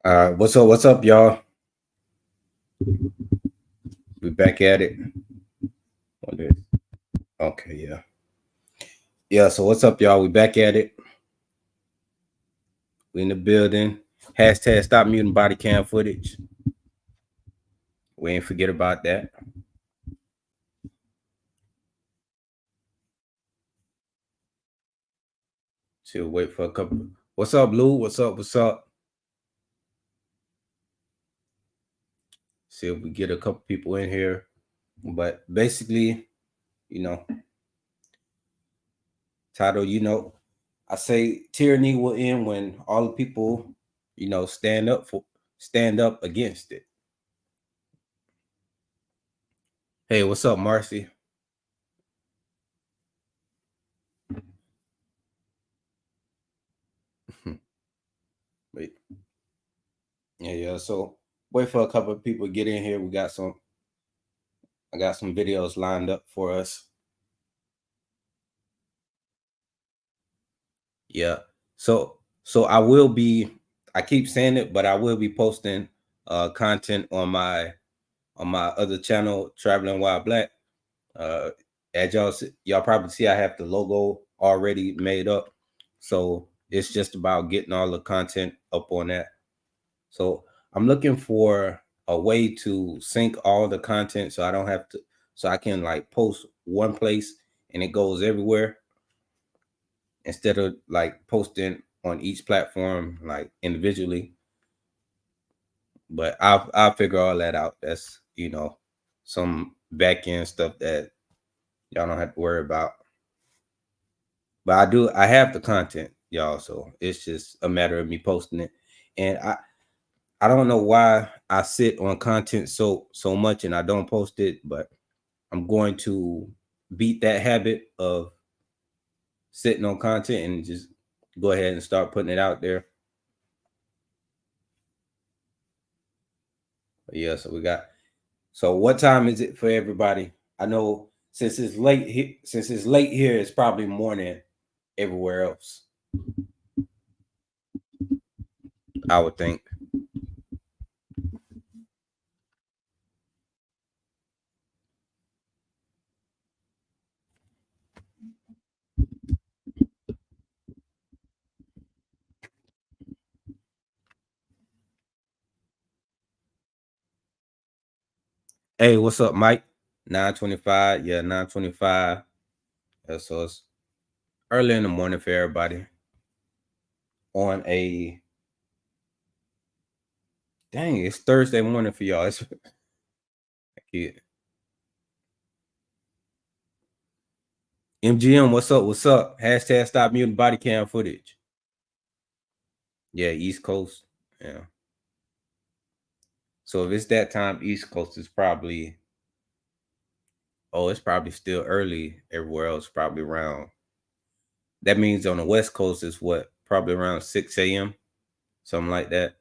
What's up, y'all? We back at it. What is- Okay, yeah. Yeah, so what's up, y'all? We back at it. We in the building. Hashtag stop muting body cam footage. We ain't forget about that. So wait for a couple. What's up, Lou? What's up? See if we get a couple people in here. But basically, you know, title, I say tyranny will end when all the people, stand up against it. Hey, what's up, Marcy? Wait. Yeah. So wait for a couple of people to get in here. I got some videos lined up for us. Yeah. So I keep saying it, but I will be posting content on my other channel, Traveling While Black. Uh as y'all probably see, I have the logo already made up. So it's just about getting all the content up on that. So I'm looking for a way to sync all the content so I don't have to, so I can like post one place and it goes everywhere instead of like posting on each platform like individually. But I'll figure all that out. That's some back end stuff that y'all don't have to worry about. But I have the content, y'all. So it's just a matter of me posting it. And I don't know why I sit on content so much and I don't post it, but I'm going to beat that habit of sitting on content and just go ahead and start putting it out there. But yeah, so what time is it for everybody? I know since it's late here, it's probably morning everywhere else. I would think. Hey, what's up, Mike? 9:25. Yeah, 9:25. Yeah, so it's early in the morning for everybody on a dang, it's Thursday morning for y'all. It's yeah. MGM, what's up? What's up? Hashtag stop muting body cam footage. Yeah, East Coast. Yeah. So if it's that time, East Coast is probably it's probably still early everywhere else, probably around that means on the West Coast is what? Probably around 6 a.m. Something like that.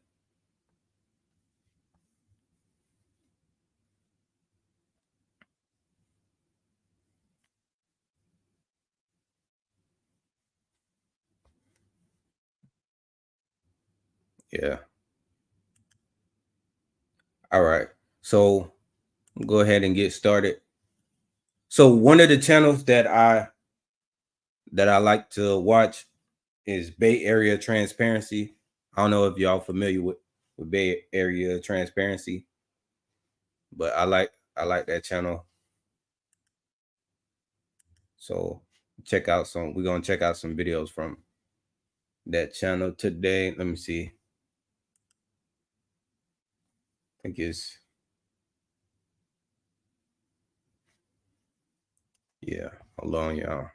Yeah. All right. So go ahead and get started. So one of the channels that I like to watch is Bay Area Transparency. I don't know if y'all familiar with Bay Area Transparency, but I like that channel. So we're gonna check out some videos from that channel today. Let me see. I think it's yeah. Hold on, y'all.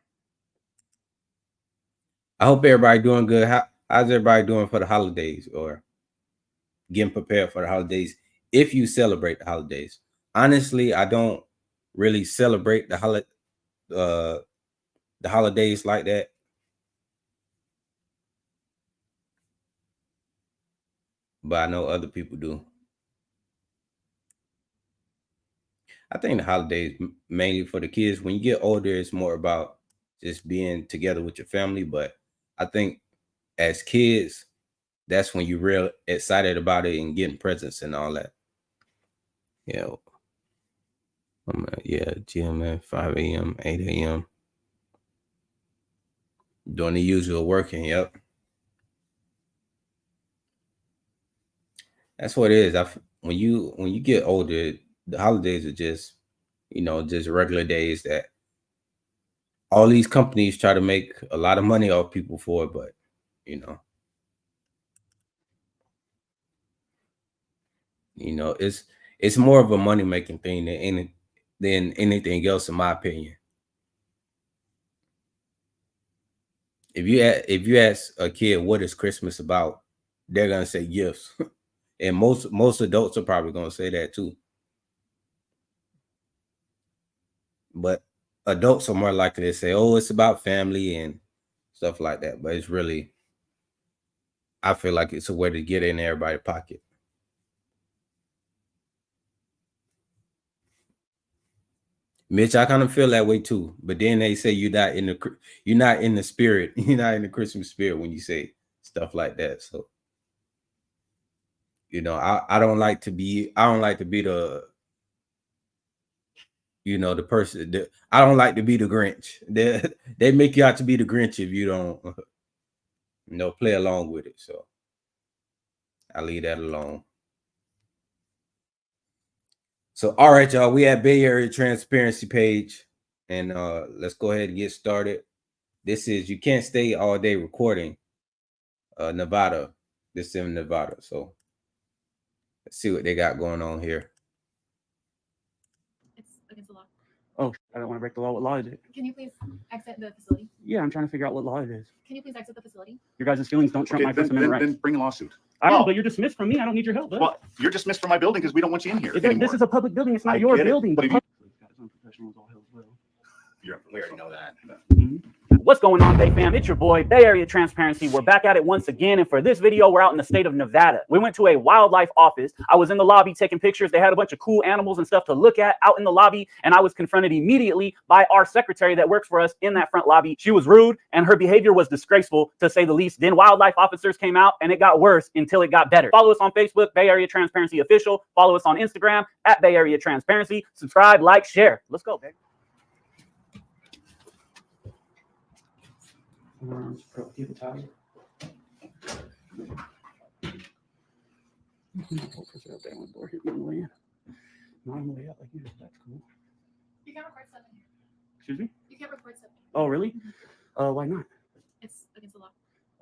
I hope everybody doing good. How's everybody doing for the holidays or getting prepared for the holidays? If you celebrate the holidays, honestly, I don't really celebrate uh, the holidays like that. But I know other people do. I think the holidays mainly for the kids. When you get older, it's more about just being together with your family. But I think as kids, that's when you're real excited about it and getting presents and all that. Yeah. Yeah, gym at 5 a.m., 8 a.m. Doing the usual working. Yep. That's what it is. When you get older, the holidays are just, just regular days that all these companies try to make a lot of money off people for, but you know, it's more of a money making thing than anything else, in my opinion. If you ask a kid what is Christmas about, they're gonna say gifts, and most adults are probably gonna say that too. But adults are more likely to say, "Oh, it's about family and stuff like that." But it's really, I feel like it's a way to get in everybody's pocket. Mitch, I kind of feel that way too. But then they say you're not in the spirit, you're not in the Christmas spirit when you say stuff like that. So I don't like to be the the person that I don't like to be the Grinch. They make you out to be the Grinch if you don't play along with it. So I leave that alone. So all right, y'all, we at Bay Area Transparency page, and let's go ahead and get started. This is You Can't Stay All Day Recording, Nevada. This is in Nevada. So let's see what they got going on here. It's against the law. Oh, I don't want to break the law. What law is it? Can you please exit the facility? Yeah, I'm trying to figure out what law it is. Can you please exit the facility? Your guys' feelings don't trump my First Amendment rights. Then bring a lawsuit. I don't, but you're dismissed from me. I don't need your help. Well, you're dismissed from my building because we don't want you in here anymore. This is a public building. It's not your building. But we already know that. What's going on, Bay fam? It's your boy, Bay Area Transparency. We're back at it once again, and for this video, we're out in the state of Nevada. We went to a wildlife office. I was in the lobby taking pictures. They had a bunch of cool animals and stuff to look at out in the lobby, and I was confronted immediately by our secretary that works for us in that front lobby. She was rude, and her behavior was disgraceful, to say the least. Then wildlife officers came out, and it got worse until it got better. Follow us on Facebook, Bay Area Transparency Official. Follow us on Instagram, at Bay Area Transparency. Subscribe, like, share. Let's go, baby. Give it time. That's cool. You can't record stuff in here. Excuse me? You can't record stuff. Oh, really? Why not? It's against the law.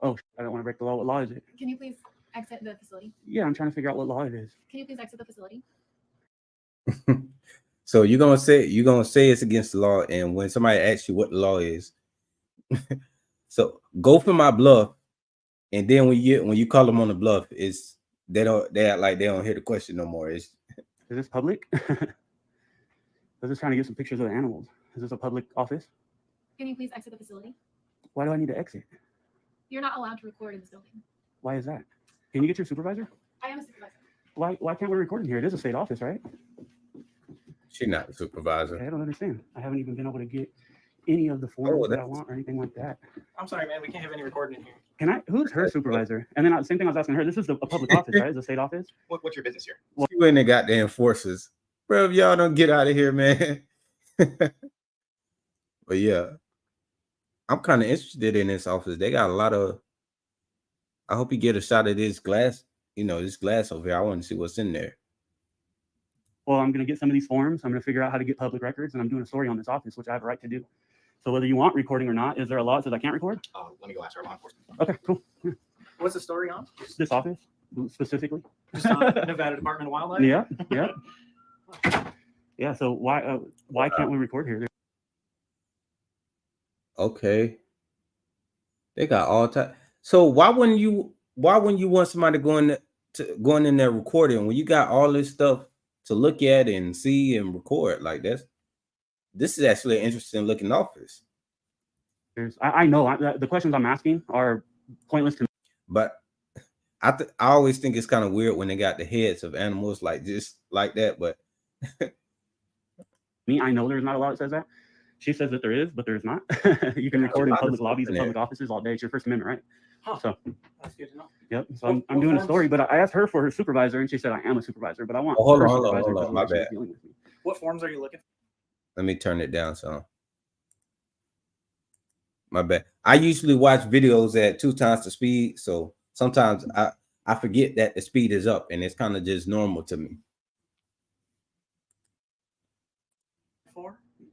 Oh, I don't want to break the law. What law is it? Can you please exit the facility? Yeah, I'm trying to figure out what law it is. Can you please exit the facility? So you're gonna say it's against the law, and when somebody asks you what the law is, so go for my bluff, and then when you call them on the bluff, they act like they don't hear the question no more. Is this public? I was just trying to get some pictures of the animals. Is this a public office? Can you please exit the facility? Why do I need to exit? You're not allowed to record in this building. Why is that? Can you get your supervisor? I am a supervisor. Why can't we record in here? It is a state office, right? she's not the supervisor? Okay, I don't understand. I haven't even been able to get any of the forms that I want or anything like that. I'm sorry, man. We can't have any recording in here. Can I? Who's her supervisor? And then the same thing I was asking her. This is a public office, right? It's a state office. What's your business here? She went and got the enforcers. Bro, if y'all don't get out of here, man. But yeah, I'm kind of interested in this office. They got a lot of. I hope you get a shot of this glass. This glass over here. I want to see what's in there. Well, I'm going to get some of these forms. I'm going to figure out how to get public records, and I'm doing a story on this office, which I have a right to do. So whether you want recording or not, is there a law that says I can't record? Let me go ask our law enforcement. Okay, cool. Yeah. What's the story on? This office, specifically. Just on Nevada Department of Wildlife? Yeah, yeah. Yeah, so why can't we record here? Okay. They got all time. So why wouldn't you want somebody going in there recording when you got all this stuff to look at and see and record? Like this is actually an interesting looking office. I know the questions I'm asking are pointless to me. But I always think it's kind of weird when they got the heads of animals like this, like that. But I know there's not a law that says that. She says that there is, but there's not. You can record in public lobbies and public offices all day. It's your First Amendment, right? Huh. So, That's good to know. yep. So What I'm doing a forms? story, but I asked her for her supervisor, and she said I am a supervisor, but I want Oh, hold her on, hold on, supervisor hold because on. the way My she was bad. dealing with me. What forms are you looking for? Let me turn it down some. My bad. I usually watch videos at 2 times the speed, so sometimes I forget that the speed is up, and it's kind of just normal to me.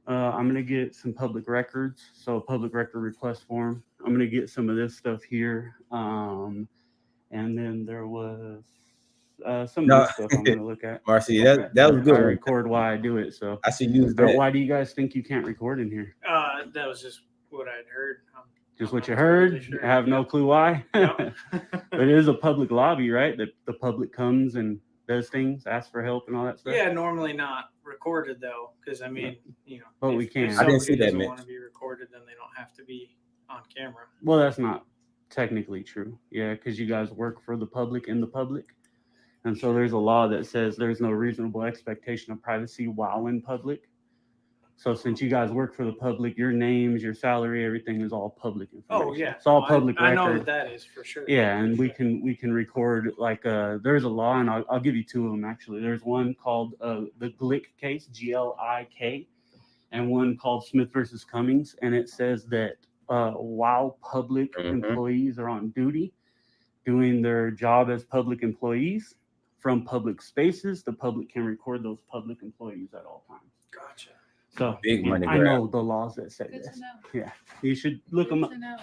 I'm gonna get some public records, so a public record request form. I'm gonna get some of this stuff here, and then there was some No. of this stuff I'm gonna look at. Marcy, that was a good I one. record why I do it. So I should use that. why do you guys think you can't record in here? That was just what I'd heard. Just what I'm you not heard? totally sure. I have no Yep. clue why. Yep. But it is a public lobby, right? That the public comes and does things, asks for help and all that stuff. Yeah, normally not recorded though, because I mean, But if, we can. If I didn't see somebody that, doesn't Mitch. want to be recorded, then they don't have to be on camera. Well, that's not technically true. Yeah, because you guys work for the public in the public. And so there's a law that says there's no reasonable expectation of privacy while in public. So since you guys work for the public, your names, your salary, everything is all public information. Oh yeah, It's all No, public I know record. that is for sure. Yeah, and For we sure. can record like there's a law, and I'll give you two of them actually. There's one called the Glick case, GLIK, and one called Smith versus Cummings, and it says that while public employees are on duty doing their job as public employees from public spaces, the public can record those public employees at all times. Gotcha. So Big money I grab. know the laws that say Good this. to know. Yeah, you should look them Good up. to know.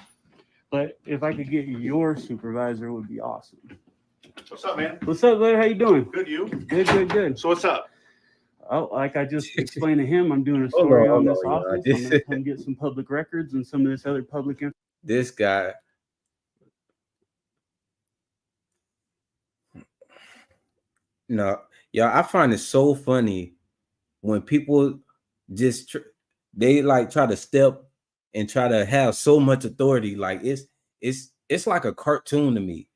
But if I could get your supervisor, would be awesome. What's up, man? What's up, bud? How you doing? Good, you? Good, good, good. So what's up? Oh, like I just explained to him, I'm doing a Hold story on, on hold this on, office. y'all. I'm gonna come get some public records and some of this other public info. This guy. No, yeah, I find it so funny when people just they like try to step and try to have so much authority. Like it's like a cartoon to me.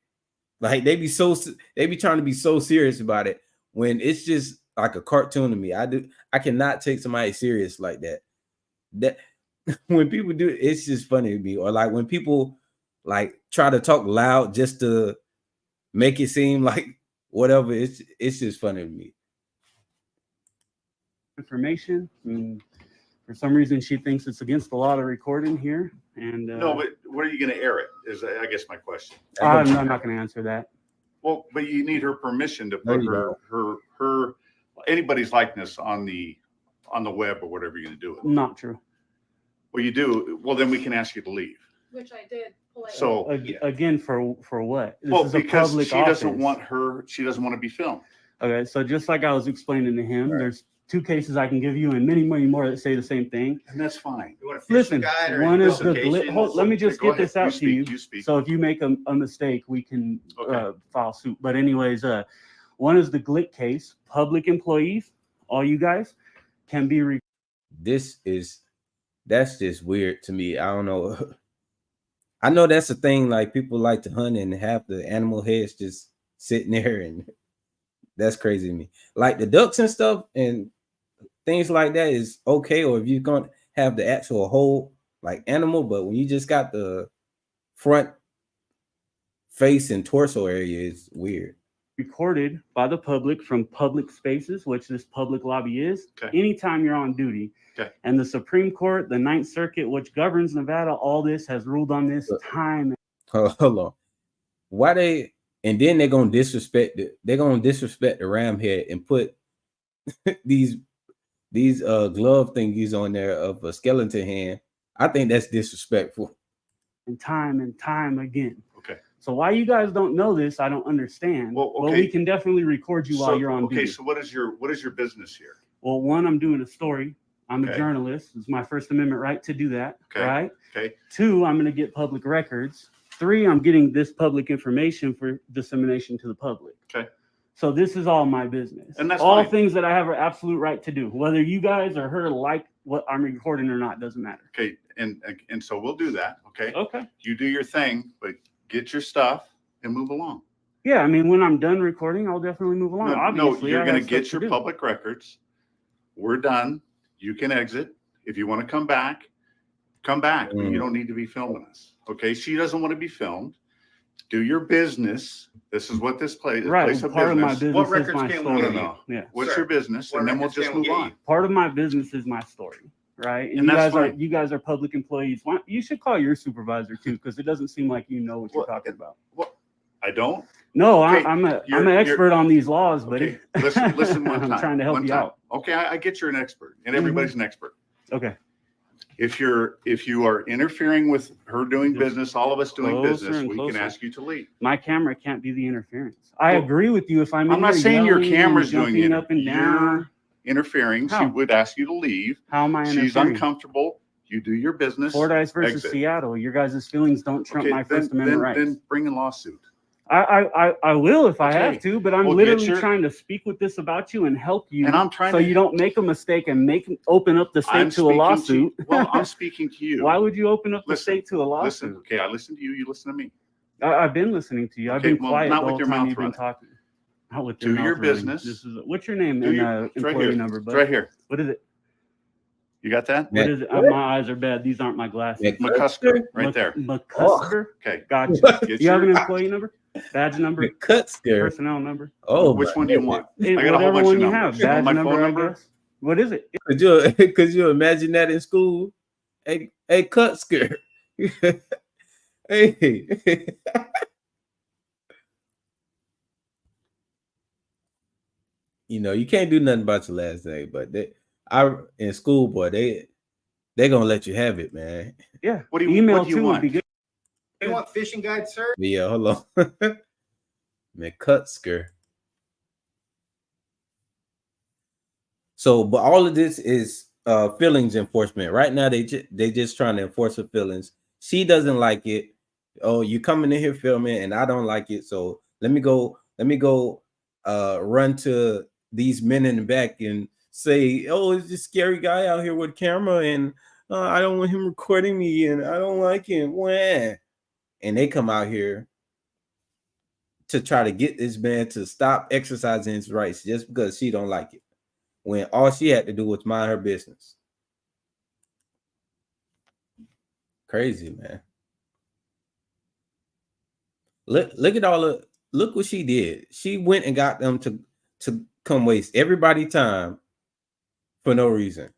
Like they be trying to be so serious about it when it's just like a cartoon to me. I cannot take somebody serious like that. That when people do it, it's just funny to me. Or like when people like try to talk loud just to make it seem like whatever, it's just funny to me. Information. And for some reason, she thinks it's against the law to record in here. And No, but where are you going to air it? Is I guess my question. I'm not going to answer that. Well, but you need her permission to No, put you her anybody's likeness on the web or whatever you're going to do it. Not true. Well, you do. Well, then we can ask you to leave. Which I did. Politely. So Again, for what? This well, is a because public she doesn't office. she doesn't want to be filmed. Okay, so just like I was explaining to him, there's two cases I can give you and many, many more that say the same thing. And that's fine. You want a fishing Listen, guide or one any is the notifications? let me just Go get this ahead. out to you. You speak. So if you make a mistake, we can Okay. file suit. But anyways, one is the Glick case. Public employees, all you guys, can be That's just weird to me. I don't know. I know that's a thing, like people like to hunt and have the animal heads just sitting there, and that's crazy to me. Like the ducks and stuff and things like that is okay, or if you're gonna have the actual whole like animal, but when you just got the front face and torso area, it's weird. recorded by the public from public spaces, which this public lobby is, Okay. anytime you're on duty. Okay. And the Supreme Court, the Ninth Circuit, which governs Nevada, all this has ruled on this time. Hold on. Why they and then they're gonna disrespect the ram head and put these glove thingies on there of a skeleton hand. I think that's disrespectful. And time again. Okay. So why you guys don't know this, I don't understand. Well, But okay. we can definitely record you while you're on okay, duty. so what is your business here? Well, one, I'm doing a story. I'm a Okay. journalist. It's my First Amendment right to do that. Okay. Right. Okay. Two, I'm going to get public records. Three, I'm getting this public information for dissemination to the public. Okay. So this is all my business. And that's all fine. things that I have an absolute right to do. Whether you guys or her like what I'm recording or not doesn't matter. Okay, and so we'll do that. Okay. Okay. You do your thing, but get your stuff and move along. Yeah, I mean, when I'm done recording, I'll definitely move along. No, Obviously, you're I going have to get stuff your do. public records. We're done. You can exit. If you want to come back, come back. But you don't need to be filming us. Okay. She doesn't want to be filmed. Do your business. This is what this place. Right. Place of Part of my business. business What is records my can we story. give No. Yeah. What's Sir, your business? what And then we'll records just can we move get on. you? Part of my business is my story, right? And that's fine. you guys are public employees. Why, you should call your supervisor too, because it doesn't seem like you know what you're Well, talking about. Well, I don't. No, Okay, I'm an you're- expert on these laws, buddy. Okay, listen one time. I'm trying to help one you time. out. Okay, I get you're an expert, and everybody's an expert. Okay. If you are interfering with her doing Just business, all of us doing closer business, and we closer. can ask you to leave. My camera can't be the interference. I Well, agree with you. If I'm I'm not here saying your yelling camera's and doing jumping it. up and down. You're interfering. She How? would ask you to leave. How am I She's interfering? uncomfortable. You do your business. Fordyce versus exit. Seattle. Your guys' feelings don't trump Okay, my First Amendment rights. then bring a lawsuit. I will if I Okay. have to, but I'm Well, get literally your- trying to speak with this about you and help you, And I'm trying so to. you don't make a mistake and open up the I'm state to a speaking lawsuit. well, I'm speaking to you. Why would you open up the Listen, state to a lawsuit? Listen. Okay, I listen to you. You listen to me. I've been listening to you. I've Okay, been well, quiet not the with whole your time mouth you've been running. talking. Not with Do your your mouth running. business. This is what's your name Do and your- it's right employee here. number, It's bud? right here. What is it? You got that? What is it? My eyes are bad. These aren't my glasses. McCusker, right there. McCusker. Okay. Gotcha. Get You have an your- employee number, badge number, Cutzker. personnel number? Oh, Which one do you want? Hey, I got a whole whatever bunch one of you numbers. have. Badge My number, phone I number? guess. What is it? Could you imagine that in school? Hey, Cutzker. Hey. You know, you can't do nothing about your last name, but in school, boy, they're gonna let you have it, man. Yeah. What do you Email what do you too would want? be good. You want fishing guide, sir? But yeah, hold on. McCusker. So, but all of this is feelings enforcement. Right now, they just trying to enforce her feelings. She doesn't like it. Oh, you coming in here filming, and I don't like it. So let me go run to these men in the back and say, oh, it's this scary guy out here with a camera, and I don't want him recording me, and I don't like him. Wah. And they come out here to try to get this man to stop exercising his rights just because she don't like it, when all she had to do was mind her business. Crazy, man. Look at look what she did. She went and got them to come waste everybody time for no reason.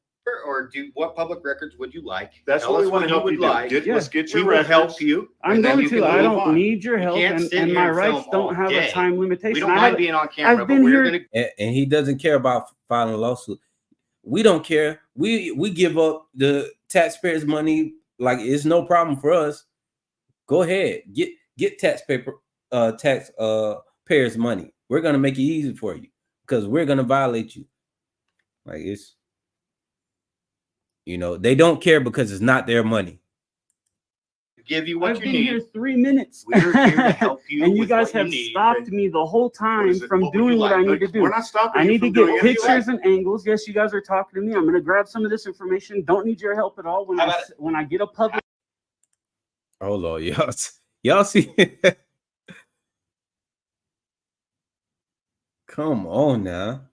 Or what public records would you like? That's Tell what we us want to help you would do. like. Let's get We your will records. help you. I'm and then going you to. can I move don't on. need your You help, can't and sit here my and rights film don't all have a day. time limitation. We don't I mind have- being on camera, I've but been we're here- going to. And he doesn't care about filing a lawsuit. We don't care. We give up the taxpayers' money like it's no problem for us. Go ahead, get taxpayers' money. We're gonna make it easy for you because we're gonna violate you. Like it's, you know, they don't care because it's not their money. Give you what I've you been need. here 3 minutes. We're here to help you. And you with guys what have need. stopped me the whole What time is it? from What would you doing what like? I need to do. We're not stopping I you need to from get doing anything. pictures and angles. Yes, you guys are talking to me. I'm going to grab some of this information. Don't need your help at all. How about When I get a public, Oh Lord, y'all see? Come on now.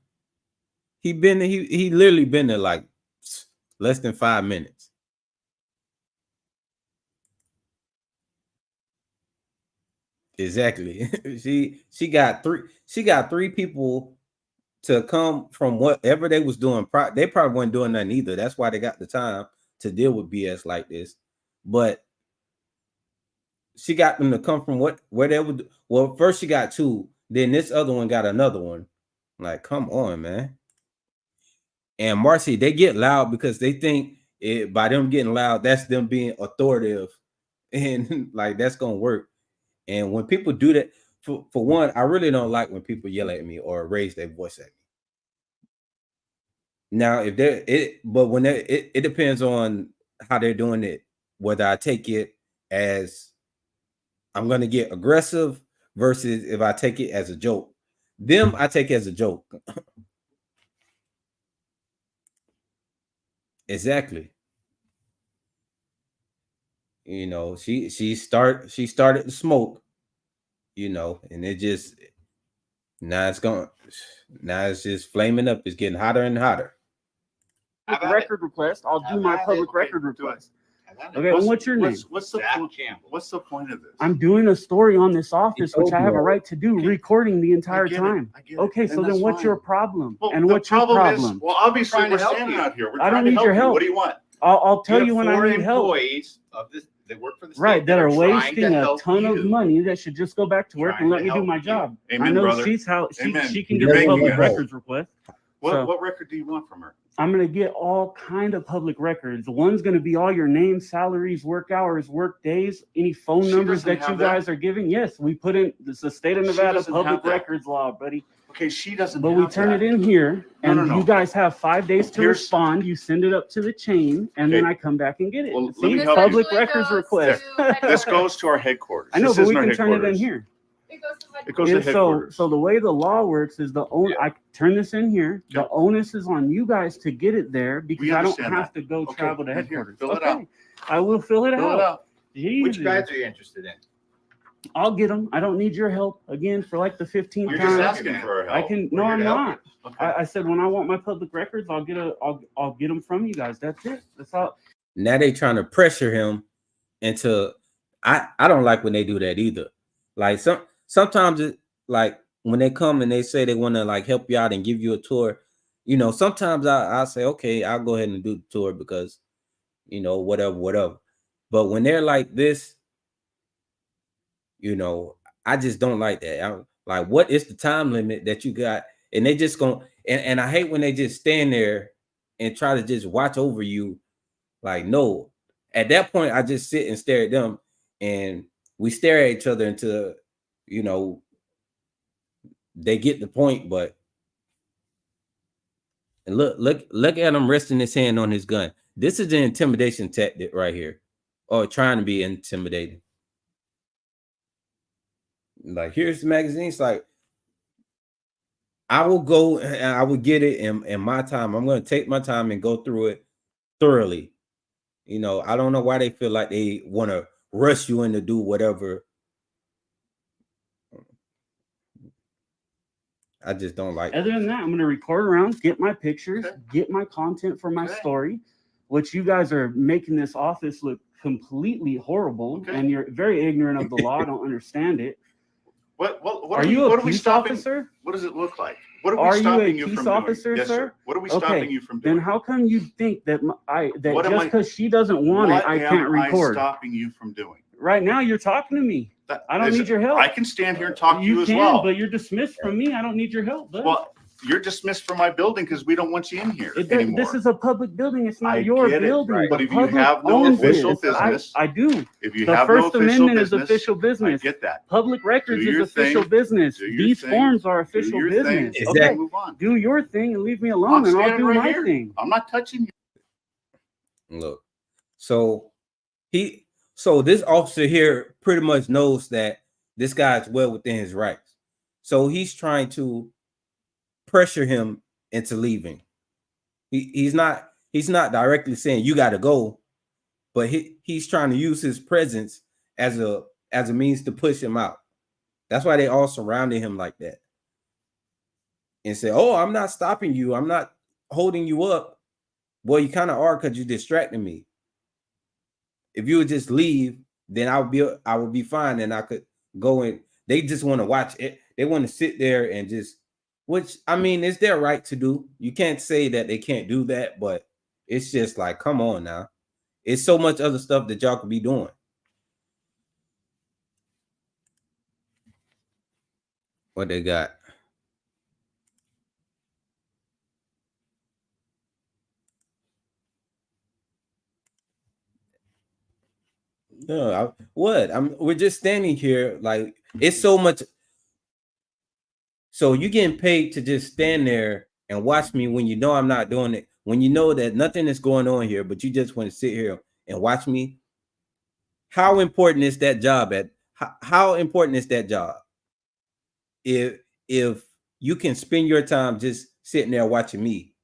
He literally been there like less than 5 minutes. Exactly. she got three people to come from whatever they was doing. They probably weren't doing nothing either. That's why they got the time to deal with BS like this. But she got them to come from where they would. Well, first she got two, then this other one got another one. Like, come on, man. And Marcy, they get loud because they think by them getting loud, that's them being authoritative, and like that's gonna work. And when people do that, for one, I really don't like when people yell at me or raise their voice at me. Now, if it depends on how they're doing it, whether I take it as I'm gonna get aggressive versus if I take it as a joke. Them I take as a joke. Exactly. You know, she started to smoke, you know, and it just now it's just flaming up. It's getting hotter and hotter. How about record request, I'll How do my about public it? record Okay, do it. request. got it. Okay, and what's your name? What's the Zach point? Campbell. What's the point of this? I'm doing a story on this office, which I have a right to do, Okay. recording the entire I get it. time. I get it. Okay, so then that's what's your fine. problem? Well, And the what's your problem? Is, well, obviously Trying to we're help standing you. out here. We're I don't trying to need help your you. help. What do you want? I'll tell have you when I 4 need help. employees of this that work for the state Right, that are trying to wasting a help ton of you. money that should just go back to work Trying and let to me do help my you. job. I Amen, know brother. she Amen. can You're get a making public me records request. What So- what record do you want from her? I'm gonna get all kind of public records. One's gonna be all your names, salaries, work hours, work days, any phone She numbers doesn't that you have that. guys are giving. Yes, we put in this the state of She Nevada doesn't public have that. records law, buddy. Okay, she doesn't. But we have turn that. it in here, No, and no, no. you guys have 5 days to Here's- respond. You send it up to the chain, and then Okay. I come back and get it. Well, let See, me help you. public This records actually request. goes to This headquarters. goes to our headquarters. I know, This but we isn't our can turn it in headquarters. here. It goes to It goes to And headquarters. so the way the law works is I turn this in here. The Okay. onus is on you guys to get it there because We I don't understand have that. to go Okay, travel to right here. headquarters. Fill it out. I will fill it Fill out. it out. Which Jesus. guys are you interested in? I'll get them. I don't need your help again for like the 15th You're time. just asking for our I help. can. We're No, here I'm to help not. Okay. I said when I want my public records, I'll get them from you guys. That's it. That's all. Now they trying to pressure him into. I don't like when they do that either. Like sometimes it like when they come and they say they want to like help you out and give you a tour. You know, sometimes I say okay, I'll go ahead and do the tour because you know whatever. But when they're like this, you know, I just don't like that. I'm like, what is the time limit that you got? And they just gonna and I hate when they just stand there and try to just watch over you. Like, no, at that point, I just sit and stare at them and we stare at each other until, you know, they get the point. But and look at him resting his hand on his gun. This is an intimidation tactic right here, or trying to be intimidating. Like, here's the magazine. It's like, I will go and I will get it in my time. I'm going to take my time and go through it thoroughly. You know, I don't know why they feel like they want to rush you in to do whatever. I just don't like it. Other than that, I'm gonna record around, get my pictures, Okay. get my content for my Okay. story, which you guys are making this office look completely horrible, Okay. and you're very ignorant of the law. Don't understand it. What Are you what a are we peace stopping? officer? What does it look like? What Are are we you stopping a you peace from officer, doing? Yes, sir? sir. What are we Okay, stopping you from Then doing? how come you think that that What am just I- because she doesn't want What it, I am can't record? stopping you from doing? Right now, you're talking to me. I don't need your help. I can stand here and talk to you You as can, well. but you're dismissed from me. I don't need your help, bud. Well, you're dismissed from my building because we don't want you in here anymore. This is a public building. It's not I your get it, building. right. The But if you public have no owns official it. business, I do. if you The have no First official Amendment is business, official I business. get that. Public records Do is your official thing. business. Do your These thing. forms are Do official your business. thing. Okay, Exactly. Move on. do your thing and leave me I'm alone, and I'll standing do right my here. thing. I'm not touching you. Look, so this officer here pretty much knows that this guy's well within his rights. So he's trying to pressure him into leaving. He's not directly saying you got to go, but he's trying to use his presence as a means to push him out. That's why they all surrounded him like that and say, "Oh, I'm not stopping you. I'm not holding you up." Well, you kind of are because you're distracting me. If you would just leave, then I would be fine, and I could go in. They just want to watch it. They want to sit there and just, which I mean, it's their right to do. You can't say that they can't do that, but it's just like, come on now. It's so much other stuff that y'all could be doing. What they got? No, we're just standing here like it's so much. So you're getting paid to just stand there and watch me when you know I'm not doing it, when you know that nothing is going on here, but you just want to sit here and watch me. How important is that job how important is that job? If you can spend your time just sitting there watching me,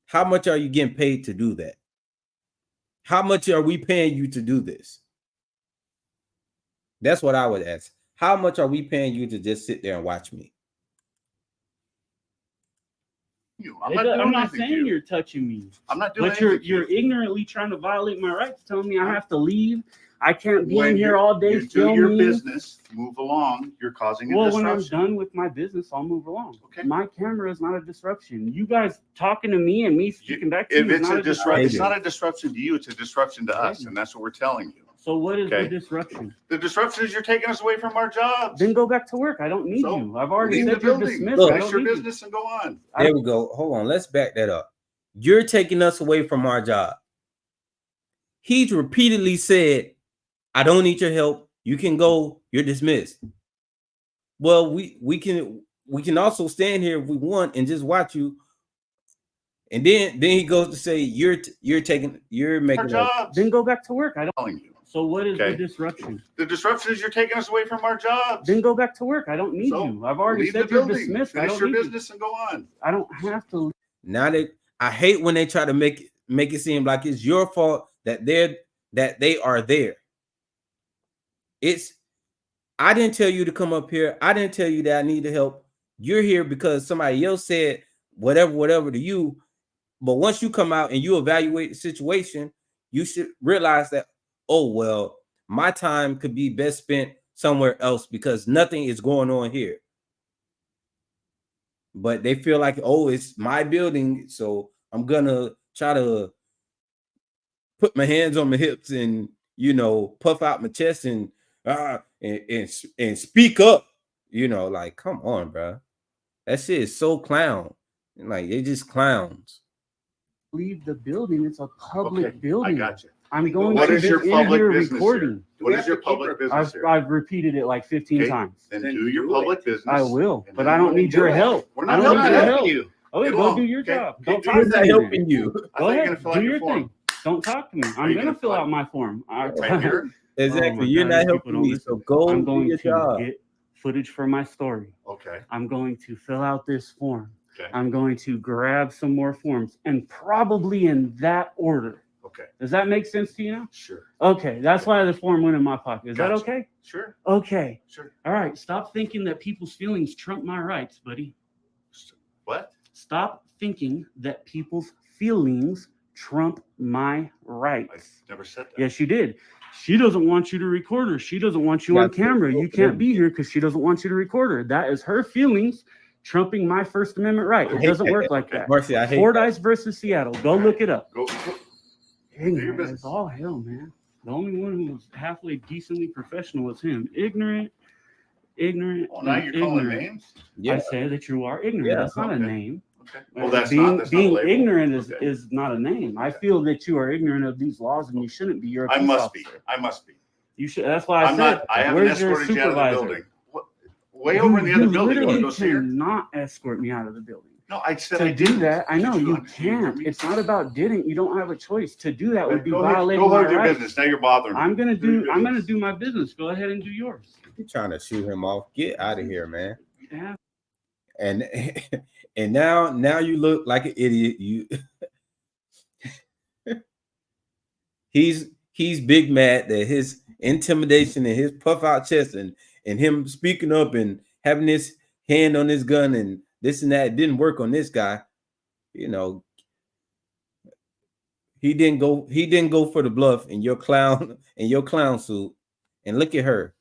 how much are you getting paid to do that? How much are we paying you to do this? That's what I would ask. How much are we paying you to just sit there and watch me? you. I'm doing not anything to saying you. you're touching me, I'm not doing but you're anything to you. ignorantly trying to violate my rights, telling me I have to leave. I can't be When in here you- all day you do your filming. business, move along. You're causing a Well, when I'm disruption. done with my business, I'll move along. Okay. My camera is not a disruption. You guys talking to me and me speaking back to If you is it's not a disruption, it's disruption. not a disruption to you. It's a disruption to us, and that's what we're telling you. So what is the Okay. disruption? The disruption is you're taking us away from our jobs. Then go back to work. I don't need So, you. I've already Leave the said you're building. dismissed. Look, I Finish don't your need you. business and go on. There we go. Hold on. Let's back that up. You're taking us away from our job. He's repeatedly said, I don't need your help. You can go. You're dismissed. Well, we can also stand here if we want and just watch you. And then he goes to say you're Our making a, jobs. Then go back to work. I don't. Telling you. So what is Okay. the disruption? The disruption is you're taking us away from our jobs. Then go back to work. I don't need So, you. I've already Leave the said you're building. dismissed. I Finish don't your need you. business and go on. I don't have to. now that I hate when they try to make it seem like it's your fault that they are there. I didn't tell you to come up here. I didn't tell you that I need the help. You're here because somebody else said whatever to you. But once you come out and you evaluate the situation, you should realize that, oh, well, my time could be best spent somewhere else because nothing is going on here. But they feel like, oh, it's my building, so I'm gonna try to put my hands on my hips and, puff out my chest and speak up. Like, come on, bro. That shit is so clown. Like, they just clowns. Leave the building. It's a public Okay, building. I got you. I'm going What to is be your in public here business recording. What is your public business here? I've repeated it like 15 Okay. times. Then do your public business. I will, and but then I don't we'll need do your it. help. We're I not don't helping need your you. help. you. Okay, Get go along. do your Okay. job. Okay, Don't do talk your to Who's me. not then. helping you? I Go thought you were ahead. gonna fill Do out your your form. thing. Don't talk to me. I'm you gonna gonna fill fill out my form. Right here. Exactly. Oh my You're God, not these people helping don't me. listen. So go I'm do going your to job. get footage for my story. Okay. I'm going to fill out this form. Okay. I'm going to grab some more forms, and probably in that order. Okay. Does that make sense to you now? Sure. Okay, that's why the form went in my pocket. Is that Gotcha. okay? Sure. Okay. Sure. All right. Stop thinking that people's feelings trump my rights, buddy. What? Stop thinking that people's feelings trump my I rights. never said that. Yes, you did. She doesn't want you to record her. She doesn't want you Yeah, on camera. so- You can't be here because she doesn't want you to record her. That is her feelings trumping my First Amendment right. It doesn't work like that. Marcy, I hate Fordyce versus Seattle. Go look it up. Go. Ignorant business. as all hell, man. The only one who was halfway decently professional was him. Ignorant. Oh, now you're calling names? Yeah. I say that you are ignorant. Yeah, That's not a okay. name. Okay. Well, that's not a being label. ignorant Okay. is not a name. I Okay. feel that you are ignorant of these laws and you shouldn't be. You're a I police must be. officer. I must be. You should. That's why I I'm said. not. I haven't Where's your escorted you out of the supervisor? building. What? Way over in the other building. You want to literally go see her? cannot escort me out of the building. No, I said I To do didn't. that, I know Did you understand can't. me? It's not about didn't. You don't have a choice. To do that would be Go ahead. violating Go my hold your rights. business. Now you're bothering me. I'm gonna Do your do. I'm gonna business. do my business. Go ahead and do yours. You're trying to shoot him off. Get out of here, man. Yeah. And and now you look like an idiot. You he's big mad that his intimidation and his puff out chest and him speaking up and having his hand on his gun and this and that didn't work on this guy. He didn't go for the bluff in your clown suit. And look at her.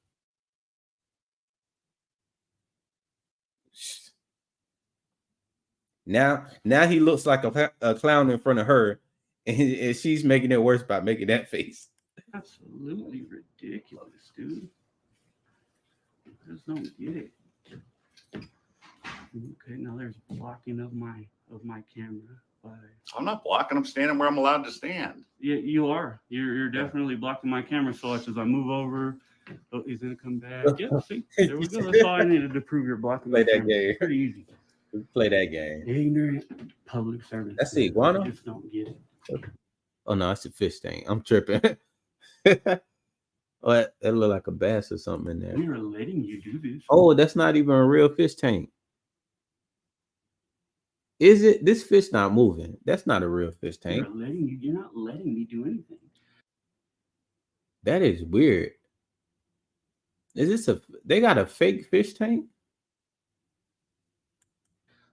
Now he looks like a clown in front of her, and she's making it worse by making that face. Absolutely ridiculous, dude. I just don't get it. Okay, now there's blocking of my camera. But I'm not blocking. I'm standing where I'm allowed to stand. yeah, you are. You're definitely blocking my camera. So as I move over, oh, he's gonna come back. Yeah, see, there we go. That's all I needed to prove you're blocking my Play that camera. game. Pretty easy. Play that game. Ignorant public servant. That's the iguana? I just don't get it. Oh no, it's a fish tank. I'm tripping. Oh, that look like a bass or something in there. We are letting you do this. Oh, that's not even a real fish tank. Is it? This fish not moving. That's not a real fish tank. You're not letting me do anything. That is weird. Is this they got a fake fish tank?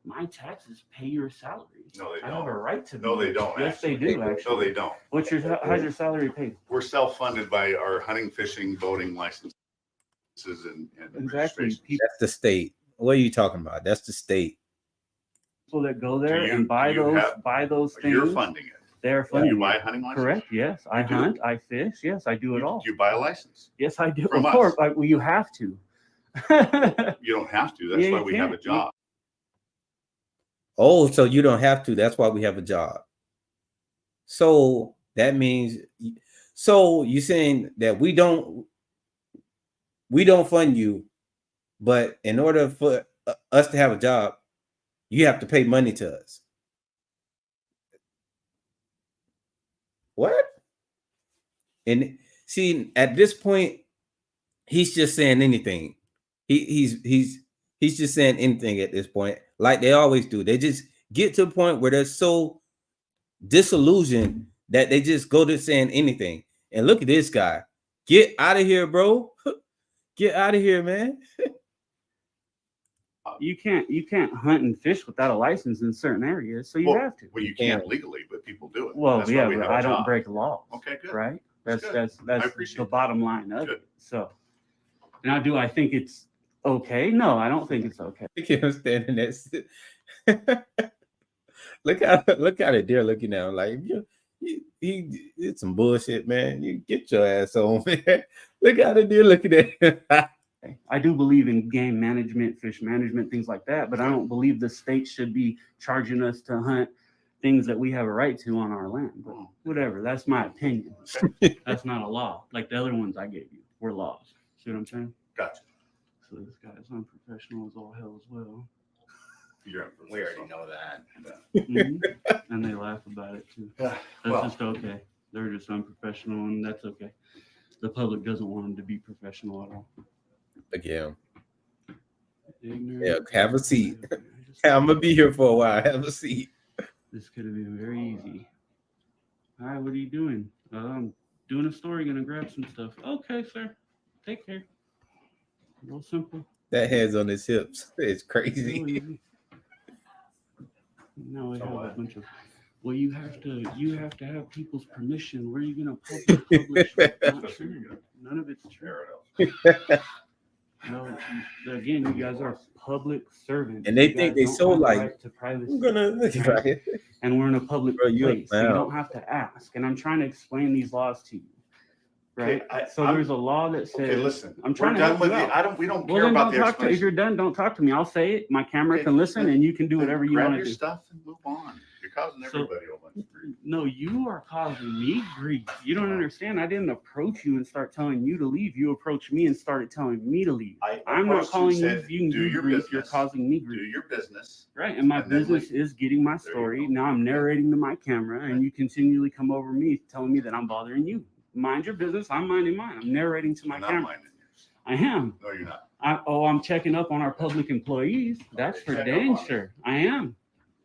My taxes pay your salary. No, they I have a don't. right to. No, they don't. Yes, they actually. do. Actually, No, they don't. What's your how's your salary paid? We're self-funded by our hunting, fishing, boating licenses and Exactly. registrations. People That's the state. What are you talking about? That's the state. that go there you- and buy do you those things. You're funding it. They're Do funding. you buy a it. hunting license? Correct. Yes, I do? hunt. I fish. Yes, I do it You- all. Do you buy a license? Yes, I do. From Of us? course, well, you have to. You don't have to. That's Yeah, why you we have a can't. job. Oh, so you don't have to. That's why we have a job. So that means, so you're saying that we don't fund you, but in order for us to have a job, you have to pay money to us. What? And see, at this point, he's just saying anything. He's just saying anything at this point, like they always do. They just get to a point where they're so disillusioned that they just go to saying anything. And look at this guy. Get out of here, bro. Get out of here, man. You can't hunt and fish without a license in certain areas, so you have to. Well, you can't legally, but people do it. Well, That's why yeah, we but have a I don't job. break laws. Okay, good. Right? That's good. that's I that's appreciate the that. bottom line of Good. it. So now, do I think it's okay? No, I don't think it's okay. Look at him standing there. look how the deer looking at him like it's some bullshit, man. You get your ass on, man. Look how the deer looking at him. I do believe in game management, fish management, things like that, but I don't believe the state should be charging us to hunt things that we have a right to on our land. But whatever, that's my opinion. That's not a law. Like the other ones I gave you were laws. See what I'm saying? Gotcha. So this guy's unprofessional as all hell as well. We already know that. Mhm. And they laugh about it too. Yeah. That's Well, just okay. They're just unprofessional, and that's okay. The public doesn't want them to be professional at all. Again, Ignorant. yeah, have a seat. I just- I'm gonna be here for a while. Have a seat. This could have been very easy. Hi, what are you doing? Doing a story, gonna grab some stuff. Okay, sir. Take care. Real simple. That head's on his hips. It's Real crazy. easy. No, we So have a what? bunch of. Well, you have to have people's permission. Where are you gonna publish? Not true. None of it's true. No, again, you guys are public servants. And they You think guys they don't so have the like, right to privacy. I'm gonna look right. And we're in a public Bro, you a place. So you clown. don't have to ask. And I'm trying to explain these laws to you. Right? Okay, So I'm- there's a law that says Okay, listen. I'm trying we're to done help with you it. out. We don't Well, care then about don't the talk to me. If explanation. you're done, don't talk to me. I'll say it. My camera Okay, can listen then- and you can do Then whatever you grab want to your do. stuff and move on. You're causing So- everybody a bunch of grief. No, you are causing me grief. You don't understand. I didn't approach you and start telling you to leave. You approached me and started telling me to leave. I'm not approached calling you. said, You can do do your grief. You're business. causing me Do grief. your business. Right. And my and then business leave. is getting my There you story. go. Now I'm narrating to my camera and you continually come over me telling me that I'm bothering you. Mind your business. I'm minding mine. I'm narrating to my You're not camera. minding yours. I am. No, you're not. I'm checking up on our public employees. That's Okay, for check dang up on sure. I am.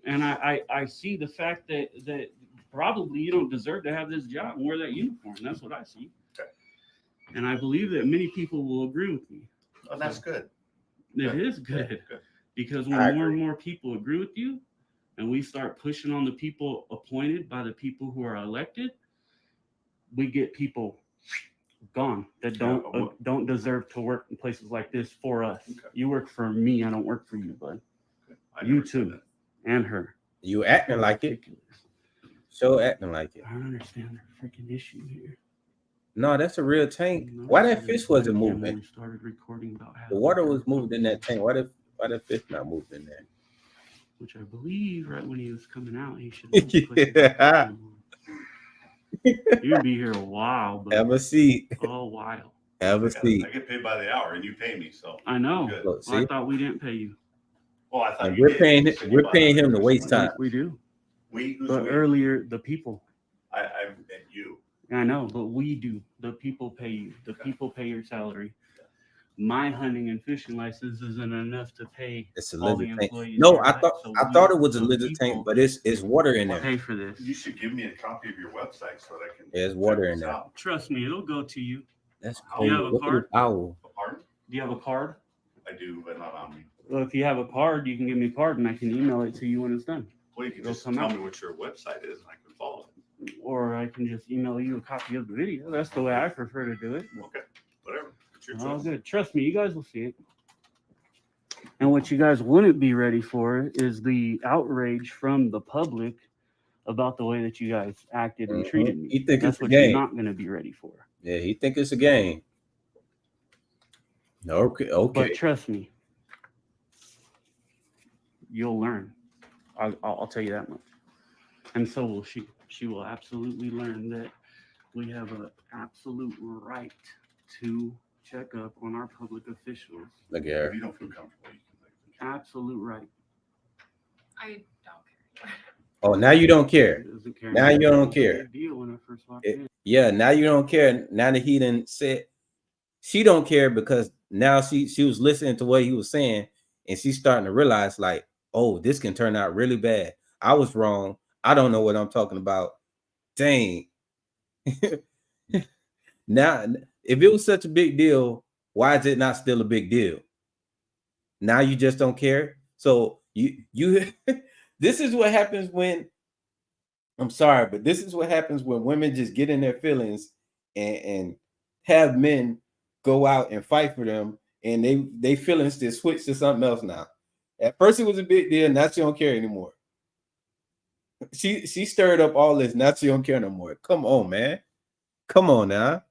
And I see the fact that probably you don't deserve to have this job and wear that uniform. That's what I see. Okay. And I believe that many people will agree with me. Oh, that's good. It Good. is good. Good. Because I when more and more people agree with you and we start pushing on the people appointed by the people who are elected, we get people gone that don't deserve to work in places like this for us. Okay. You work for me, I don't work for you, bud. I You never said too. that. And her. You acting like it. Ridiculous. So acting like it. I don't understand the freaking issue here. No, that's a real tank. No, Why that it's fish really wasn't when moving? We started recording about half The water an hour was moving in that ago, tank. Why the fish not moving in there? Which I believe right when he was coming out, he should have been pushing Yeah. You'd be here a while, but Have a seat. a while. Have a seat. I get paid by the hour and you pay me, so. I know. Good. Look, Well, I see? thought we didn't pay you. Well, I thought And you we're did. paying You it- said we're you paying bought him to it. waste time. We do. Who's But we? earlier, the people. I and you. I know, but we do. The people pay you. The Okay. people pay your salary. My hunting and fishing license isn't enough to pay It's a all the lizard tank. employees. No, here, I right? thought So I we- thought it was a the lizard people tank, but it's water in there. pay for this. You should give me a copy of your website so that I can. There's water check in this there. out. Trust me, it'll go to you. That's Do cool. you have a Look at card? this owl. Pardon? Do you have a card? I do, but not on me. Well, if you have a card, you can give me a card and I can email it to you when it's done. Well, you can It'll just come tell out. me what your website is and I can follow it. Or I can just email you a copy of the video. That's the way I prefer to do it. Okay, whatever. It's your All choice. good. Trust me, you guys will see it. And what you guys wouldn't be ready for is the outrage from the public about the way that you guys acted and treated me. He think That's it's a what you're game. not going to be ready for. Yeah, he think it's a game. Okay, okay. But trust me, you'll learn. I'll tell you that much. And so will she. She will absolutely learn that we have an absolute right to check up on our public officials. Look at If her. you don't feel comfortable, you can leave. Absolute right. I don't care. Oh, now you don't care. Doesn't care. Now you don't It was a care. big deal when I first walked It- in. Yeah, now you don't care. Now that he didn't say, she don't care because now she was listening to what he was saying and she's starting to realize like, oh, this can turn out really bad. I was wrong. I don't know what I'm talking about. Dang. Now, if it was such a big deal, why is it not still a big deal? Now you just don't care. So you this is what happens when, I'm sorry, but this is what happens when women just get in their feelings and have men go out and fight for them, and they feelings just switch to something else now. At first it was a big deal, now she don't care anymore. She stirred up all this, now she don't care no more. Come on, man. Come on now.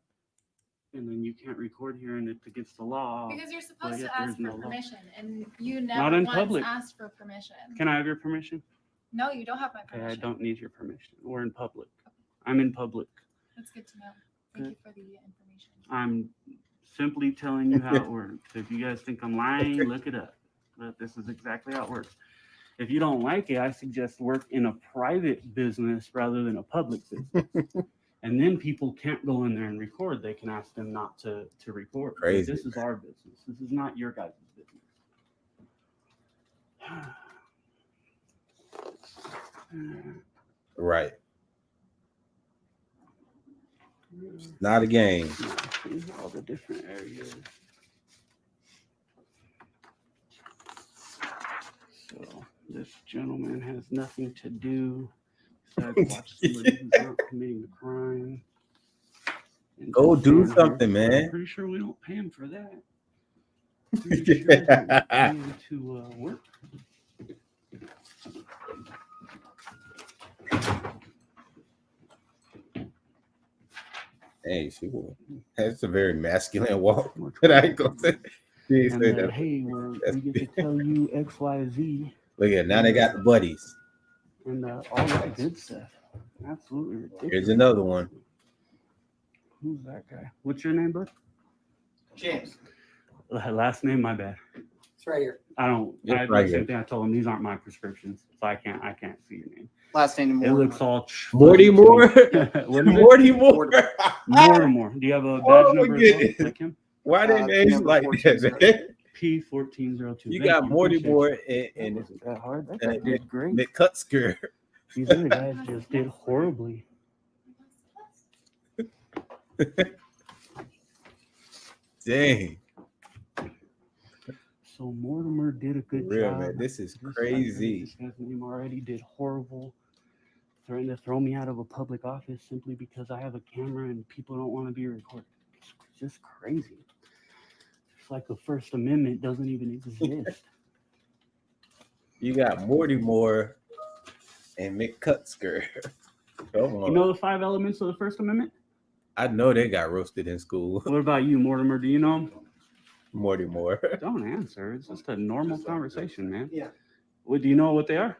And then you can't record here and it's against the law. Because you're supposed yet to ask there's for no law. permission, and you Not never in once public. asked for permission. Can I have your permission? No, you don't have my Okay, permission. I don't need your permission. We're in public. I'm in public. That's good to know. Thank you for the information. I'm simply telling you how it works. If you guys think I'm lying, look it up. But this is exactly how it works. If you don't like it, I suggest work in a private business rather than a public business. And then people can't go in there and record. They can ask them not to record. But Crazy, this is our business. This is not your guys' business. Right. Not a game. These are all the different areas. So this gentleman has nothing to do besides watch somebody who's not committing a crime. And Go just do stand here. something, man. I'm pretty sure we don't pay him for that. Pretty sure we pay him to work. Hey, that's a very masculine walk. But I ain't gonna say, she ain't And say then, that. hey, we get to tell you X, Y, Z, Look at, now they got the buddies. and all that good stuff. Absolutely ridiculous. Here's another one. Who's that guy? What's your name, bud? James, Last name, my bad. it's right here. I don't. It's I right the same here. thing. I told him these aren't my prescriptions, so I can't see your name. Last name It looks all Morty Moore? What is it? Morty Moore. Mortimer. Do you have a badge Oh, number as well, goodness. like him? Why they names number like 14, that, man? P1402. You Thank got Morty appreciate Moore you. and That wasn't that hard. That and guy did great. McCutsker. These other guys just did horribly. Dang. So Mortimer did a good For real, job. man. This is This guy, crazy. This guy's name already did horrible. Threatened to throw me out of a public office simply because I have a camera and people don't want to be recorded. It's just crazy. It's like the First Amendment doesn't even exist. You got Morty Moore and McCutsker. Come on. You know the 5 elements of the First Amendment? I know they got roasted in school. What about you, Mortimer? Do you know them? Morty Moore. Don't answer. It's just a normal conversation, man. Yeah, What do you know what they are?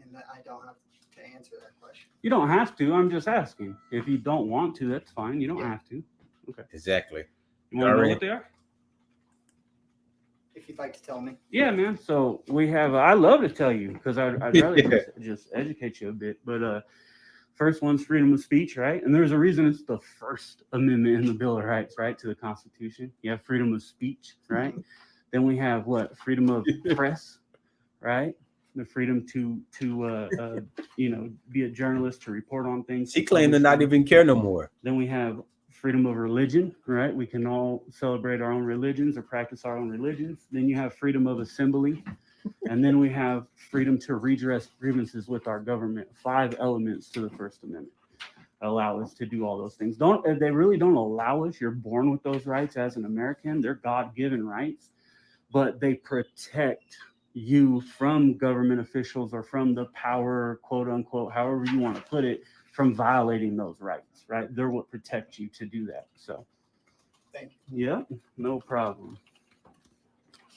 and I don't have to answer that question. You don't have to. I'm just asking. If you don't want to, that's fine. You don't have to. Exactly. You want to know Alright. what they are? If you'd like to tell me. Yeah, man. So we have. I love to tell you because I'd rather just educate you a bit. But first one's freedom of speech, right? And there's a reason it's the First Amendment in the Bill of Rights, right, to the Constitution. You have freedom of speech, right? Then we have what? Freedom of press, right? The freedom to be a journalist, to report on things. She claimed to not even care no more. Then we have freedom of religion, right? We can all celebrate our own religions or practice our own religions. Then you have freedom of assembly. And then we have freedom to redress grievances with our government. 5 elements to the First Amendment allow us to do all those things. They really don't allow us. You're born with those rights as an American. They're God-given rights, but they protect you from government officials or from the power, quote unquote, however you want to put it, from violating those rights, right? They're what protect you to do that. So, Thank you. yeah, no problem.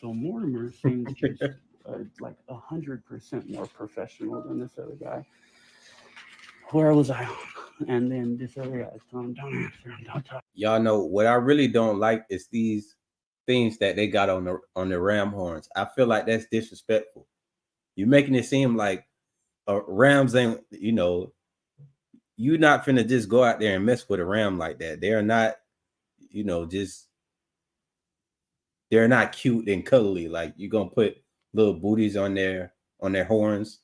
So Mortimer seems just like 100% more professional than this other guy. Where was I on? And then this other guy's telling him, don't answer him, don't talk. Y'all know what I really don't like is these things that they got on the ram horns. I feel like that's disrespectful. You're making it seem like rams ain't, you know, you're not finna just go out there and mess with a ram like that. They're not, you know, they're not cute and cuddly. Like you're gonna put little booties on their horns.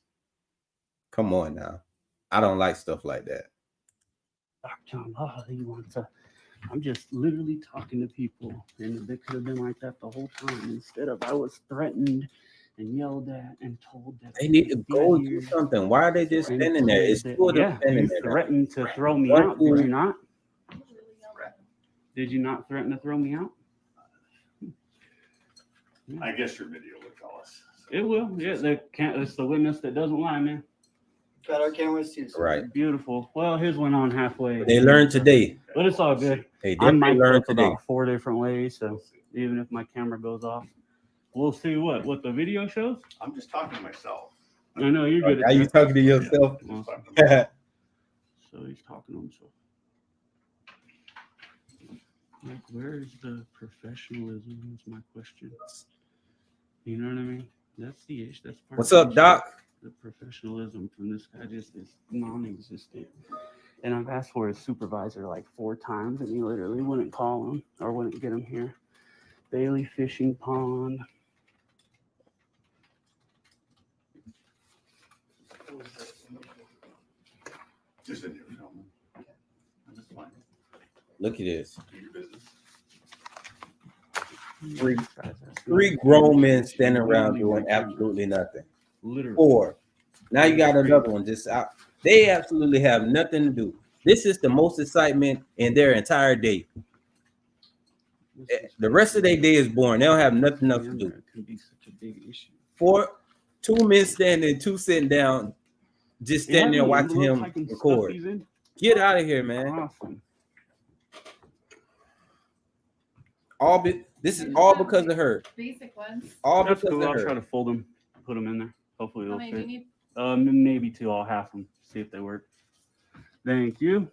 Come on now. I don't like stuff like that. Dr. John, he wants to. I'm just literally talking to people, and they could have been like that the whole time. Instead of I was threatened and yelled at and told that They need to go do something. Why are they just standing there? It's two of them standing you there. threatened to throw me out. Did you not? Did you not threaten to throw me out? I guess your video would tell us. It will. Yeah, it's the witness that doesn't lie, man. Got our cameras too. So. Right. Beautiful. Well, his went on halfway. They learned today. But it's all good. They I'm definitely mic'd learned up today. about 4 different ways, so even if my camera goes off, we'll see what the video shows. I'm just talking to myself. I know you're good Are at you that. talking to yourself? Well, Yeah. so he's talking to himself. Like, where is the professionalism? Is my question. You know what I mean? That's the issue. That's part What's of the up, issue. Doc? The professionalism from this guy just is non-existent. And I've asked for his supervisor like 4 times, and he literally wouldn't call him or wouldn't get him here. Bailey Fishing Pond. Just in here filming. I'm just fine. Look at this. Do your business. Three grown men standing around doing absolutely nothing. Literally. 4. Now you got another one just out. They absolutely have nothing to do. This is the most excitement in their entire day. The rest of their day is boring. They don't have nothing else to do. It can be such a big issue. 2 men standing, 2 sitting down, just standing there watching him record. Get out of here, man. Awesome. This is all because of her. Basic ones. All That's because cool. of I'll try her. to fold them, put them in there. Hopefully How they'll many do you fit. need? Maybe 2. I'll half them. See if they work. Thank you.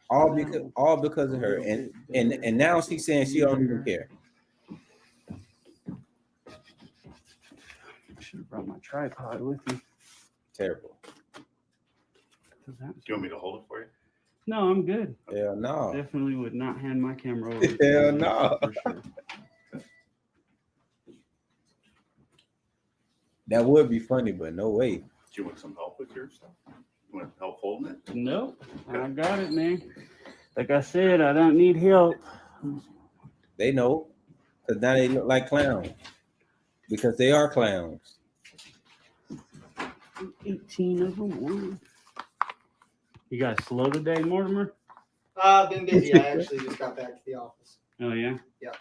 All because of her. And now she's saying she don't even care. I should have brought my tripod with me. Terrible. Do you want me to hold it for you? No, I'm good. Hell no. Definitely would not hand my camera over. Hell no. For sure. That would be funny, but no way. Do you want some help with your stuff? You want help holding it? Nope. I got it, man. Like I said, I don't need help. They know. Because now they look like clowns. Because they are clowns. 18 of them. One. You guys slow today, Mortimer? Been busy. I actually just got back to the office. Oh, yeah? Yeah.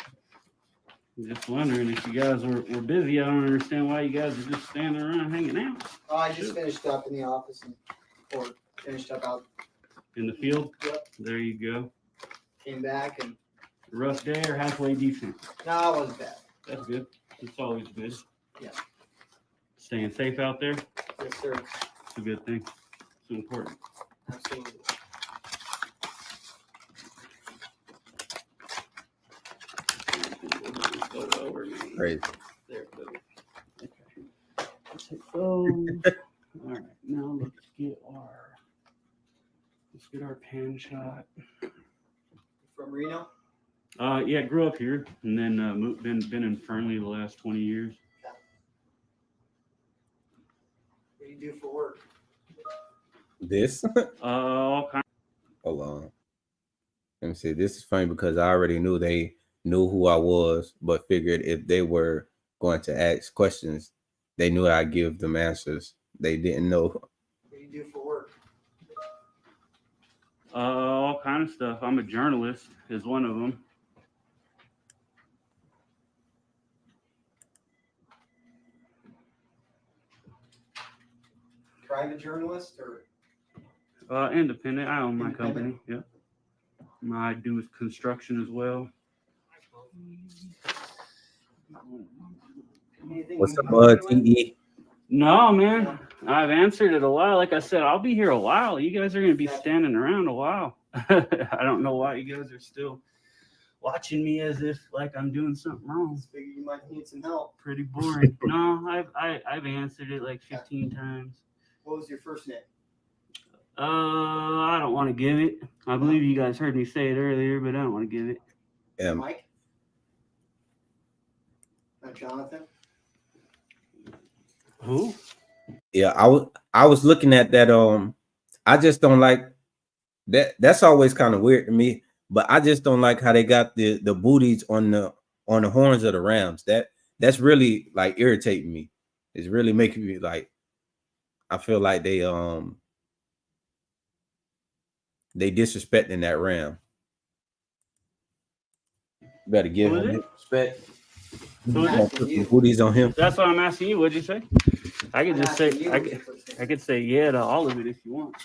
I'm just wondering if you guys were busy. I don't understand why you guys are just standing around hanging out I just finished up in the office or finished up out. in the field. Yep. There you go. Came back and Rough day or halfway decent? no, it wasn't bad. That's good. It's always good. Yeah. Staying safe out there. Yes, sir. It's a good thing. It's important. Absolutely. Crazy. There it goes. Okay. Take those. All right. Now let's get our pan shot. From Reno? Yeah, grew up here and then been in Fernley the last 20 years. What do you do for work? This? All kinds. Hold on. Let me see. This is funny because I already knew they knew who I was, but figured if they were going to ask questions, they knew I'd give them answers. They didn't know. What do you do for work? All kind of stuff. I'm a journalist, is one of them. Private journalist or Independent. I own my Independent. company. Yeah. I do construction as well. anything? What's we up, can help you with? TE? No, man. I've answered it a while. Like I said, I'll be here a while. You guys are going to be standing around a while. I don't know why you guys are still watching me as if like I'm doing something wrong. Figure you might need some help. Pretty boring. No, I've answered it like 15 times. What was your first name? I don't want to give it. I believe you guys heard me say it earlier, but I don't want to give it. Mike? Jonathan? Who? Yeah, I was looking at that. I just don't like that. That's always kind of weird to me. But I just don't like how they got the booties on the horns of the Rams. That's really like irritating me. It's really making me like. I feel like they disrespecting that Ram. Better give Who is him it? respect. Who is it? Put some booties on him. That's what I'm asking you. What'd you say? I could I'm just say asking you, I what's your could, first name? I could say yeah to all of it if you want.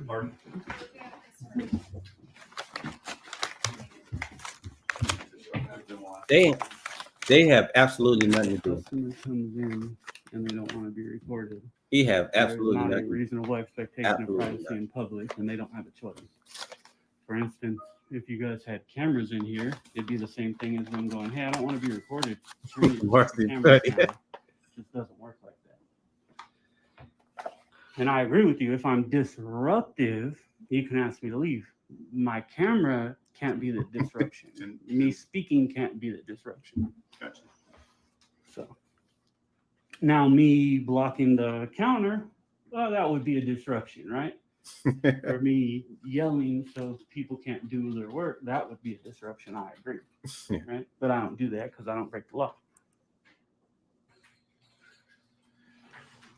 Pardon? They have absolutely nothing to do. Customer comes in and they don't want to be recorded. He have There's absolutely not a nothing. reasonable expectation Absolutely of privacy in public, and they don't have a choice. For instance, if you guys had cameras in here, it'd be the same thing as them going, "Hey, I don't want to be recorded." Turn the Varsity cameras study. down. It just doesn't work like that. And I agree with you. If I'm disruptive, you can ask me to leave. My camera can't be the disruption. Me speaking can't be the disruption. Gotcha. So now me blocking the counter, well, that would be a disruption, right? Or me yelling so people can't do their work, that would be a disruption. I agree, right? But I don't do that because I don't break the law.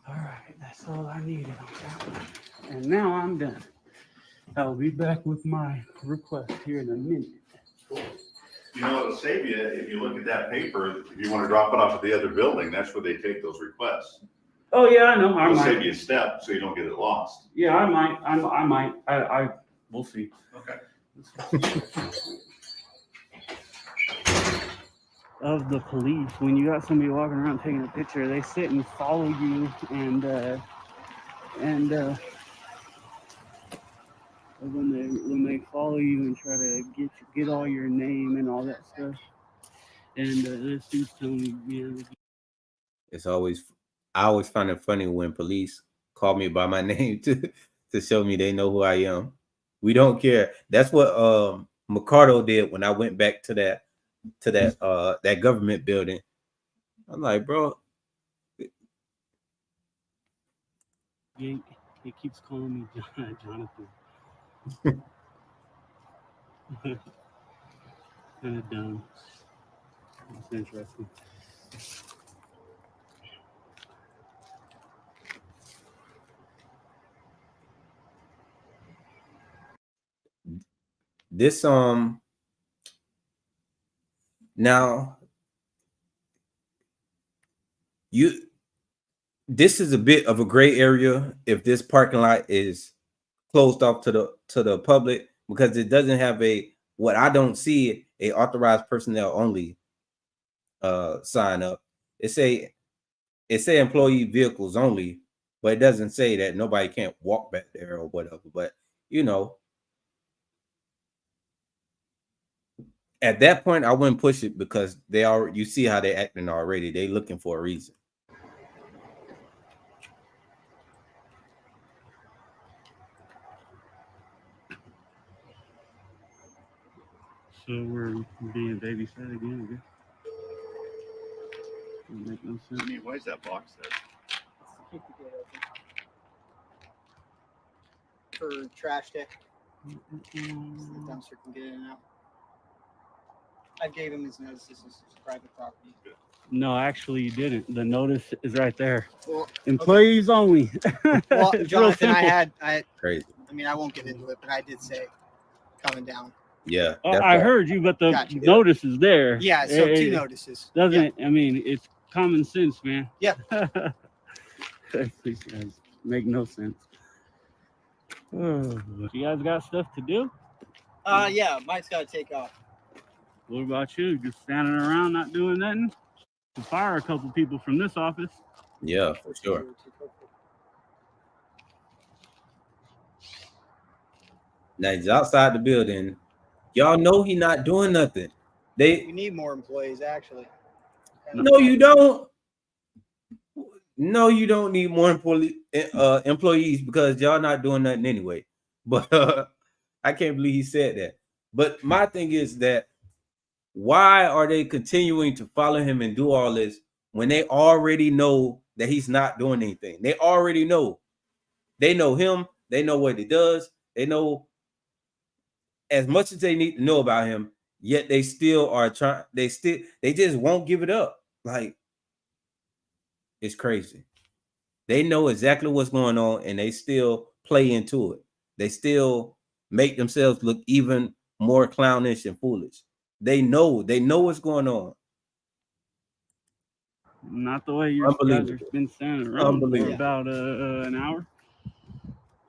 All right, that's all I needed on that one. And now I'm done. I'll be back with my request here in a minute. You know, it'll save you, if you look at that paper, if you want to drop it off at the other building, that's where they take those requests. Oh yeah, I know. I It'll save might. you a step so you don't get it lost. Yeah, I might. I might. I we'll see. Okay. Of the police, when you got somebody walking around taking a picture, they sit and follow you and when they follow you and try to get all your name and all that stuff. And this dude's telling me, man, It's always I always find it funny when police call me by my name to show me they know who I am. We don't care. That's what Mercado did when I went back to that government building. I'm like, bro, he keeps calling me Jonathan. Kind of dumb. It's interesting. this now this is a bit of a gray area if this parking lot is closed off to the public, because it doesn't have what I don't see a authorized personnel only sign up. It say employee vehicles only, but it doesn't say that nobody can't walk back there or whatever. But at that point I wouldn't push it, because you see how they're acting already. They looking for a reason. So we're being babysat again, Make no sense. Jimmy, why is that box there? Keep the gate open. For trash day, so the dumpster can get in and out. I gave him his notice. This is private property. No, actually, you didn't. The notice is right there. Well, Employees only. well, It's real Jonathan, simple. Crazy. I mean, I won't get into it, but I did say coming down. Yeah. I heard you, but the Gotcha. notice is there. Yeah, so It- two it notices. Doesn't I mean it's common sense, man. Yeah. These guys make no sense. Oh, you guys got stuff to do? Yeah, Mike's got to take off. What about you? Just standing around not doing nothing? To fire a couple people from this office. Yeah, for sure. Now he's outside the building. Y'all know he not doing nothing. We need more employees, actually. No, you don't. No, you don't need more employees because y'all not doing nothing anyway. But I can't believe he said that. But my thing is that why are they continuing to follow him and do all this when they already know that he's not doing anything? They already know. They know him. They know what he does. They know as much as they need to know about him, yet they still are trying. They just won't give it up. Like, it's crazy. They know exactly what's going on and they still play into it. They still make themselves look even more clownish and foolish. They know what's going on. Not the way you guys have been standing around for about an hour.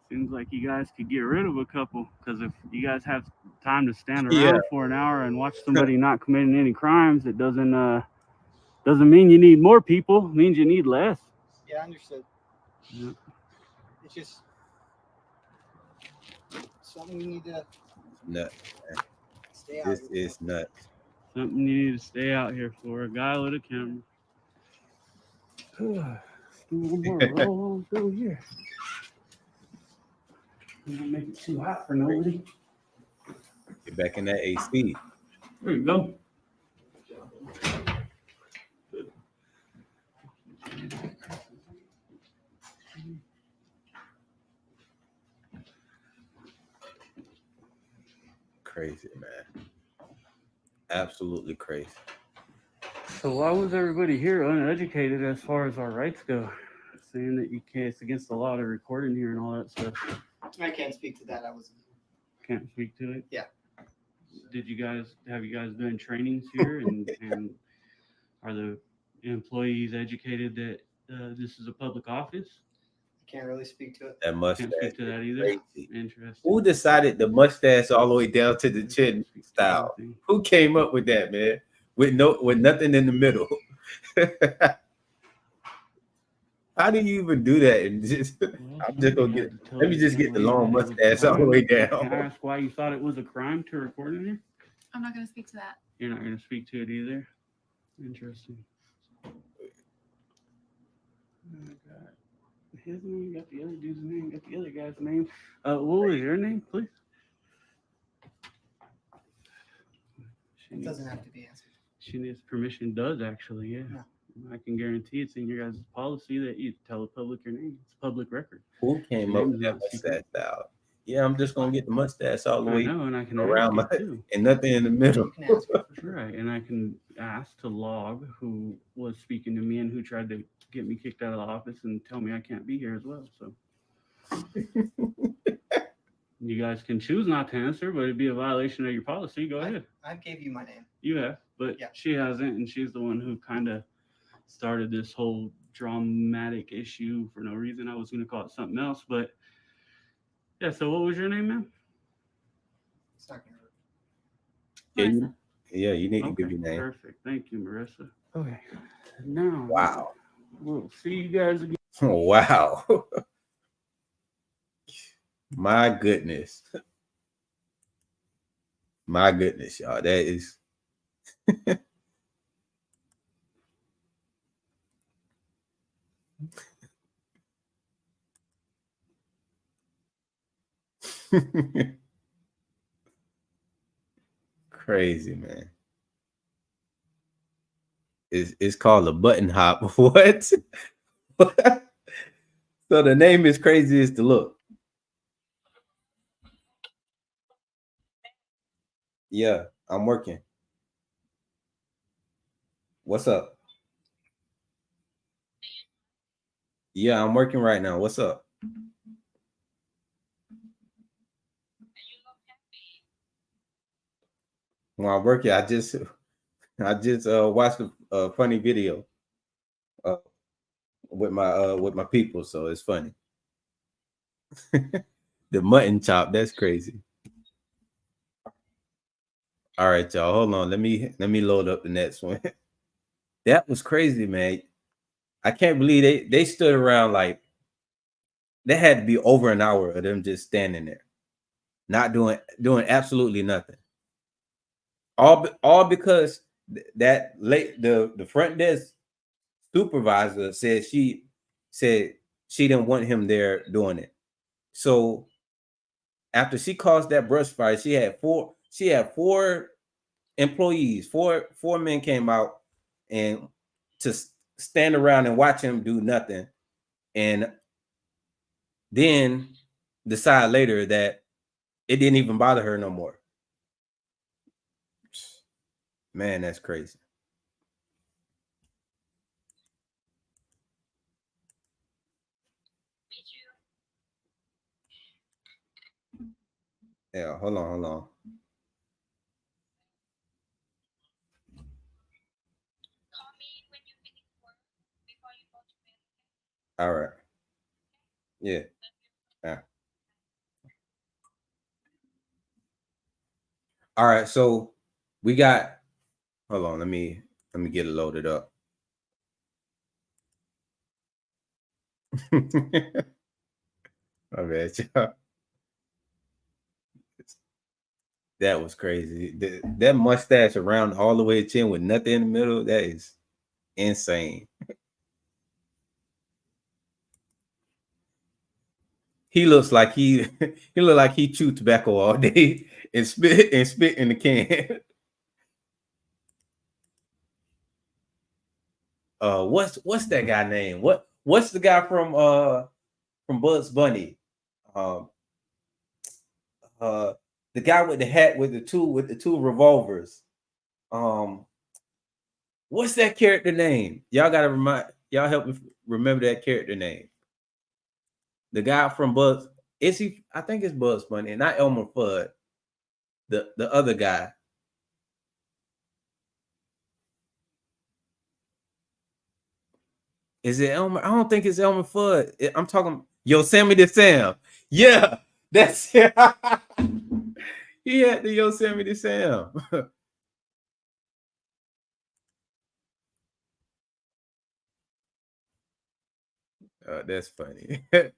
Seems like you guys could get rid of a couple, because if you guys have time to stand around for an hour and watch somebody not committing any crimes, it doesn't mean you need more people. It means you need less. Yeah, understood. Yeah. It's just something we need to Nuts. stay out. This is nuts. Something you need to stay out here for. A guy with a camera. One more roll on through here. I'm gonna make it too hot for nobody. Get back in that AC. There you go. Crazy, man. Absolutely crazy. So why was everybody here uneducated as far as our rights go? Saying that you can't, it's against the law to record in here and all that stuff. I can't speak to that. I wasn't. Can't speak to it? Yeah. Have you guys done trainings here and are the employees educated that this is a public office? I can't really speak to it. That mustache. Can't speak to that either. Crazy. Interesting. Who decided the mustache all the way down to the chin style? Who came up with that, man? With nothing in the middle. How do you even do that? And just, I'm just gonna let me just get the long mustache all the way down. Can I ask why you thought it was a crime to record in here? I'm not going to speak to that. You're not going to speak to it either. Interesting. Oh my God. His name, got the other dude's name, got the other guy's name. What was your name, please? It doesn't have to be answered. She needs permission. Does actually, yeah. No. I can guarantee it's in your guys' policy that you tell the public your name. It's public record. Who came up with that mustache style? Yeah, I'm just gonna get the mustache all the way and I can around my too. and nothing in the middle. Right, and I can ask to log who was speaking to me and who tried to get me kicked out of the office and tell me I can't be here as well. So you guys can choose not to answer, but it'd be a violation of your policy. Go ahead. I gave you my name. You have, but she hasn't, and she's the one who kind of started this whole dramatic issue for no reason. I was going to call it something else, but yeah. So what was your name, ma'am? It's not gonna hurt. Yeah, you need to give your name. Perfect. Thank you, Marissa. Okay. Now, wow. We'll see you guys again. Oh, wow. My goodness. My goodness, y'all. That is crazy, man. It's called a button hop. What? So the name is crazy as to look. Yeah, I'm working. What's up? Yeah, I'm working right now. What's up? When I'm working, I just watched a funny video with my people, so it's funny. The mutton chop, that's crazy. All right, y'all, hold on. Let me load up the next one. That was crazy, man. I can't believe they stood around like they had to be over an hour of them just standing there, not doing absolutely nothing. All because the front desk supervisor said she didn't want him there doing it. So after she caused that brush fire, she had four employees, four men came out and to stand around and watch him do nothing, and then decide later that it didn't even bother her no more. Man, that's crazy. Yeah, hold on. All right. Yeah. All right. So we got. Hold on. Let me get it loaded up. My bad, y'all. That was crazy. That mustache around all the way to chin with nothing in the middle. That is insane. He looks like he chewed tobacco all day and spit in the can. What's that guy name? What's the guy from Bugs Bunny? The guy with the hat with the two revolvers. What's that character name? Y'all help me remember that character name. The guy from Bugs, I think it's Bugs Bunny, not Elmer Fudd. The other guy. Is it Elmer? I don't think it's Elmer Fudd. I'm talking Yosemite Sam. Yeah, that's it. He had the Yosemite Sam. That's funny. I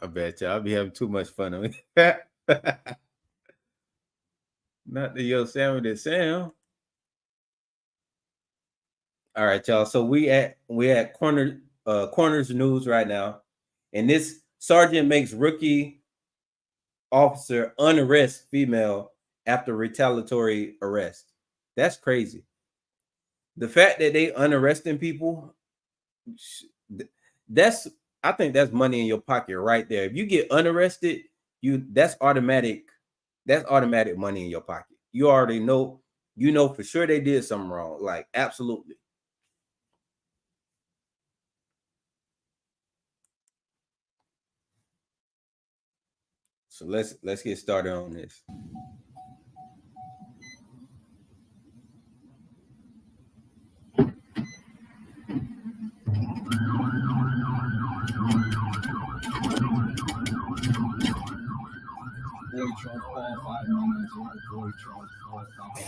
bet y'all be having too much fun on it. Not the Yosemite Sam. All right, y'all. So we at Corners News right now, and this sergeant makes rookie officer unarrest female after retaliatory arrest. That's crazy. The fact that they unarresting people, I think that's money in your pocket right there. If you get unarrested, that's automatic money in your pocket. You already know, for sure they did something wrong. Like, absolutely. So let's get started on this.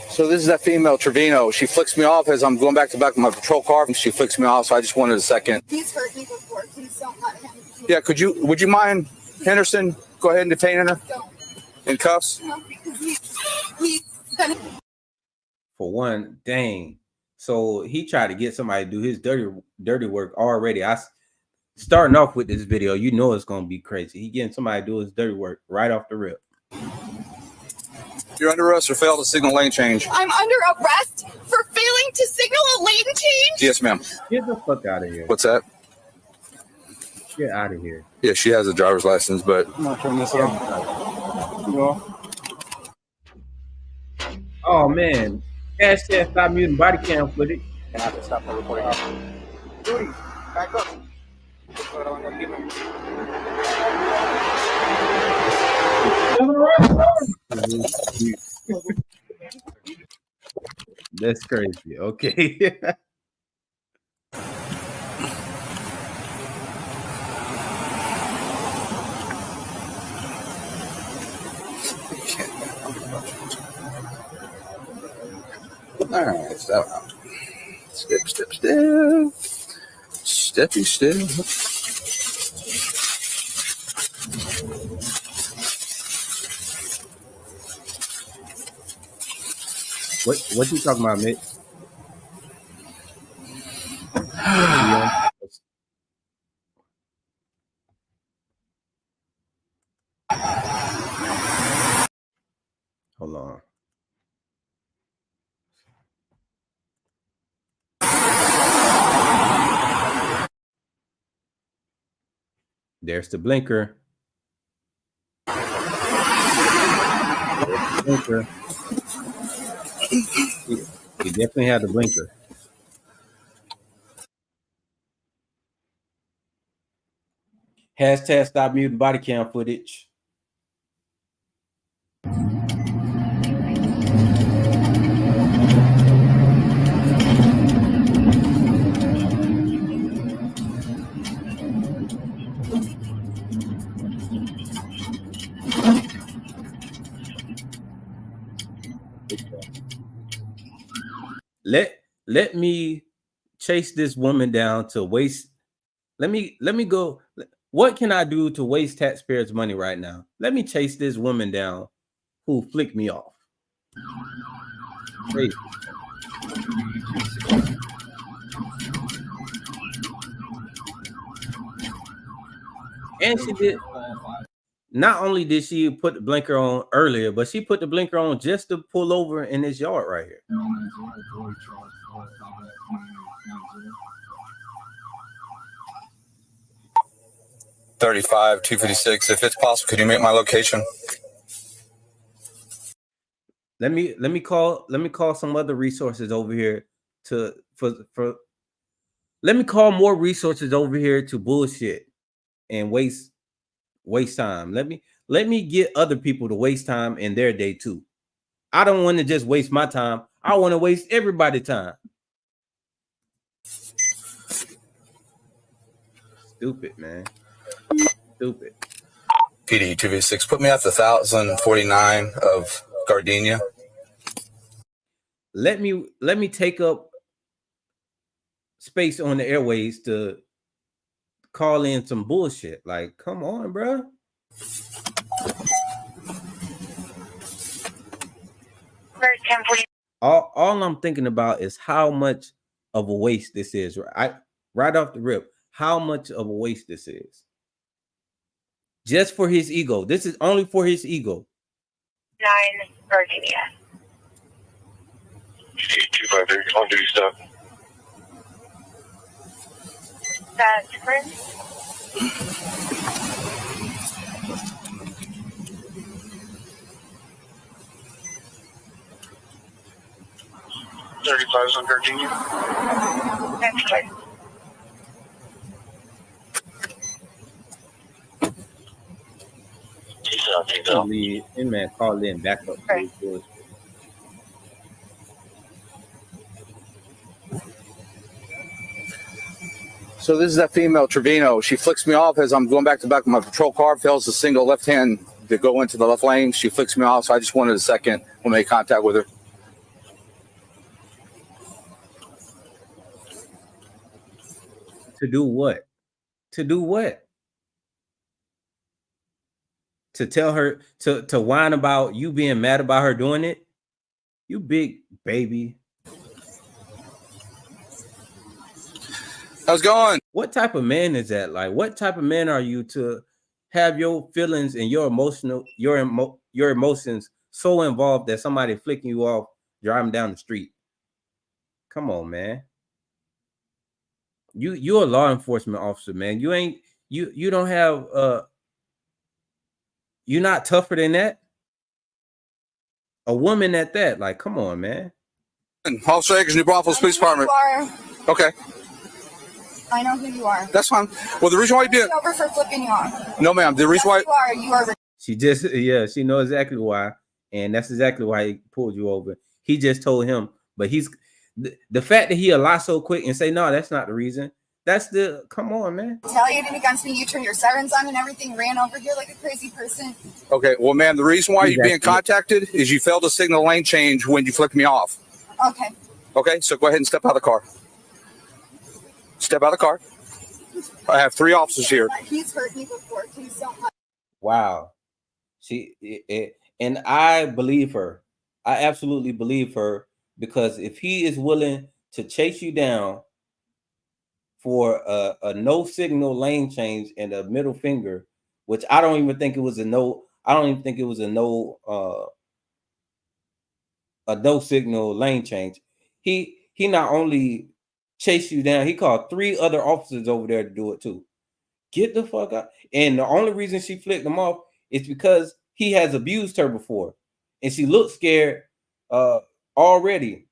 So this is that female Trevino. She flicks me off as I'm going back to back of my patrol car. She flicks me off, so I just wanted a second. He's hurt me before. Please don't let him. Yeah, would you mind, Henderson, go ahead and detain her in cuffs? No, because he's gonna. For one, dang. So he tried to get somebody to do his dirty work already. Starting off with this video, it's gonna be crazy. He getting somebody to do his dirty work right off the rip. You're under arrest for failed to signal lane change. I'm under arrest for failing to signal a lane change? Yes, ma'am. Get the fuck out of here. What's that? Get out of here. Yeah, she has a driver's license, but I'm not turning this off. Oh man. Hashtag stop muting body cam footage. I have to stop the recording. Duty, back up. That's crazy. Okay. All right, step out. Step, step, step. Steppy step. What you talking about, Mitch? Hold on. There's the blinker. There's the blinker. You definitely have the blinker. Hashtag stop muting body cam footage. Let me chase this woman down to waste. Let me go. What can I do to waste taxpayers' money right now? Let me chase this woman down who flicked me off. Crazy. And she did. Not only did she put the blinker on earlier, but she put the blinker on just to pull over in this yard right here. $35, $256. If it's possible, could you make my location? Let me call some other resources over here let me call more resources over here to bullshit and waste time. Let me get other people to waste time in their day too. I don't want to just waste my time. I want to waste everybody's time. Stupid, man. Stupid. PD 2v6. Put me at the 1049 of Gardenia. Let me take up space on the airways to call in some bullshit. Like, come on, bro. All I'm thinking about is how much of a waste this is. Right off the rip, how much of a waste this is. Just for his ego. This is only for his ego. 9 Virginia. 253 on duty stuff. That's Prince. $35 on Virginia. That's good. Man, call in back up. Right. So this is that female Trevino. She flicks me off as I'm going back to back of my patrol car. Fails the single left hand to go into the left lane. She flicks me off, so I just wanted a second to make contact with her. To do what? To do what? To tell her to whine about you being mad about her doing it? You big baby. How's it going? What type of man is that? Like, what type of man are you to have your feelings and your emotions so involved that somebody flicking you off driving down the street? Come on, man. You're a law enforcement officer, man. You don't have you're not tougher than that. A woman at that, like, come on, man. Officer Akers, New Braunfels Police Department. Okay, I know who you are. that's fine. Well, the reason why you did Over for flipping you off. no, ma'am. The reason why You are. She just she knows exactly why, and that's exactly why he pulled you over. He just told him, but he's the fact that he lie so quick and say no, that's not the reason. That's the come on, man. Retaliated against me. You turned your sirens on and everything. Ran over here like a crazy person. okay, well, ma'am, the reason why you're being contacted is you failed to signal lane change when you flipped me off. Okay. Okay, so go ahead and step out of the car. Step out of the car. I have 3 officers here. He's hurt me before. Please don't. Wow. And I believe her. I absolutely believe her, because if he is willing to chase you down for a no signal lane change and a middle finger, which I don't even think it was a no. I don't even think it was a no signal lane change. He not only chased you down, he called 3 other officers over there to do it too. Get the fuck out. And the only reason she flicked him off is because he has abused her before, and she looked scared already.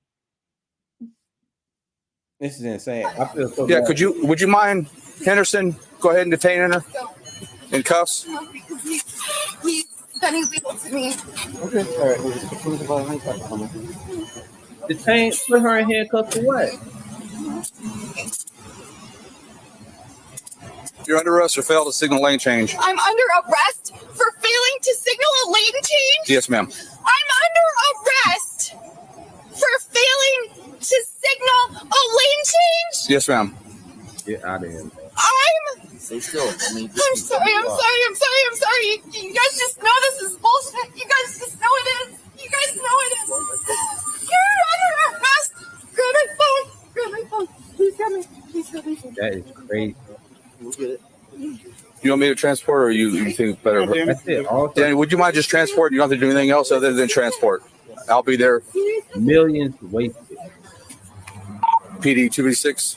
This is insane. I feel so bad. Would you mind, Henderson, go ahead and detain her in cuffs? Because he's been illegal to me. Okay, all right. We'll just put her in handcuffs. Detain, put her in handcuffs for what? You're under arrest for failed to signal lane change. I'm under arrest for failing to signal a lane change? Yes, ma'am. I'm under arrest for failing to signal a lane change? Yes, ma'am. Get out of here. Stay still. I'm sorry. You guys just know this is bullshit. You guys just know it is. You're under arrest. Grab my phone. Please grab me. That is crazy. You want me to transport, or you think better? That's it. Danny, would you mind just transporting? You don't have to do anything else other than transport. I'll be there. Millions wasted. PD 2B6.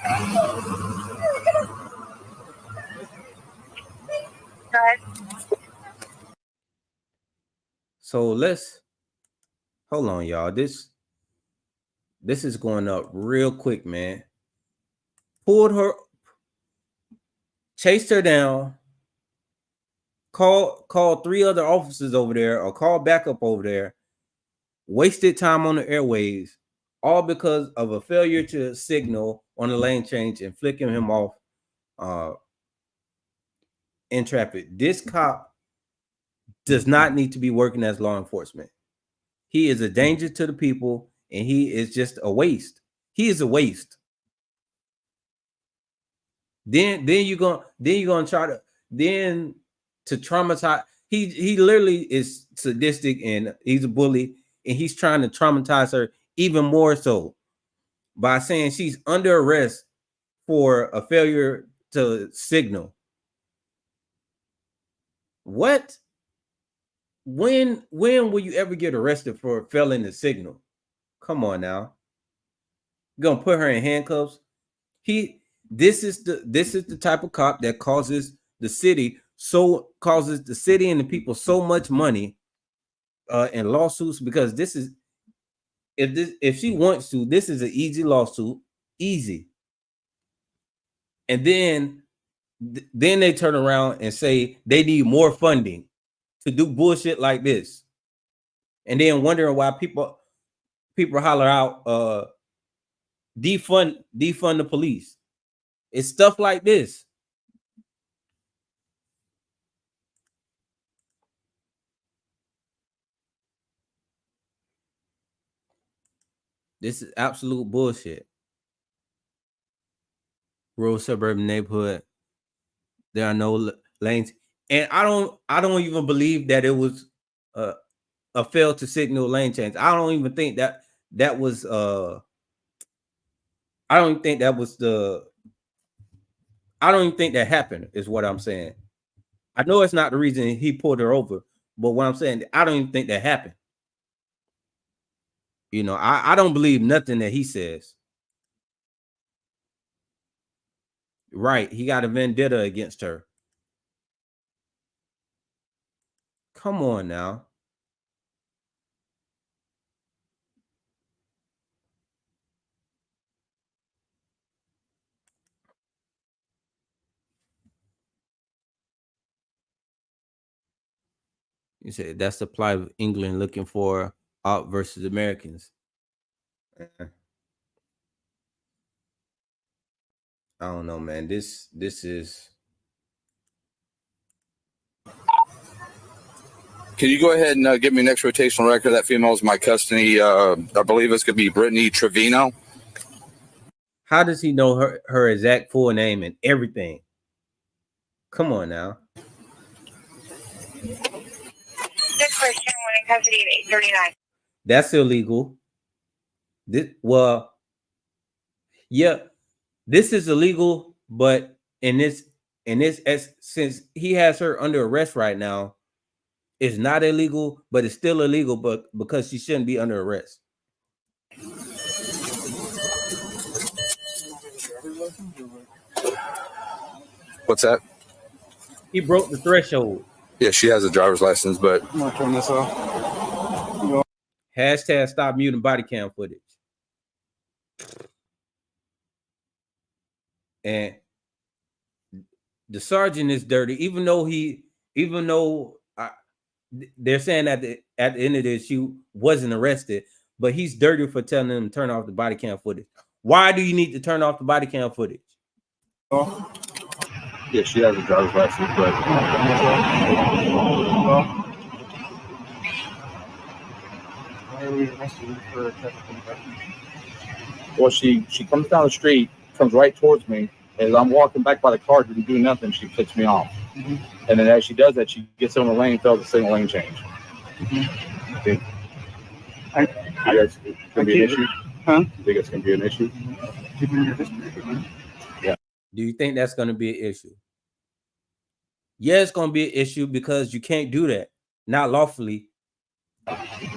So let's hold on, y'all. This is going up real quick, man. Pulled her, chased her down, called 3 other officers over there, or called backup over there, wasted time on the airwaves, all because of a failure to signal on the lane change and flicking him off in traffic. This cop does not need to be working as law enforcement. He is a danger to the people, and he is just a waste. He is a waste. Then you're gonna try to traumatize. He literally is sadistic, and he's a bully, and he's trying to traumatize her even more so by saying she's under arrest for a failure to signal. What? When will you ever get arrested for failing to signal? Come on now. You're gonna put her in handcuffs. This is the type of cop that causes the city and the people so much money in lawsuits, because this is, if she wants to, this is an easy lawsuit, easy. And then they turn around and say they need more funding to do bullshit like this, and then wondering why people holler out defund the police. It's stuff like this. This is absolute bullshit. Rural suburban neighborhood. There are no lanes, and I don't even believe that it was a fail to signal lane change. I don't even think that was I don't even think that happened, is what I'm saying. I know it's not the reason he pulled her over, but what I'm saying, I don't even think that happened. You know, I don't believe nothing that he says. Right. He got a vendetta against her. Come on now. You said that's the plight of England looking for out versus Americans. I don't know, man. This is. Can you go ahead and give me an next rotational record? That female's in my custody. I believe it's going to be Brittany Trevino. How does he know her exact full name and everything? Come on now. This question, when in custody at 839. That's illegal. Yeah, this is illegal, but since he has her under arrest right now, it's not illegal, but it's still illegal, but because she shouldn't be under arrest. What's that? He broke the threshold. Yeah, she has a driver's license, but I'm gonna turn this off. Hashtag stop muting body cam footage. And the sergeant is dirty, even though they're saying at the end of this she wasn't arrested, but he's dirty for telling them to turn off the body cam footage. Why do you need to turn off the body cam footage? oh, yeah, she has a driver's license, but Why are we arresting her for a traffic infraction? well, she comes down the street, comes right towards me. As I'm walking back by the car, didn't do nothing. She flips me off, and then as she does that, she gets on the lane, fails the signal lane change. Okay. I That's gonna be an issue. Huh? You think it's gonna be an issue? Given your history, Yeah. Do you think that's going to be an issue? Yeah, it's going to be an issue because you can't do that, not lawfully.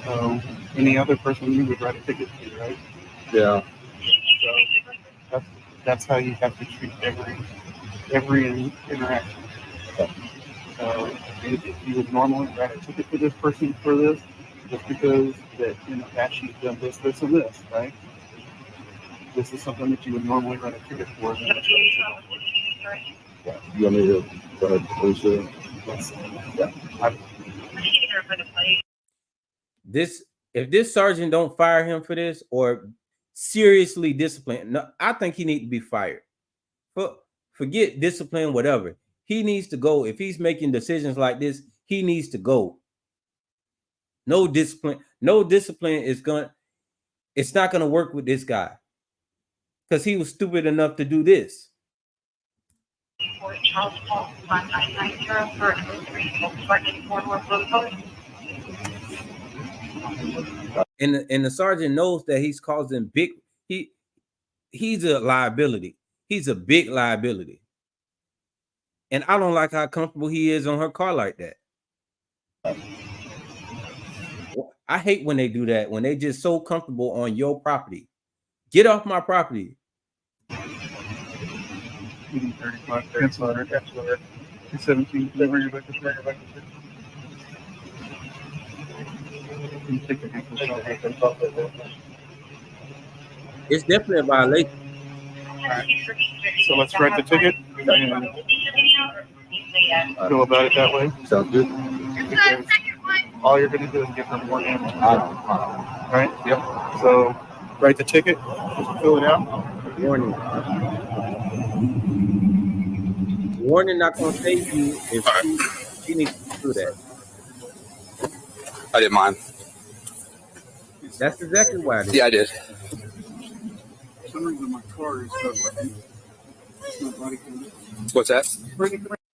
so any other person you would write a ticket to, right? Yeah. So that's how you have to treat every interaction. So if you would normally write a ticket to this person for this, just because that that she's done this, this, and this, right? This is something that you would normally write a ticket for. Then Yeah. You want me to go ahead, Lisa? If this sergeant don't fire him for this or seriously discipline, no, I think he need to be fired. Forget discipline, whatever. He needs to go. If he's making decisions like this, he needs to go. No discipline it's not gonna work with this guy because he was stupid enough to do this. And the sergeant knows that he's causing he's a liability. He's a big liability. And I don't like how comfortable he is on her car like that. I hate when they do that, when they just so comfortable on your property. Get off my property. 35, 217, whatever you're looking for. It's definitely a violation. Right. So let's write the ticket and go about it that way. Sounds good. Because all you're going to do is give her more damage. Right? Yep. So write the ticket, just fill it out. Warning. Warning not going to save you if she needs to do that. I didn't mind. That's exactly why I did. Yeah, I did. For some reason, my car is stuck. It's not body cam. What's that?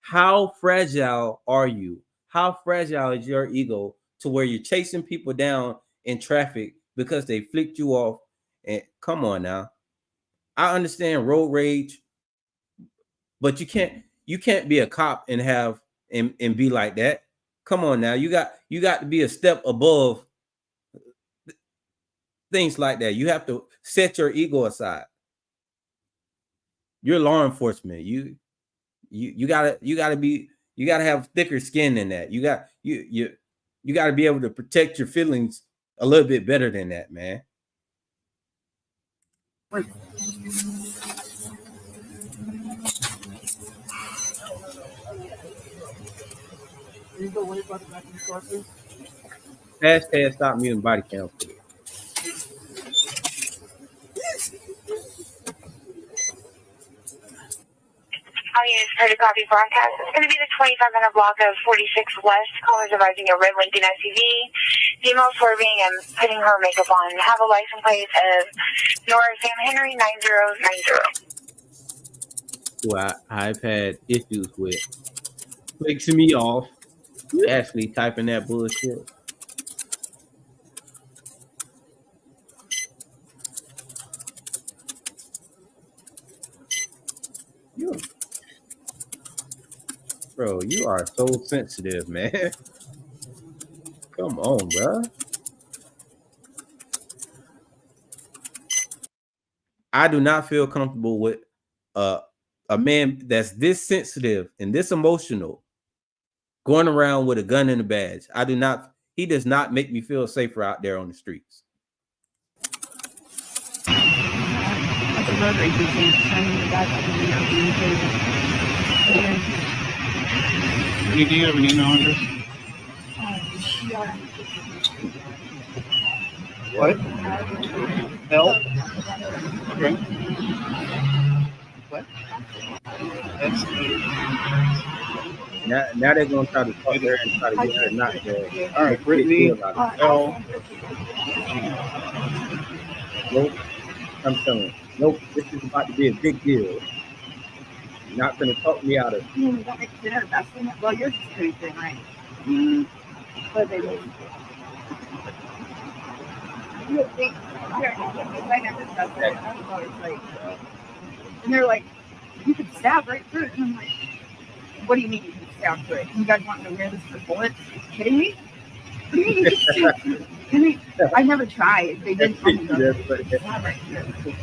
How fragile are you? How fragile is your ego to where you're chasing people down in traffic because they flicked you off? And come on now. I understand road rage, but you can't be a cop and have and be like that. Come on now. You got to be a step above things like that. You have to set your ego aside. You're law enforcement. You gotta have thicker skin than that. You got to be able to protect your feelings a little bit better than that, man. Hashtag stop muting body cam. All units heard a copy broadcast. It's going to be the 25-minute block of 46 West. Callers advising a red Lincoln SUV. Female swerving and putting her makeup on. Have a license plate of Nora Sam Henry 9090. Who I've had issues with flicking me off. Actually typing that bullshit. Bro, you are so sensitive, man. Come on, bro. I do not feel comfortable with a man that's this sensitive and this emotional going around with a gun and a badge. I do not. He does not make me feel safer out there on the streets. Do you have an email address? What? L? Okay. What? That's now they're gonna try to talk there and try to get her not there. all right, Brittany L. Nope. I'm telling you. Nope. This is about to be a big deal. You're not gonna talk me out of it. That makes dinner best. Well, yours is pretty thin, right? But they make you would think, I never stuff that. I was always like, and they're like, you could stab right through it. And I'm like, what do you mean you can stab through it? You guys want me to wear this for bullets? Are you kidding me? What do you mean you can stab through it? I never tried. They didn't tell me that. Stab right through it.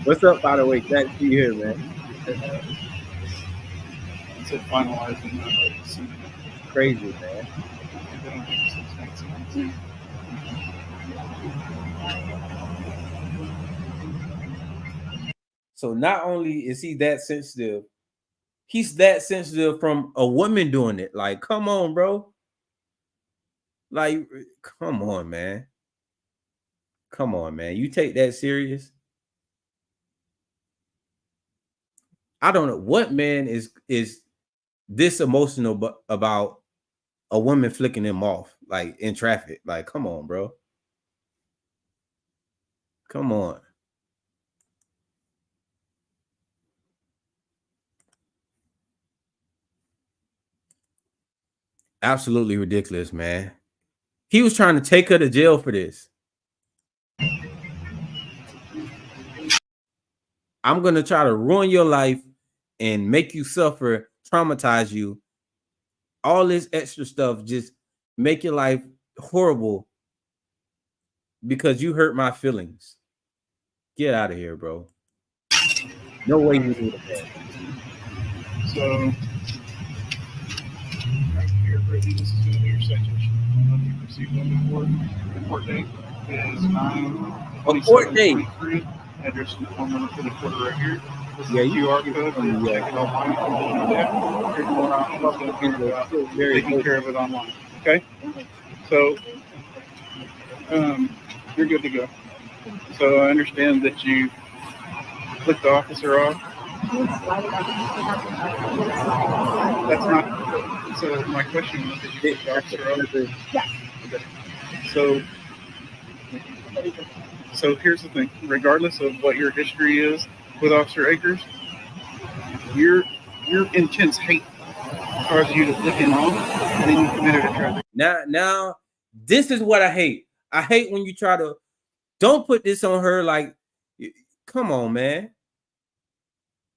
What's up, by the way? Glad to see you here, man. It's finalizing. Crazy, man. So not only is he that sensitive, he's that sensitive from a woman doing it. Like, come on, bro. Like, come on, man. Come on, man. You take that serious? I don't know what man is this emotional about a woman flicking him off, like in traffic. Like, come on, bro. Come on. Absolutely ridiculous, man. He was trying to take her to jail for this. I'm going to try to ruin your life and make you suffer, traumatize you. All this extra stuff, just make your life horrible because you hurt my feelings. Get out of here, bro. No way you do that. So, right here, Brittany, this is going to be your citation. You received on the court date is 9/27/23. Address and phone number for the quarter right here. This is QR code. Check it online. You're going out taking care of it online. Okay? So, you're good to go. So I understand that you flicked the officer off. That's not. So my question was, did you flick the officer off? Yes. Okay. So here's the thing. Regardless of what your history is with Officer Akers, your intense hate caused you to flick him off, and then you committed a traffic. Now, this is what I hate. I hate when you try to. Don't put this on her. Like, come on, man.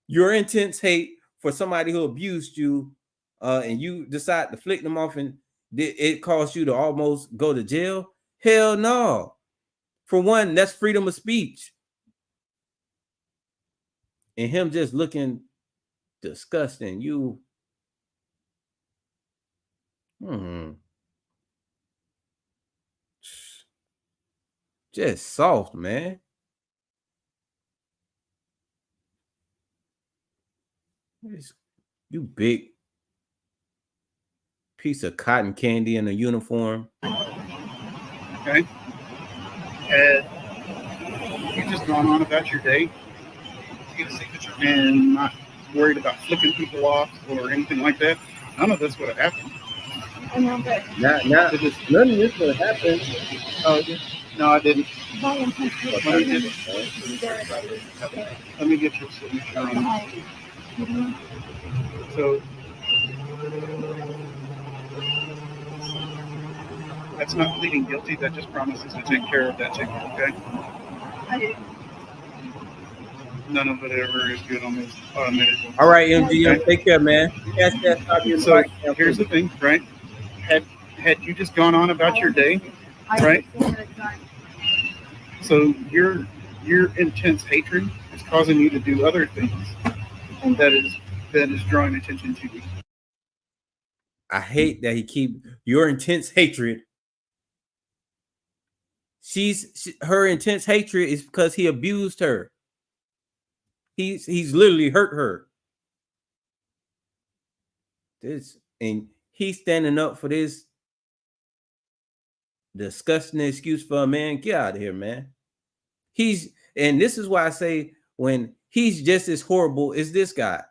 Your intense hate for somebody who abused you, and you decide to flick them off, and it caused you to almost go to jail. Hell no. For one, that's freedom of speech. and him just looking disgusting. You, just soft, man. You big piece of cotton candy in a uniform. Okay. And you just gone on about your day and not worried about flicking people off or anything like that. None of this would have happened. None of this would have happened. Oh, no, I didn't. Let me get your signature on it. So that's not pleading guilty. That just promises to take care of that ticket, okay? None of it ever is good on this automated one. All right, MGM, take care, man. So here's the thing, right? Had you just gone on about your day, right? So your intense hatred is causing you to do other things that is drawing attention to you. I hate that he keep your intense hatred. Her intense hatred is because he abused her. He's literally hurt her. And he's standing up for this disgusting excuse for a man. Get out of here, man. And this is why I say when he's just as horrible as this guy,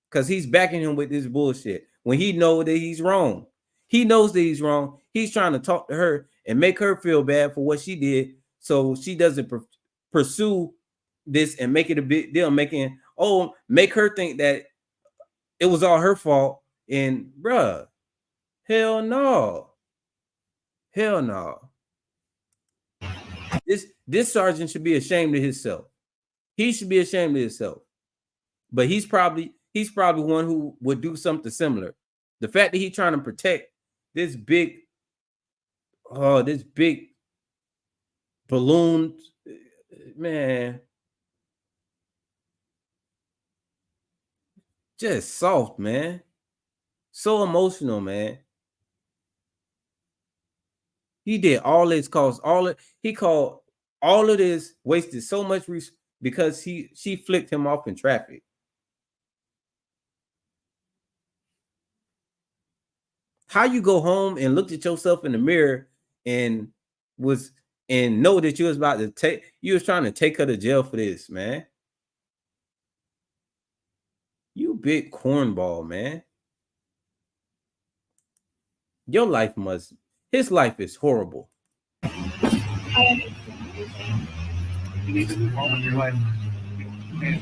because he's backing him with this bullshit when he knows that he's wrong. He knows that he's wrong. He's trying to talk to her and make her feel bad for what she did, so she doesn't pursue this and make it a big deal, make her think that it was all her fault. And bruh, hell no. This sergeant should be ashamed of himself. He should be ashamed of himself. But he's probably one who would do something similar. The fact that he's trying to protect this big balloon, man, just soft, man. So emotional, man. He did all this, he called all of this, wasted so much because she flicked him off in traffic. How you go home and looked at yourself in the mirror and know that you was trying to take her to jail for this, man. You big cornball, man. His life is horrible. You need to move on with your life and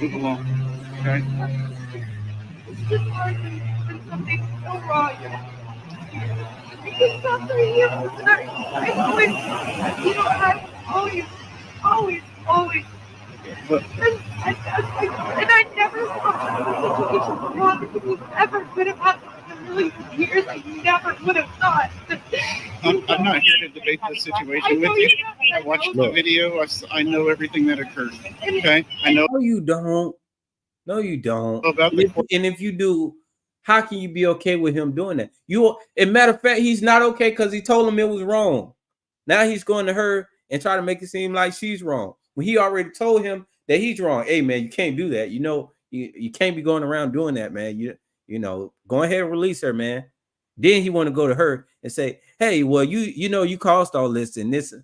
move along, okay? It's just hard when something's so wrong. Because after years, I always and I never thought the situation wrong ever could have happened in a million years. I never would have thought. I'm not here to debate this situation with you. I watched the video. I know everything that occurred. Okay, I know. No, you don't. No, you don't. And if you do, how can you be okay with him doing that? As a matter of fact, he's not okay because he told him it was wrong. Now he's going to her and try to make it seem like she's wrong when he already told him that he's wrong. Hey, man, you can't do that. You can't be going around doing that, man. Go ahead and release her, man. Then he want to go to her and say, hey, well, you caused all this and this.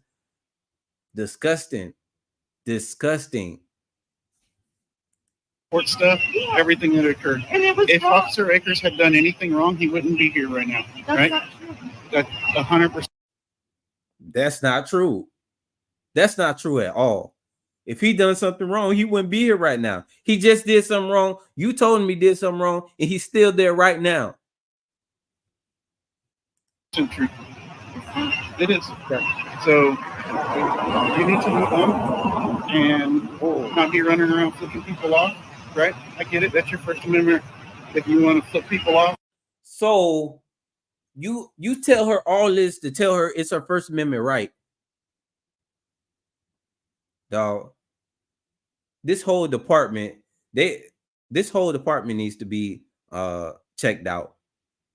Disgusting. Court stuff, everything that occurred. If wrong. Officer Akers had done anything wrong, he wouldn't be here right now. That's right? not true. That's 100%. That's not true. That's not true at all. If he done something wrong, he wouldn't be here right now. He just did something wrong. You told him he did something wrong, and he's still there right now. True. It is. So you need to move on and not be running around flipping people off, right? I get it. That's your First Amendment. If you want to flip people off. So you tell her all this to tell her it's her First Amendment right. Dog. this whole department, this whole department needs to be checked out.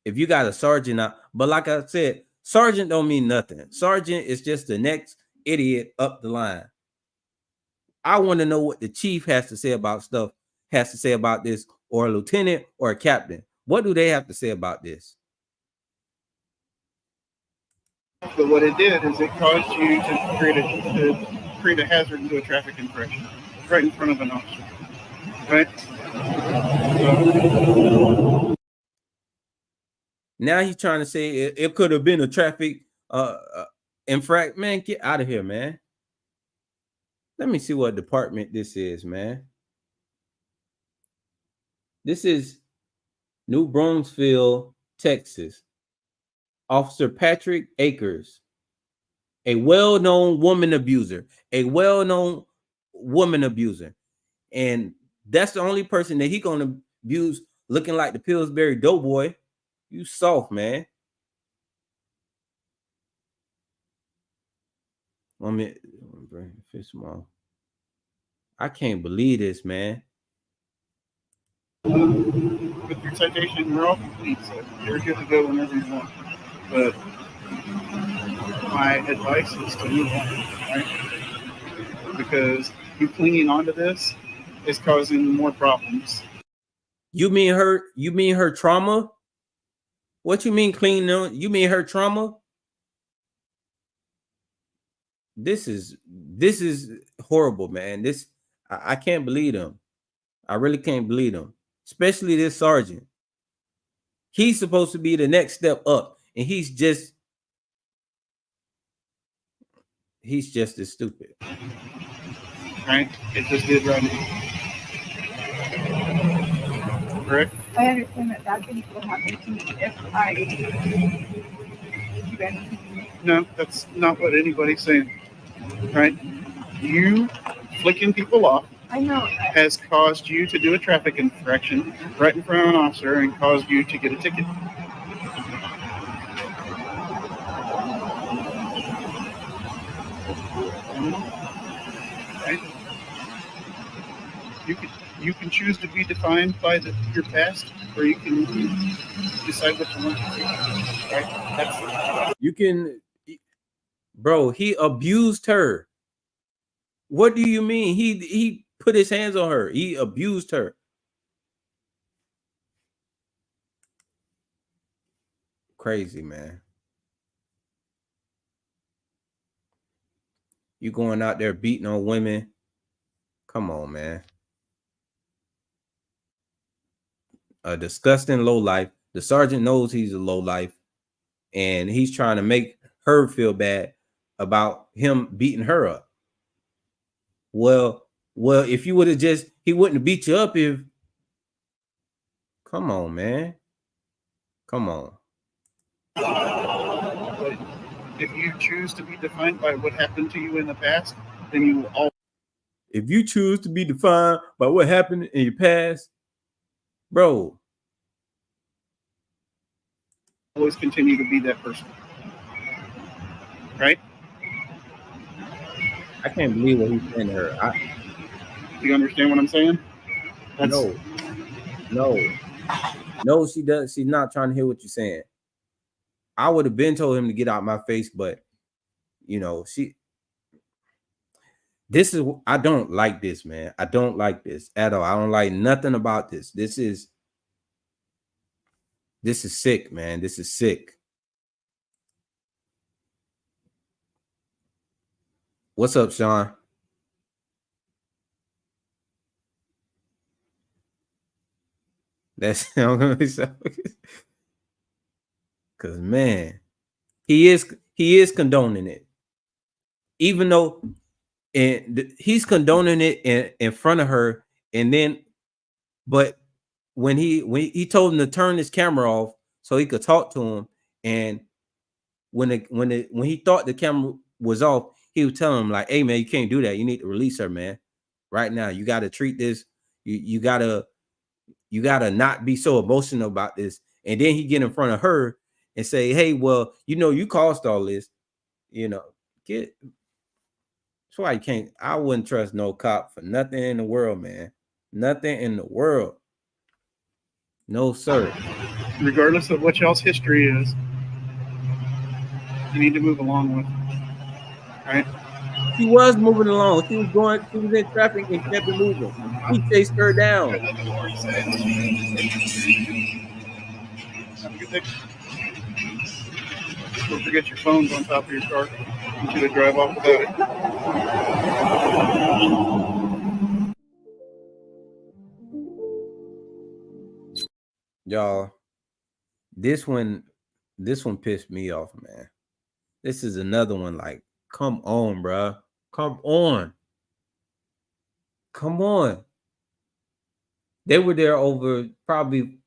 If you got a sergeant out, but like I said, sergeant don't mean nothing. Sergeant is just the next idiot up the line. I want to know what the chief has to say about this, or a lieutenant or a captain. What do they have to say about this? But what it did is it caused you to create a hazard into a traffic infraction right in front of an officer. Right? Now he's trying to say it could have been a traffic infract. Man, get out of here, man. Let me see what department this is, man. This is New Braunfels, Texas. Officer Patrick Akers, a well-known woman abuser, and that's the only person that he gonna abuse, looking like the Pillsbury Doughboy. You soft, man. 1 minute. I can't believe this, man. With your citation, you're all complete, so you're good to go whenever you want. But my advice is to move on, right? Because you clinging onto this is causing more problems. You mean her trauma? What you mean clinging on? You mean her trauma? This is horrible, man. I can't believe them. I really can't believe them. Especially this sergeant. He's supposed to be the next step up, and he's just as stupid. Right? It just did right now. Correct? I understand that bad things will happen to me if I do anything. No, that's not what anybody's saying. Right? You flicking people off, I know, has caused you to do a traffic infraction right in front of an officer and caused you to get a ticket. Right? You can choose to be defined by your past, or you can decide what you want to do. Right? You can, bro. He abused her. What do you mean? He put his hands on her. He abused her. Crazy, man. You going out there beating on women? Come on, man. A disgusting lowlife. The sergeant knows he's a lowlife, and he's trying to make her feel bad about him beating her up. Well, if you would have he wouldn't have beat you up if. Come on, man. Come on. But if you choose to be defined by what happened to you in the past, then you will always. If you choose to be defined by what happened in your past, bro, always continue to be that person. Right? I can't believe what he's saying to her. You understand what I'm saying? No, she does. She's not trying to hear what you're saying. I would have been told him to get out my face, but you know, I don't like this, man. I don't like this at all. I don't like nothing about this. This is sick, man. This is sick. What's up, Sean? That's because, man, he is condoning it, even though he's condoning it in front of her, and then, but when he told him to turn his camera off so he could talk to him, and when he thought the camera was off, he was telling him like, "Hey, man, you can't do that. You need to release her, man. Right now, you got to treat this. You gotta not be so emotional about this." And then he get in front of her and say, "Hey, well, you caused all this. That's why you can't. I wouldn't trust no cop for nothing in the world, man. Nothing in the world. No, sir. Regardless of what y'all's history is, you need to move along with it. Right? She was moving along. She was in traffic and kept it moving. He chased her down. Have a good day. Don't forget your phone's on top of your car. You should have drive off without it. Y'all, this one pissed me off, man. This is another one. Like, come on, bro. Come on. Come on. They were there over probably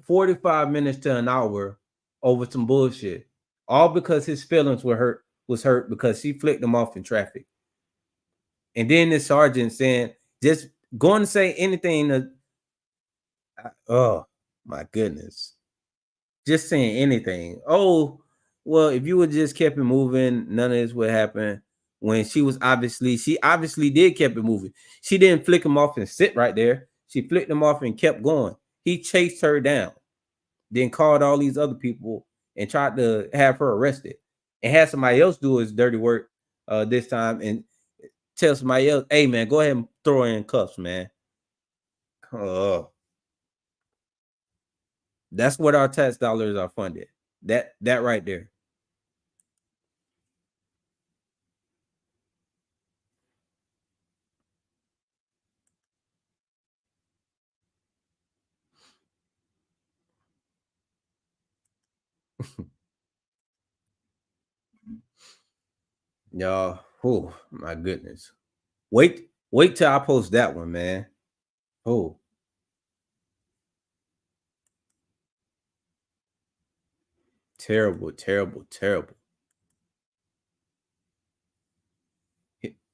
45 minutes to an hour over some bullshit. All because his feelings was hurt because she flicked him off in traffic. And then the sergeant saying, just going to say anything. Oh, my goodness. Just saying anything. Oh, well, if you would just kept it moving, none of this would happen. When she obviously did keep it moving. She didn't flick him off and sit right there. She flicked him off and kept going. He chased her down, then called all these other people and tried to have her arrested and had somebody else do his dirty work this time and tell somebody else, hey, man, go ahead and throw her in cuffs, man. That's what our tax dollars are funded. That right there. Y'all, oh my goodness. Wait till I post that one, man. Oh. Terrible, terrible, terrible.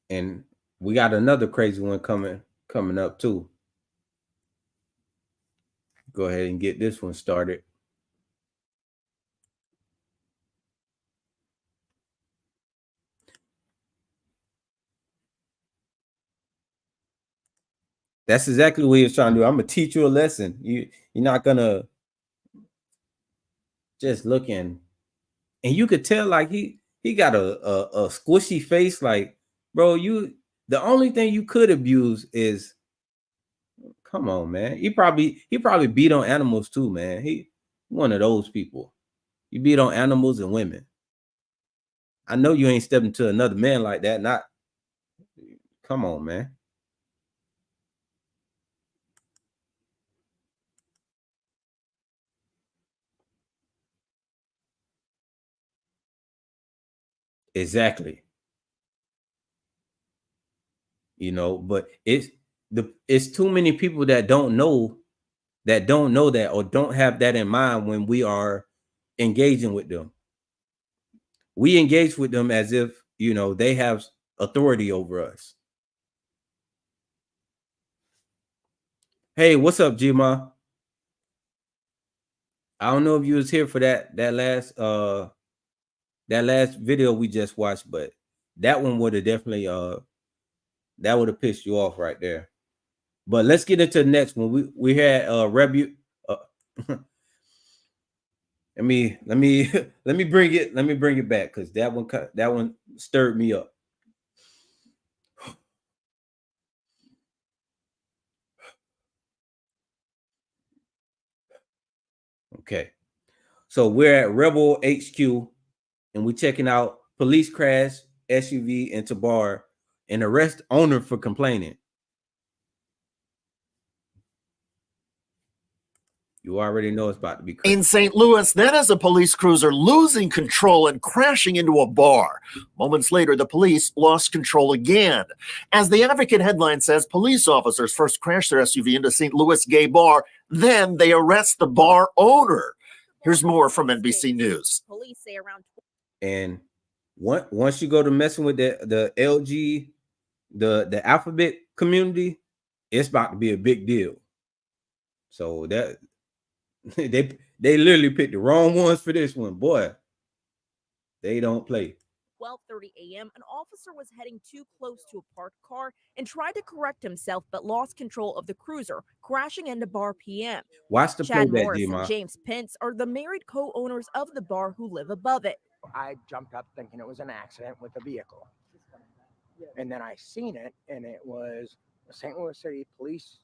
And we got another crazy one coming up too. Go ahead and get this one started. That's exactly what he was trying to do. I'm gonna teach you a lesson. You're not gonna just looking, and you could tell like he got a squishy face. Like, bro, the only thing you could abuse is, come on, man. He probably beat on animals too, man. He one of those people. You beat on animals and women. I know you ain't stepping to another man like that. Not, come on, man. Exactly. You know, but it's too many people that don't know that or don't have that in mind when we are engaging with them. We engage with them as if, you know, they have authority over us. Hey, what's up, Jima? I don't know if you was here for that last video we just watched, but that one would have definitely that would have pissed you off right there. But let's get into the next one. We had Rebu. let me bring it back because that one stirred me up. Okay, so we're at Rebel HQ and we're checking out police crash SUV into bar and arrest owner for complaining. You already know it's about to be crazy. In St. Louis, then as a police cruiser losing control and crashing into a bar. Moments later, the police lost control again. As the Advocate headline says, police officers first crash their SUV into St. Louis gay bar, then they arrest the bar owner. Here's more from NBC News. Police say around. And once you go to messing with the LG, the alphabet community, it's about to be a big deal. So that they literally picked the wrong ones for this one, boy. They don't play. 12:30 a.m., an officer was heading too close to a parked car and tried to correct himself but lost control of the cruiser, crashing into Bar PM. Watch the Chad playback, Morris and D-Ma. James Pence are the married co-owners of the bar who live above it. I jumped up thinking it was an accident with a vehicle. And then I seen it, and it was a St. Louis City Police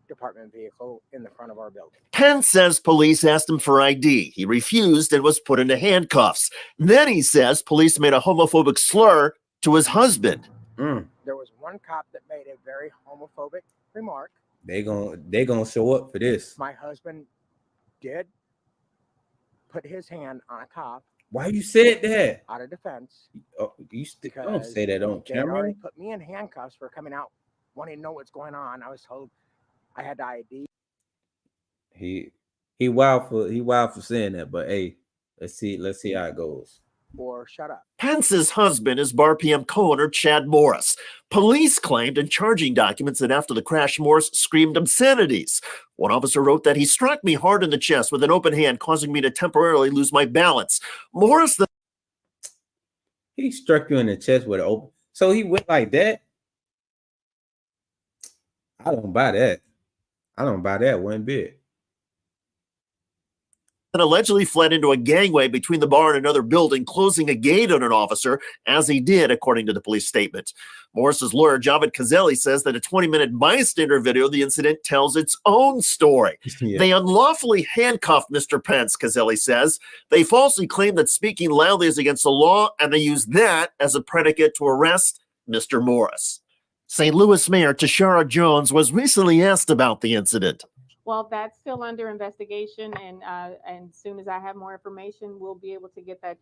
Department vehicle in the front of our building. Pence says police asked him for ID. He refused and was put into handcuffs. Then he says police made a homophobic slur to his husband. There was one cop that made a very homophobic remark. They gonna show up for this. My husband did put his hand on a cop. Why you said that? Out of defense. Oh, don't say that on They had camera. already put me in handcuffs for coming out wanting to know what's going on. I was told I had to ID. He wild for saying that, but hey, let's see how it goes. Or shut up. Pence's husband is Bar PM co-owner Chad Morris. Police claimed in charging documents that after the crash, Morris screamed obscenities. One officer wrote that he struck me hard in the chest with an open hand, causing me to temporarily lose my balance. Morris, He struck you in the chest with an open. So he went like that. I don't buy that. I don't buy that one bit. and allegedly fled into a gangway between the bar and another building, closing a gate on an officer, as he did, according to the police statement. Morris's lawyer, Javed Kazeli, says that a 20-minute bystander video of the incident tells its own story. Yeah. They unlawfully handcuffed Mr. Pence, Kazeli says. They falsely claimed that speaking loudly is against the law, and they used that as a predicate to arrest Mr. Morris. St. Louis Mayor Tashara Jones was recently asked about the incident. Well, that's still under investigation, and as soon as I have more information, we'll be able to get that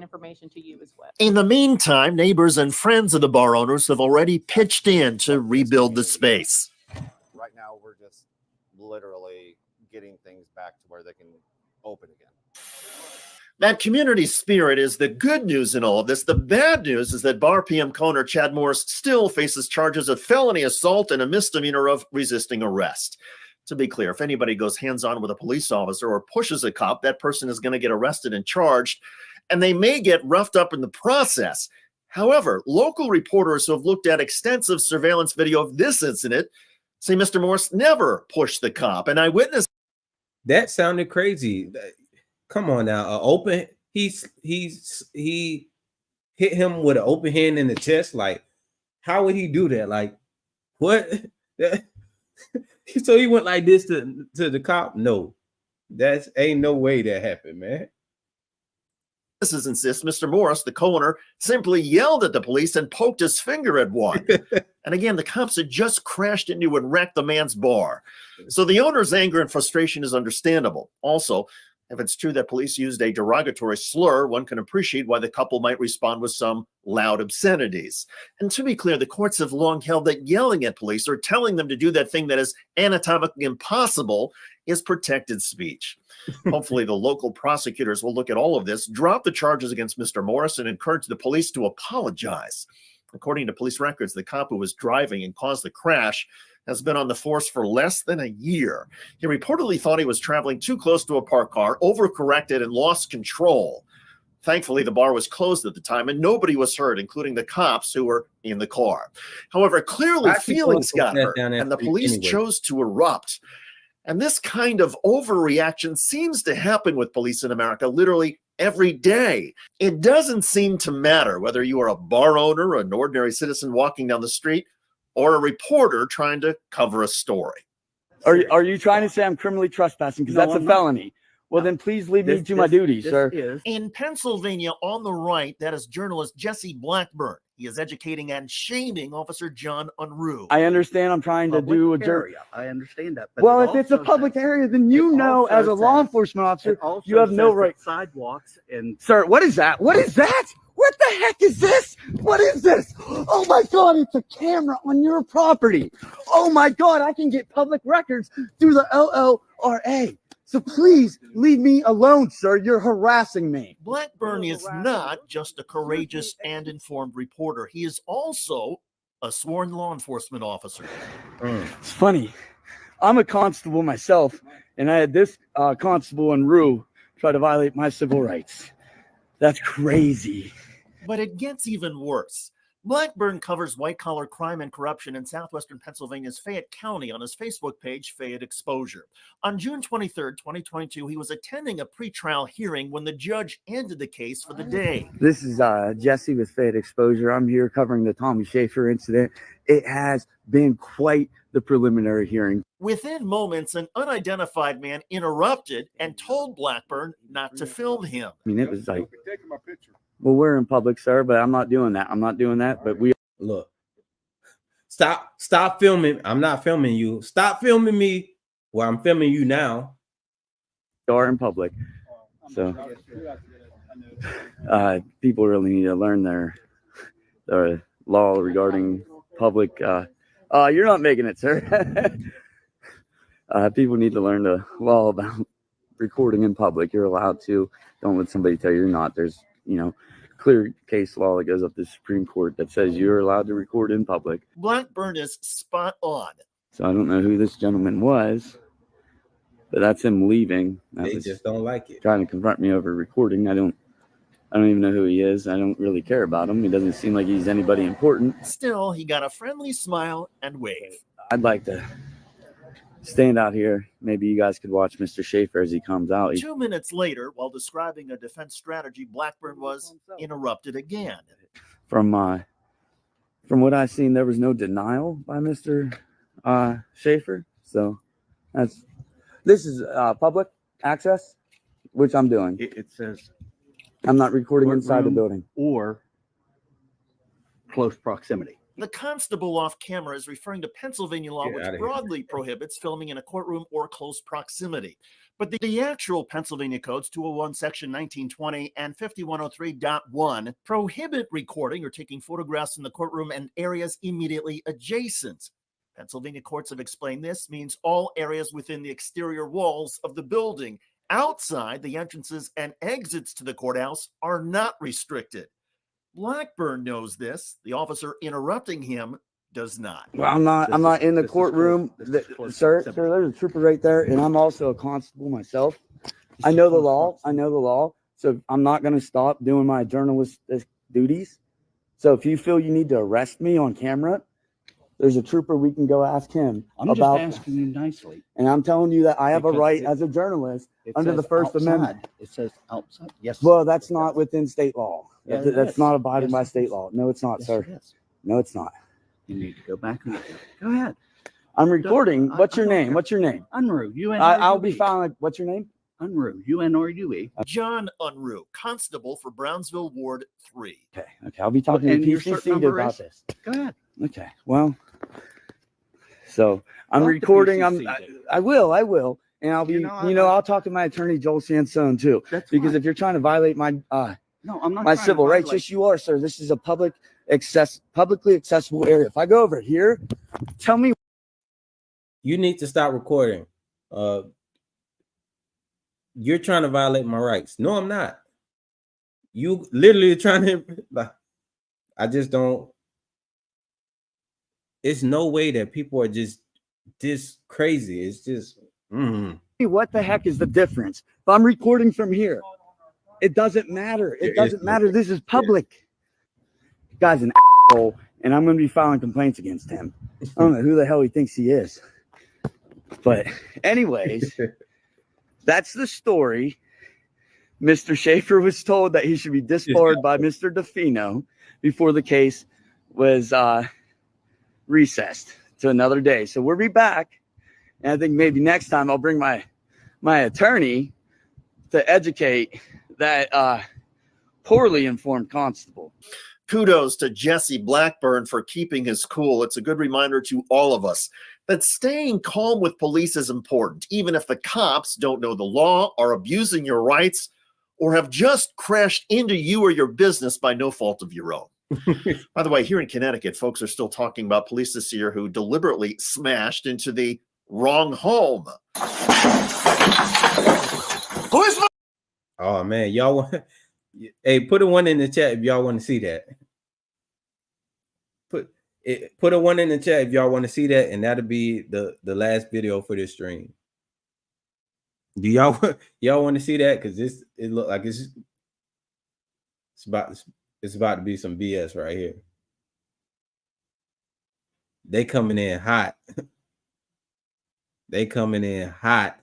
information to you as well. In the meantime, neighbors and friends of the bar owners have already pitched in to rebuild the space. Right now, we're just literally getting things back to where they can open again. That community spirit is the good news in all of this. The bad news is that Bar PM co-owner Chad Morris still faces charges of felony assault and a misdemeanor of resisting arrest. To be clear, if anybody goes hands-on with a police officer or pushes a cop, that person is going to get arrested and charged, and they may get roughed up in the process. However, local reporters who have looked at extensive surveillance video of this incident say Mr. Morris never pushed the cop. An eyewitness. That sounded crazy. Come on now, open. He hit him with an open hand in the chest. Like, how would he do that? Like, what? So he went like this to the cop? No, that's ain't no way that happened, man. Witnesses insist Mr. Morris, the co-owner, simply yelled at the police and poked his finger at one. And again, the cops had just crashed into and wrecked the man's bar. So the owner's anger and frustration is understandable. Also, if it's true that police used a derogatory slur, one can appreciate why the couple might respond with some loud obscenities. And to be clear, the courts have long held that yelling at police or telling them to do that thing that is anatomically impossible is protected speech. Hopefully, the local prosecutors will look at all of this, drop the charges against Mr. Morris, and encourage the police to apologize. According to police records, the cop who was driving and caused the crash has been on the force for less than a year. He reportedly thought he was traveling too close to a parked car, overcorrected, and lost control. Thankfully, the bar was closed at the time, and nobody was hurt, including the cops who were in the car. However, clearly feelings got hurt, and the police chose to erupt. And this kind of overreaction seems to happen with police in America literally every day. It doesn't seem to matter whether you are a bar owner, an ordinary citizen walking down the street, or a reporter trying to cover a story. Are you trying to say I'm criminally trespassing? Because No, that's a I'm felony. Well, then please leave me to my duties, sir. In Pennsylvania, on the right, that is journalist Jesse Blackburn. He is educating and shaming Officer John Unruh. I understand I'm trying to do a area. I understand that. Well, if it's a public area, then you know, as a law enforcement officer, you have no right. Sidewalks and Sir, what is that? What is that? What the heck is this? What is this? Oh my God, it's a camera on your property. Oh my God, I can get public records through the OLRA. So please leave me alone, sir. You're harassing me. Blackburn is not just a courageous and informed reporter. He is also a sworn law enforcement officer. It's funny. I'm a constable myself, and I had this constable Unruh try to violate my civil rights. That's crazy. But it gets even worse. Blackburn covers white-collar crime and corruption in southwestern Pennsylvania's Fayette County on his Facebook page, Fayette Exposure. On June 23rd, 2022, he was attending a pretrial hearing when the judge ended the case for the day. This is Jesse with Fayette Exposure. I'm here covering the Tommy Schaefer incident. It has been quite the preliminary hearing. Within moments, an unidentified man interrupted and told Blackburn not to film him. I mean, it was like, well, we're in public, sir, but I'm not doing that. I'm not doing that. But we look. Stop filming. I'm not filming you. Stop filming me. Well, I'm filming you now. are in public. So people really need to learn their law regarding public. You're not making it, sir. People need to learn the law about recording in public. You're allowed to. Don't let somebody tell you you're not. There's, clear case law that goes up to the Supreme Court that says you're allowed to record in public. Blackburn is spot on. So I don't know who this gentleman was, but that's him leaving. They just don't like it. Trying to confront me over recording. I don't even know who he is. I don't really care about him. He doesn't seem like he's anybody important. Still, he got a friendly smile and wave. I'd like to stand out here. Maybe you guys could watch Mr. Schaefer as he comes out. 2 minutes later, while describing a defense strategy, Blackburn was interrupted again. From what I've seen, there was no denial by Mr. Schaefer. So this is public access, which I'm doing. It says I'm not recording inside the building or close proximity. The constable off camera is referring to Pennsylvania law, which broadly prohibits filming in a courtroom or close proximity. But the actual Pennsylvania codes, 201 section 1920 and 5103.1, prohibit recording or taking photographs in the courtroom and areas immediately adjacent. Pennsylvania courts have explained this means all areas within the exterior walls of the building. Outside, the entrances and exits to the courthouse are not restricted. Blackburn knows this. The officer interrupting him does not. Well, I'm not in the courtroom, sir. There's a trooper right there, and I'm also a constable myself. I know the law. So I'm not going to stop doing my journalistic duties. So if you feel you need to arrest me on camera, there's a trooper. We can go ask him. I'm just asking you nicely. And I'm telling you that I have a right as a journalist under the First Amendment. It says outside. Yes. Well, that's not within state law. Yeah, that's not abiding by state law. No, it's not, sir. No, it's not. You need to go back and look. Go ahead. I'm recording. What's your name? What's your name? Unruh. I'll be found. What's your name? Unruh. UNRUE. John Unruh, constable for Brownsville Ward 3. Okay. I'll be talking to PCC about this. Go ahead. Okay. Well, so I'm recording. I will. And I'll be, I'll talk to my attorney, Joel Sansone, too. Because if you're trying to violate my, no, I'm not my civil rights, yes, you are, sir. This is a publicly accessible area. If I go over here, tell me. You need to stop recording. You're trying to violate my rights. No, I'm not. You literally trying to. I just don't. It's no way that people are just this crazy. It's just. What the heck is the difference? If I'm recording from here, it doesn't matter. It doesn't matter. This is public. The guy's an asshole, and I'm going to be filing complaints against him. I don't know who the hell he thinks he is. But anyways, that's the story. Mr. Schaefer was told that he should be disbarred by Mr. DeFino before the case was recessed to another day. So we'll be back. And I think maybe next time I'll bring my attorney to educate that poorly informed constable. Kudos to Jesse Blackburn for keeping his cool. It's a good reminder to all of us that staying calm with police is important, even if the cops don't know the law, are abusing your rights, or have just crashed into you or your business by no fault of your own. By the way, here in Connecticut, folks are still talking about police this year who deliberately smashed into the wrong home. Oh man, y'all want? Hey, put a one in the chat if y'all want to see that. Put a one in the chat if y'all want to see that, and that'll be the last video for this stream. Do y'all want to see that? Because it look like it's It's about to be some BS right here. They coming in hot. They coming in hot.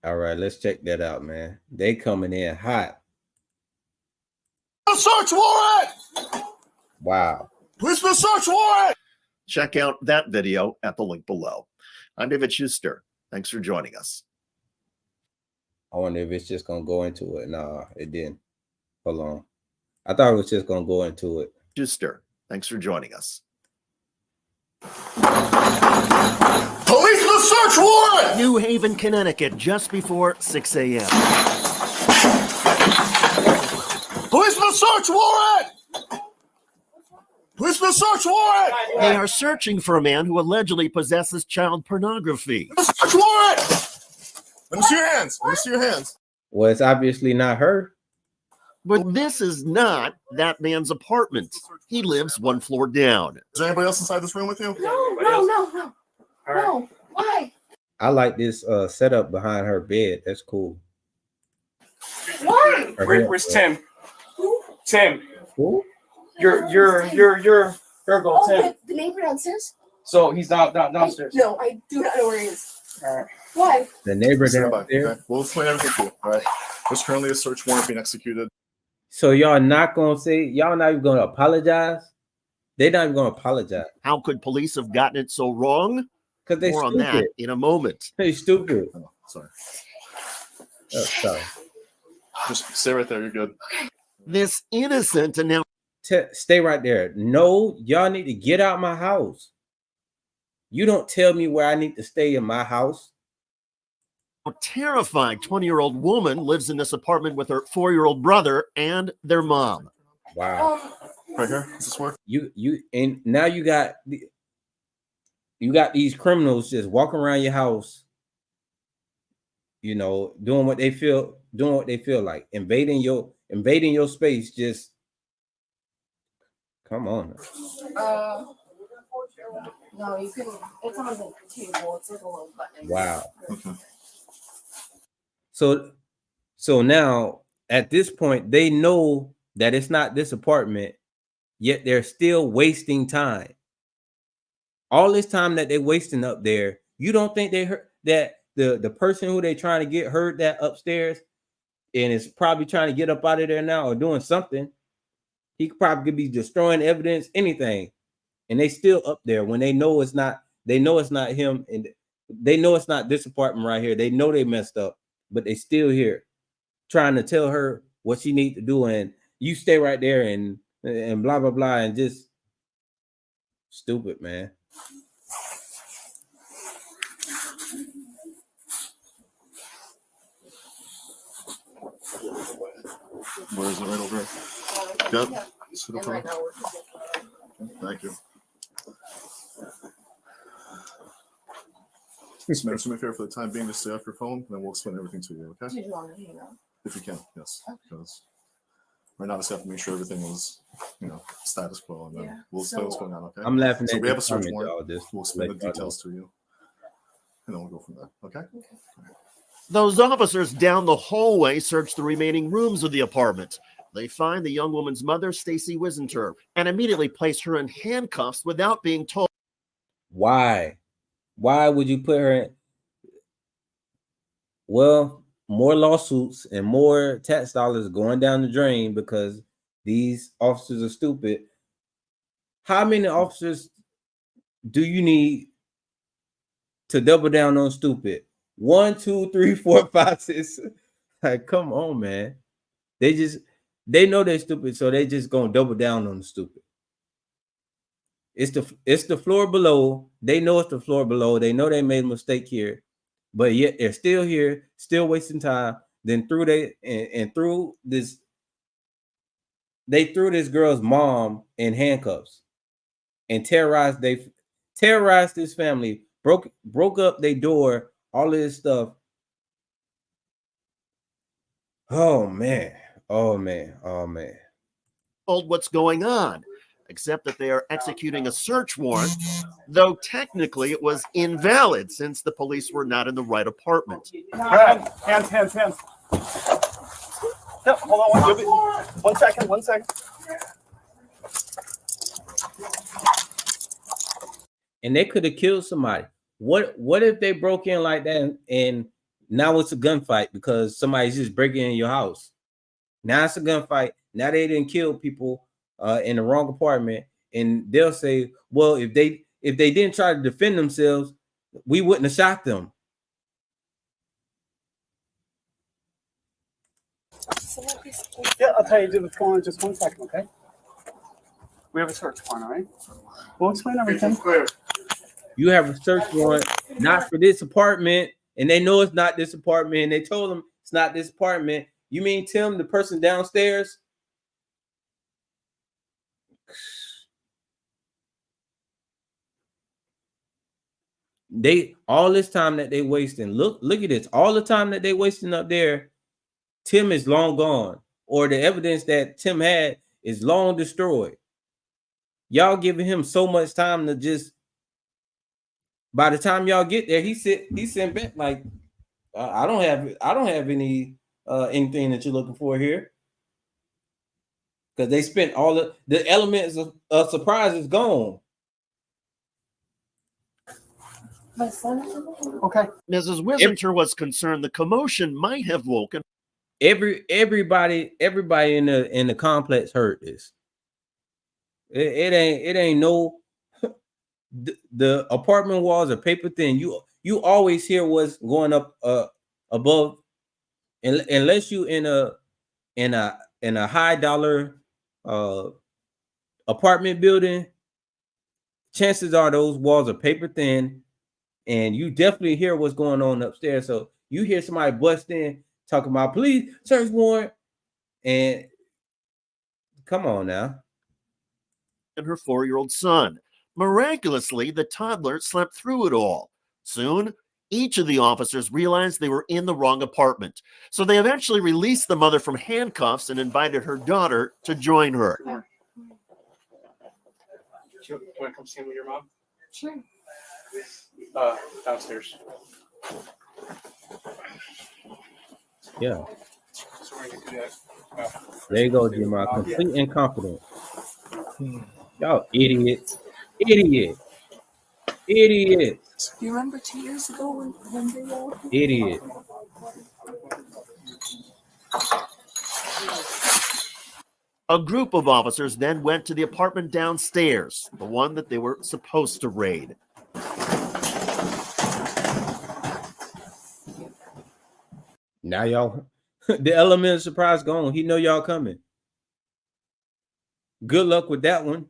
All right, let's check that out, man. They coming in hot. A search warrant! Wow. Where's the search warrant? Check out that video at the link below. I'm David Schuster. Thanks for joining us. I wonder if it's just gonna go into it. Nah, it didn't. Hold on. I thought it was just gonna go into it. Schuster, thanks for joining us. Police with search warrant! New Haven, Connecticut, just before 6 a.m. Police with search warrant! Police with search warrant! They are searching for a man who allegedly possesses child pornography. Search warrant! Let me see your hands. Let me see your hands. Well, it's obviously not her. But this is not that man's apartment. He lives one floor down. Is there anybody else inside this room with you? No. Why? I like this setup behind her bed. That's cool. Why? Where's Tim? Who? Tim. Who? Your girl, Tim. The neighbor downstairs? So he's downstairs. No, I do not know where he is. All right. Why? The neighbor Stand by, downstairs. okay? We'll explain everything to you. All right. There's currently a search warrant being executed. So y'all not gonna say, y'all not even gonna apologize? They're not even gonna apologize. How could police have gotten it so wrong? Because they More on stupid. that in a moment. They stupid. Oh, sorry. Oh, sorry. Just stay right there. You're good. This innocent and now Stay right there. No, y'all need to get out my house. You don't tell me where I need to stay in my house. a terrified 20-year-old woman lives in this apartment with her 4-year-old brother and their mom. Wow. Right here. Does this work? And now you got these criminals just walking around your house, you know, doing what they feel like, invading your space. Just come on. No, you can. It's on the table. It's like a little button. Wow. So now at this point, they know that it's not this apartment, yet they're still wasting time. All this time that they're wasting up there, you don't think they heard that the person who they trying to get heard that upstairs and is probably trying to get up out of there now or doing something. He probably could be destroying evidence, anything. And they still up there when they know it's not him, and they know it's not this apartment right here. They know they messed up, but they still here trying to tell her what she needs to do, and you stay right there and blah blah blah, and just stupid, man. Where is it? Right over here. Yep. Sit up there. Thank you. Yes, ma'am. Do me a favor for the time being to stay off your phone, and then we'll explain everything to you, okay? Did you want to hang out? If you can, yes. Because right now, I just have to make sure everything is, status quo, and then we'll explain what's going on, okay? I'm laughing So at we have a the search comments, warrant. y'all, just We'll explain the let y'all details to you, and then we'll go from there, okay? Those officers down the hallway search the remaining rooms of the apartment. They find the young woman's mother, Stacy Wisenter, and immediately place her in handcuffs without being told. Why would you put her in? Well, more lawsuits and more tax dollars going down the drain because these officers are stupid. How many officers do you need to double down on stupid? 1, 2, 3, 4, 5, 6. Like, come on, man. They know they're stupid, so they just gonna double down on the stupid. It's the floor below. They know it's the floor below. They know they made a mistake here, but yet they're still here, still wasting time. Then they threw this girl's mom in handcuffs and terrorized terrorized this family, broke up their door, all of this stuff. Oh man, oh man, oh man. Told what's going on, except that they are executing a search warrant, though technically it was invalid since the police were not in the right apartment. Hands. No, hold on, 1 second, 1 second. And they could have killed somebody. What if they broke in like that and now it's a gunfight because somebody's just breaking in your house? Now it's a gunfight. Now they didn't kill people in the wrong apartment, and they'll say, well, if they didn't try to defend themselves, we wouldn't have shot them. Yeah, I'll tell you what's going on in just 1 second, okay? We have a search warrant, all right? We'll explain everything. You have a search warrant, not for this apartment, and they know it's not this apartment, and they told them it's not this apartment. You mean Tim, the person downstairs? They all this time that they wasting. Look at this. All the time that they wasting up there, Tim is long gone, or the evidence that Tim had is long destroyed. Y'all giving him so much time to just. By the time y'all get there, he's sent back like, I don't have any anything that you're looking for here, because they spent all the elements of surprise is gone. Okay. Mrs. Wisinter was concerned the commotion might have woken. Everybody in the complex heard this. It ain't no. The apartment walls are paper thin. You always hear what's going up above, unless you in a high dollar apartment building. Chances are those walls are paper thin, and you definitely hear what's going on upstairs. So you hear somebody bust in talking about police search warrant, and come on now. And her 4-year-old son. Miraculously, the toddler slept through it all. Soon, each of the officers realized they were in the wrong apartment. So they eventually released the mother from handcuffs and invited her daughter to join her. Do you want to come see me with your mom? Sure. Downstairs. Yeah. So we're gonna do that. There you go, Jim. Complete incompetence. Y'all idiots. Idiot. Do you remember 2 years ago when they all Idiot. A group of officers then went to the apartment downstairs, the one that they were supposed to raid. Now y'all, the element of surprise gone. He know y'all coming. Good luck with that one.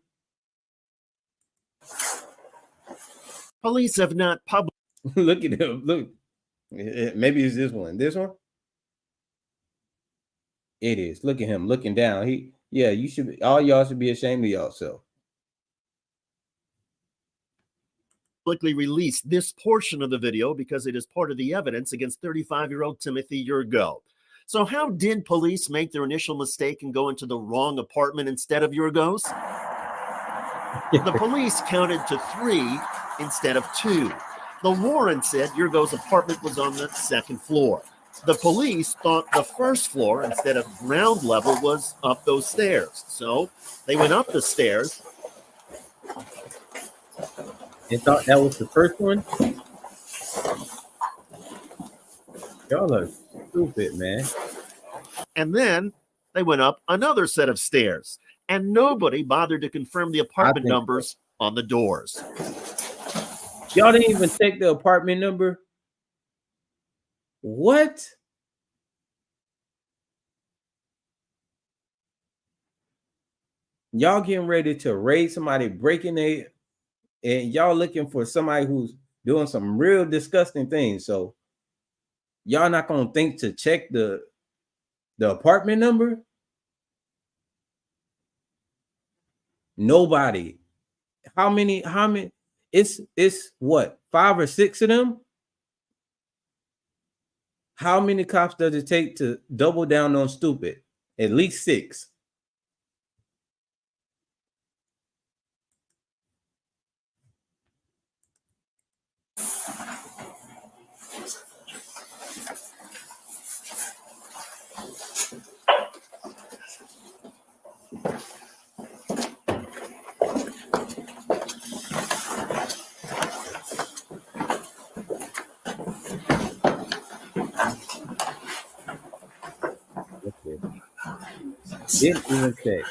Police have not published. Look at him. Look. Maybe it's this one. This one? It is. Look at him looking down. You should. All y'all should be ashamed of yourself. Publicly released this portion of the video because it is part of the evidence against 35-year-old Timothy Yurgo. So how did police make their initial mistake and go into the wrong apartment instead of Yurgo's? The police counted to 3 instead of 2. The warrant said Yurgo's apartment was on the 2nd floor. The police thought the 1st floor instead of ground level was up those stairs. So they went up the stairs. They thought that was the first one? Y'all are stupid, man. And then they went up another set of stairs. And nobody bothered to confirm the apartment numbers on the doors. Y'all didn't even take the apartment number? What? Y'all getting ready to raid somebody, breaking a, and y'all looking for somebody who's doing some real disgusting things. So y'all not gonna think to check the apartment number? Nobody. How many? it's what, 5 or 6 of them? How many cops does it take to double down on stupid? At least 6. Okay. Didn't even check.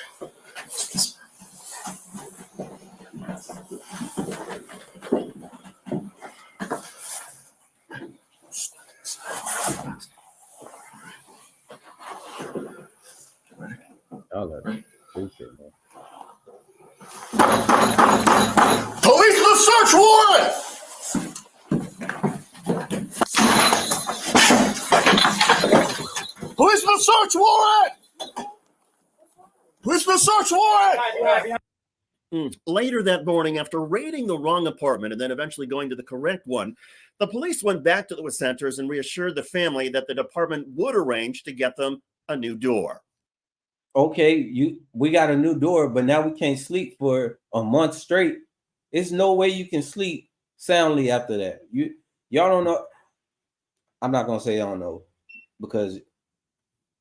Oh, that's stupid, man. Police with search warrant! Police with search warrant! Police with search warrant! Later that morning, after raiding the wrong apartment and then eventually going to the correct one, the police went back to the centers and reassured the family that the department would arrange to get them a new door. Okay, we got a new door, but now we can't sleep for a month straight. There's no way you can sleep soundly after that. Y'all don't know. I'm not gonna say I don't know, because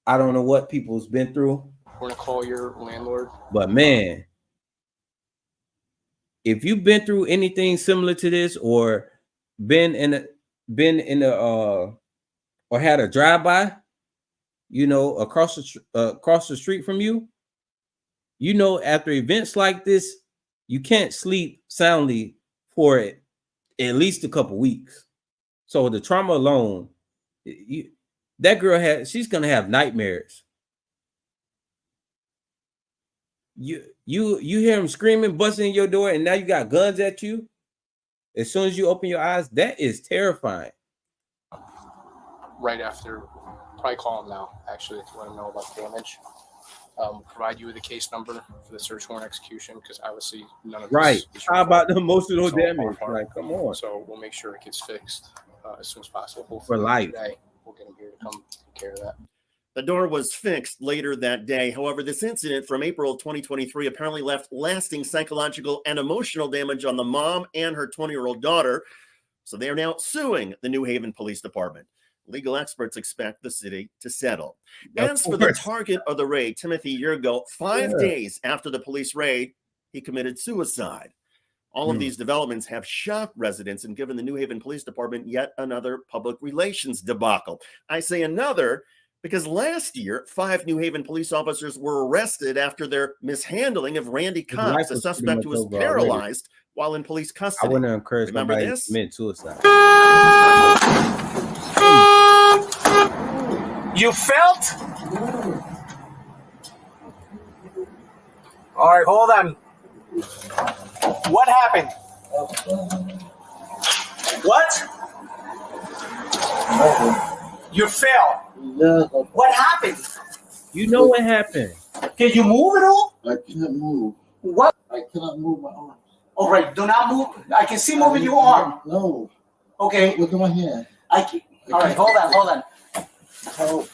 I don't know what people's been through. We're gonna call your landlord. But man, if you've been through anything similar to this, or been in a or had a drive-by, across the street from you, after events like this, you can't sleep soundly for at least a couple weeks. So the trauma alone, that girl she's gonna have nightmares. You hear him screaming, busting in your door, and now you got guns at you. As soon as you open your eyes, that is terrifying. Right after, probably call him now, actually, to let him know about the damage. Provide you with a case number for the search warrant execution, because obviously none of this. Right. is How your about fault. the emotional It's all our damage? part. Like, come on. So we'll make sure it gets fixed as soon as possible. Hopefully For life. today, we'll get him here to come take care of that. The door was fixed later that day. However, this incident from April 2023 apparently left lasting psychological and emotional damage on the mom and her 20-year-old daughter. So they are now suing the New Haven Police Department. Legal experts expect the city to settle. As for the target of the raid, Timothy Yergo, 5 days after the police raid, he committed suicide. All of these developments have shocked residents and given the New Haven Police Department yet another public relations debacle. I say another because last year, 5 New Haven police officers were arrested after their mishandling of Randy Cox, a suspect who was paralyzed while in police I custody. wouldn't encourage Remember somebody this? to commit suicide. You felt? All right, hold on. What happened? What? You fell. What happened? You know what happened. Can you move at all? I can't move. What? I cannot move my arm. All right, do not move. I can see moving your arm. No. Okay. Look at my hand. All right, hold on. Help.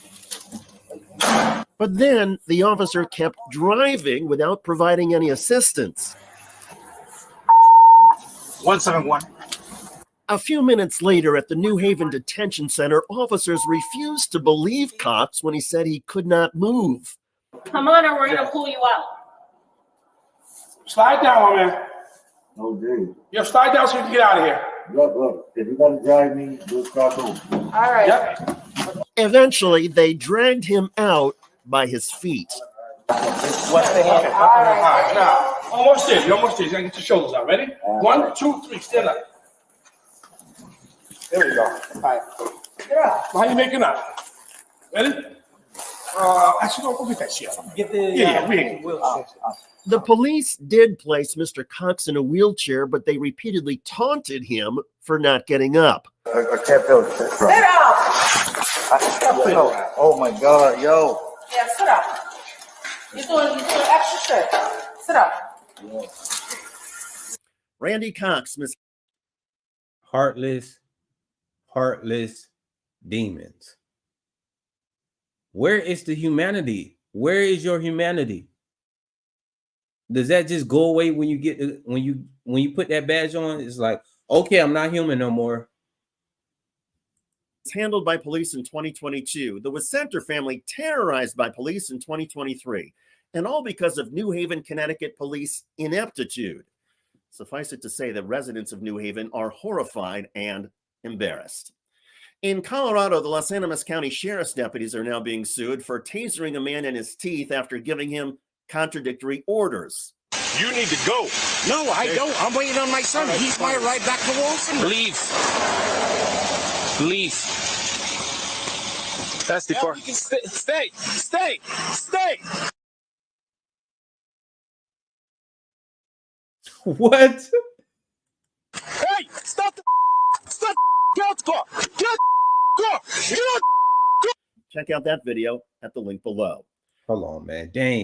But then the officer kept driving without providing any assistance. 171. A few minutes later at the New Haven Detention Center, officers refused to believe Cox when he said he could not move. Come on, or we're gonna pull you out. Slide down, my man. No, dude. Yeah, slide down so you can get out of here. Look. If you're gonna drive me, we'll start over. All right. Yep. Eventually, they dragged him out by his feet. What's the hand? All right, now. Almost there. You're almost there. You gotta get your shoulders out. Ready? 1, 2, 3. Stand up. There we go. All right. Yeah. How you making up? Ready? Actually, go get that shit. Get the Yeah. The police did place Mr. Cox in a wheelchair, but they repeatedly taunted him for not getting up. I can't feel it. Sit up. Oh my God, yo. Yeah, sit up. You're doing extra shit. Sit up. Randy Cox, Heartless demons. Where is the humanity? Where is your humanity? Does that just go away when you get when you put that badge on? It's like, okay, I'm not human no more. handled by police in 2022, the Wicenter family terrorized by police in 2023, and all because of New Haven, Connecticut police ineptitude. Suffice it to say that residents of New Haven are horrified and embarrassed. In Colorado, the Los Animas County Sheriff's deputies are now being sued for tasering a man in his teeth after giving him contradictory orders. You need to go. No, I don't. I'm waiting on my son. He's my ride back to Walton. Leave. Leave. That's the car. Stay. What? Hey, stop the get out the car. Get out the car. Get out. Check out that video at the link below. Hold on, man. Dang.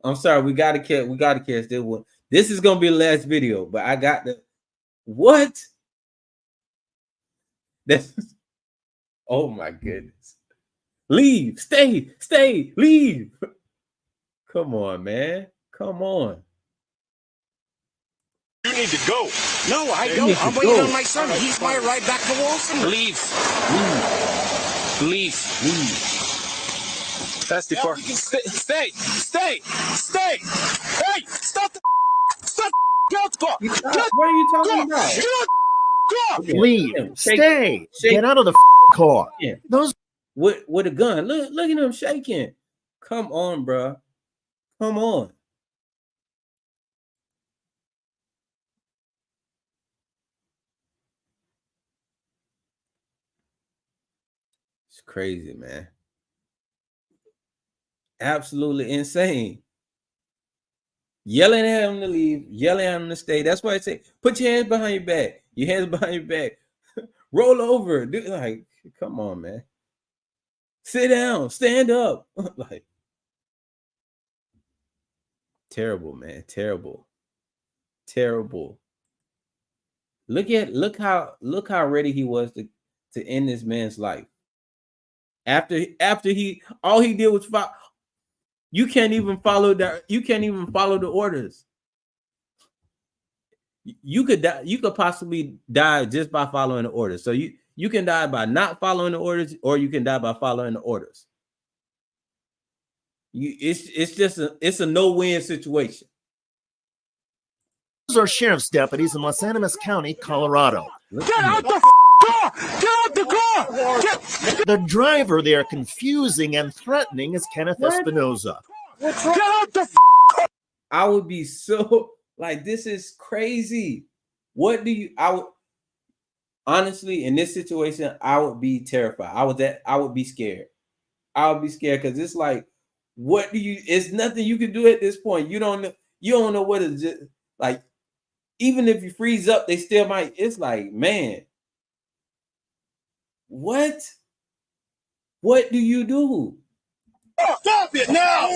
I'm sorry. We gotta catch this one. This is gonna be the last video, but I got the what? That's oh my goodness. Leave, stay, leave. Come on, man. Come on. You need to go. No, I don't. I'm waiting on my son. He's my ride back to Walton. Leave. That's the car. Stay. Hey, stop the get out the car. What are you talking about? Get out the car. Leave. Stay. Get out of the car. Those with a gun. Look at him shaking. Come on, bro. Come on. It's crazy, man. Absolutely insane. Yelling at him to leave, yelling at him to stay. That's why I say, put your hands behind your back. Your hands behind your back. Roll over. Like, come on, man. Sit down. Stand up. Like, terrible, man. Terrible. Look how ready he was to end this man's life. After all he did was follow. You can't even follow the orders. You could die, you could possibly die just by following the orders. So you can die by not following the orders, or you can die by following the orders. It's a no-win situation. are sheriff's deputies in Los Animas County, Colorado. Get out the car! Get out the car! The driver they are confusing and threatening is Kenneth Espinoza. Get out the I would be so like, this is crazy. What do you? Honestly, in this situation, I would be terrified. I would be scared. I would be scared because it's like, what do you? It's nothing you can do at this point. You don't know what is just like. Even if you freeze up, they still might. It's like, man, what? What do you do? Stop it now!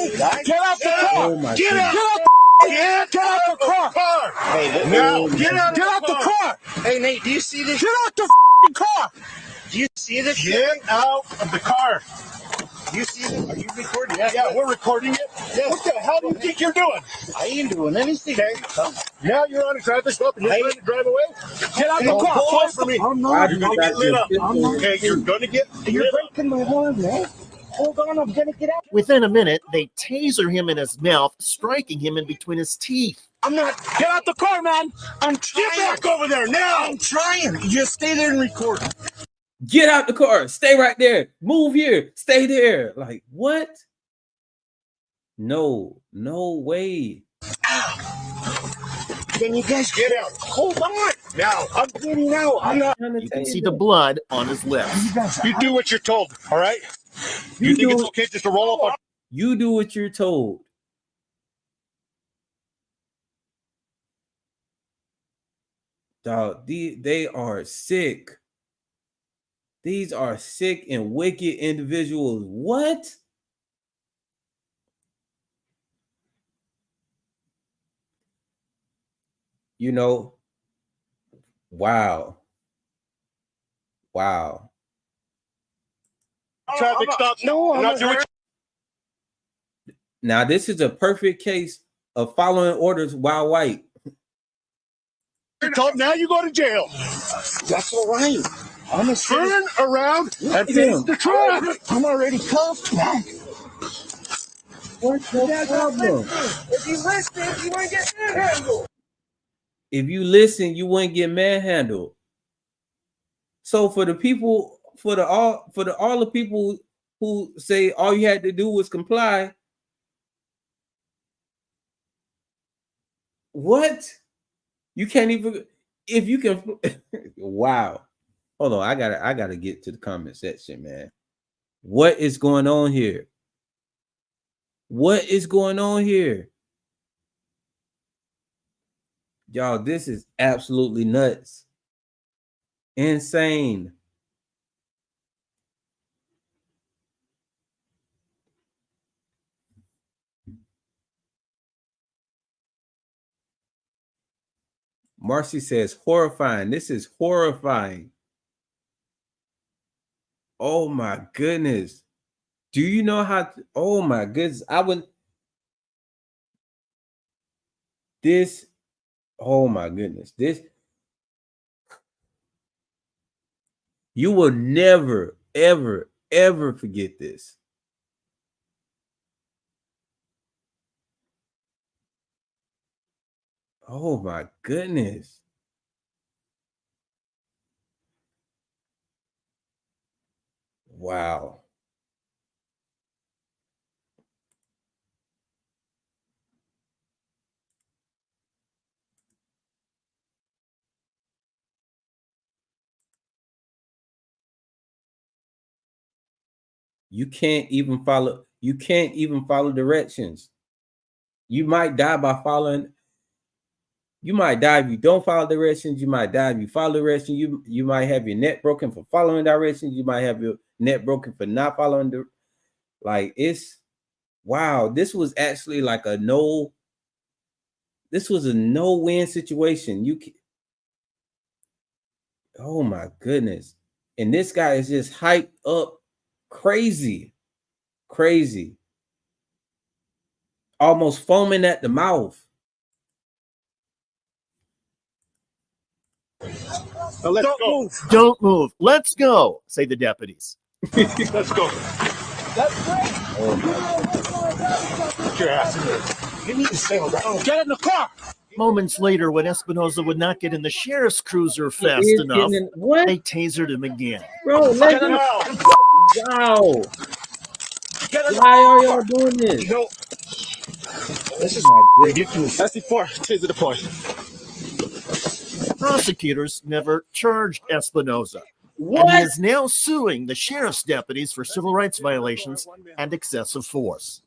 Get out the car! Oh Get out! Get out the car! Hey, now get out the car! Hey, Nate, do you see this? Get out the car! Do you see this? Get out of the car! Do you see this? Are you recording? Yeah, we're recording it. Yes. What the hell do you think you're doing? I ain't doing anything. Okay. Now you're on a traffic stop and you're trying to drive away? Get out the car! Pull for me! I'm not. You're gonna get lit up. Okay, you're gonna get. You're breaking my arm, man. Hold on, I'm gonna get out. Within a minute, they taser him in his mouth, striking him in between his teeth. I'm not. Get out the car, man. I'm trying. Get back over there now. I'm trying. Just stay there and record. Get out the car. Stay right there. Move here. Stay there. Like, what? No way. Then you guys get out. Hold on. Now, I'm getting out. I'm not. You can see the blood on his lips. You do what you're told, all right? You think it's okay just to roll up? You do what you're told. Dog, they are sick. These are sick and wicked individuals. What? you know, wow. Traffic stop. No, I'm not doing. Now this is a perfect case of following orders while white. Now you go to jail. That's all right. I'm gonna turn around and face the truck. I'm already cuffed, man. What's your problem? If you listen, you won't get manhandled. If you listen, you wouldn't get manhandled. So for the people, for all the people who say all you had to do was comply, what? You can't even, if you can. Wow. Hold on, I gotta get to the comment section, man. What is going on here? What is going on here? Y'all, this is absolutely nuts. Insane. Marcy says, horrifying. This is horrifying. Oh my goodness. Do you know how? Oh my goodness. Oh my goodness. You will never, ever, ever forget this. Oh my goodness. Wow. You can't even follow directions. You might die by following. You might die if you don't follow directions. You might die if you follow directions. You might have your neck broken for following directions. You might have your neck broken for not following the. Like, it's wow. This was actually like a no. This was a no-win situation. Oh my goodness. And this guy is just hyped up crazy. Almost foaming at the mouth. Don't move. Let's go, say the deputies. Let's go. That's great. Get your ass in there. You need to stay around. Get in the car. Moments later, when Espinoza would not get in the sheriff's cruiser fast enough, they tasered him again. Bro, get him out. Wow. Why are y'all doing this? No. This is ridiculous. SC4, taser deployed. Prosecutors never charged Espinoza. What? And he is now suing the sheriff's deputies for civil rights violations and excessive force.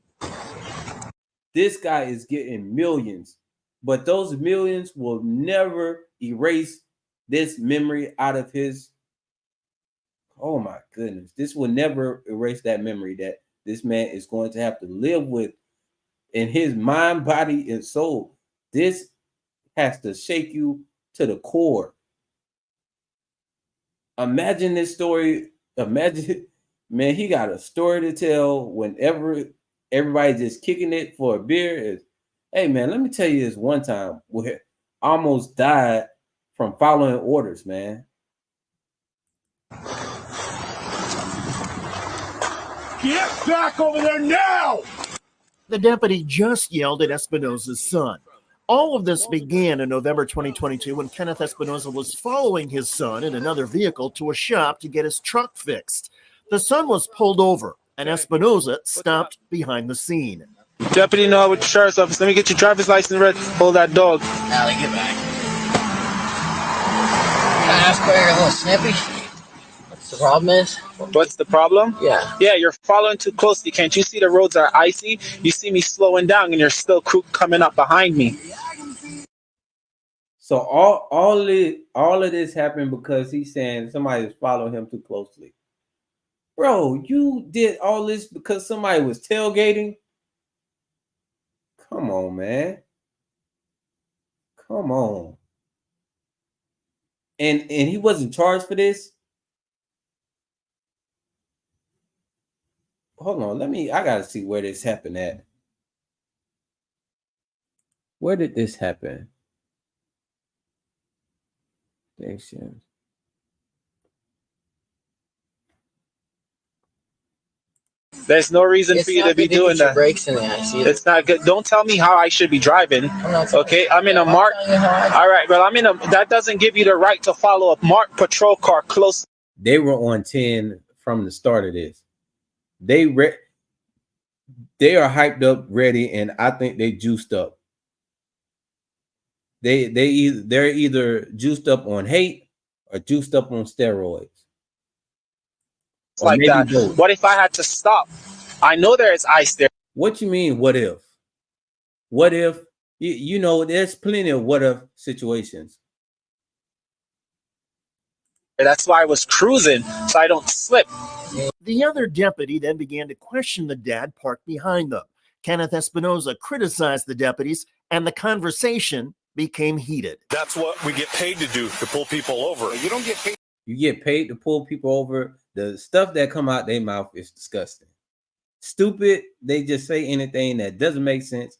This guy is getting millions, but those millions will never erase this memory out of his. Oh my goodness. This will never erase that memory that this man is going to have to live with in his mind, body, and soul. This has to shake you to the core. Imagine this story. Imagine, man, he got a story to tell whenever everybody's just kicking it for a beer. Hey, man, let me tell you this one time where I almost died from following orders, man. Get back over there now! The deputy just yelled at Espinoza's son. All of this began in November 2022 when Kenneth Espinoza was following his son in another vehicle to a shop to get his truck fixed. The son was pulled over, and Espinoza stopped behind the scene. Deputy Noah with the sheriff's office. Let me get your driver's license ready. Hold that dog. Allie, get back. Can I ask where you're a little snippy? What's the problem is? What's the problem? Yeah. Yeah, you're following too closely. Can't you see the roads are icy? You see me slowing down and you're still coming up behind me. So all of this happened because he's saying somebody was following him too closely. Bro, you did all this because somebody was tailgating? Come on, man. Come on. and he wasn't charged for this. Hold on, I gotta see where this happened at. Where did this happen? There's no reason It's for you not to be good to doing put your that. brakes in the ice either. It's not good. Don't tell me how I should be driving. Okay, I'm in a marked. telling you how I- All right, but I'm in a. That doesn't give you the right to follow a marked patrol car close. They were on 10 from the start of this. They are hyped up, ready, and I think they juiced up. They're either juiced up on hate or juiced up on steroids. Or Like that. both. What if I had to stop? I know there is ice there. What you mean? What if? What if? You know, there's plenty of what if situations. That's why I was cruising, so I don't slip. The other deputy then began to question the dad parked behind them. Kenneth Espinoza criticized the deputies, and the conversation became heated. That's what we get paid to do, to pull people over. You don't get paid. You get paid to pull people over. The stuff that come out their mouth is disgusting. Stupid. They just say anything that doesn't make sense.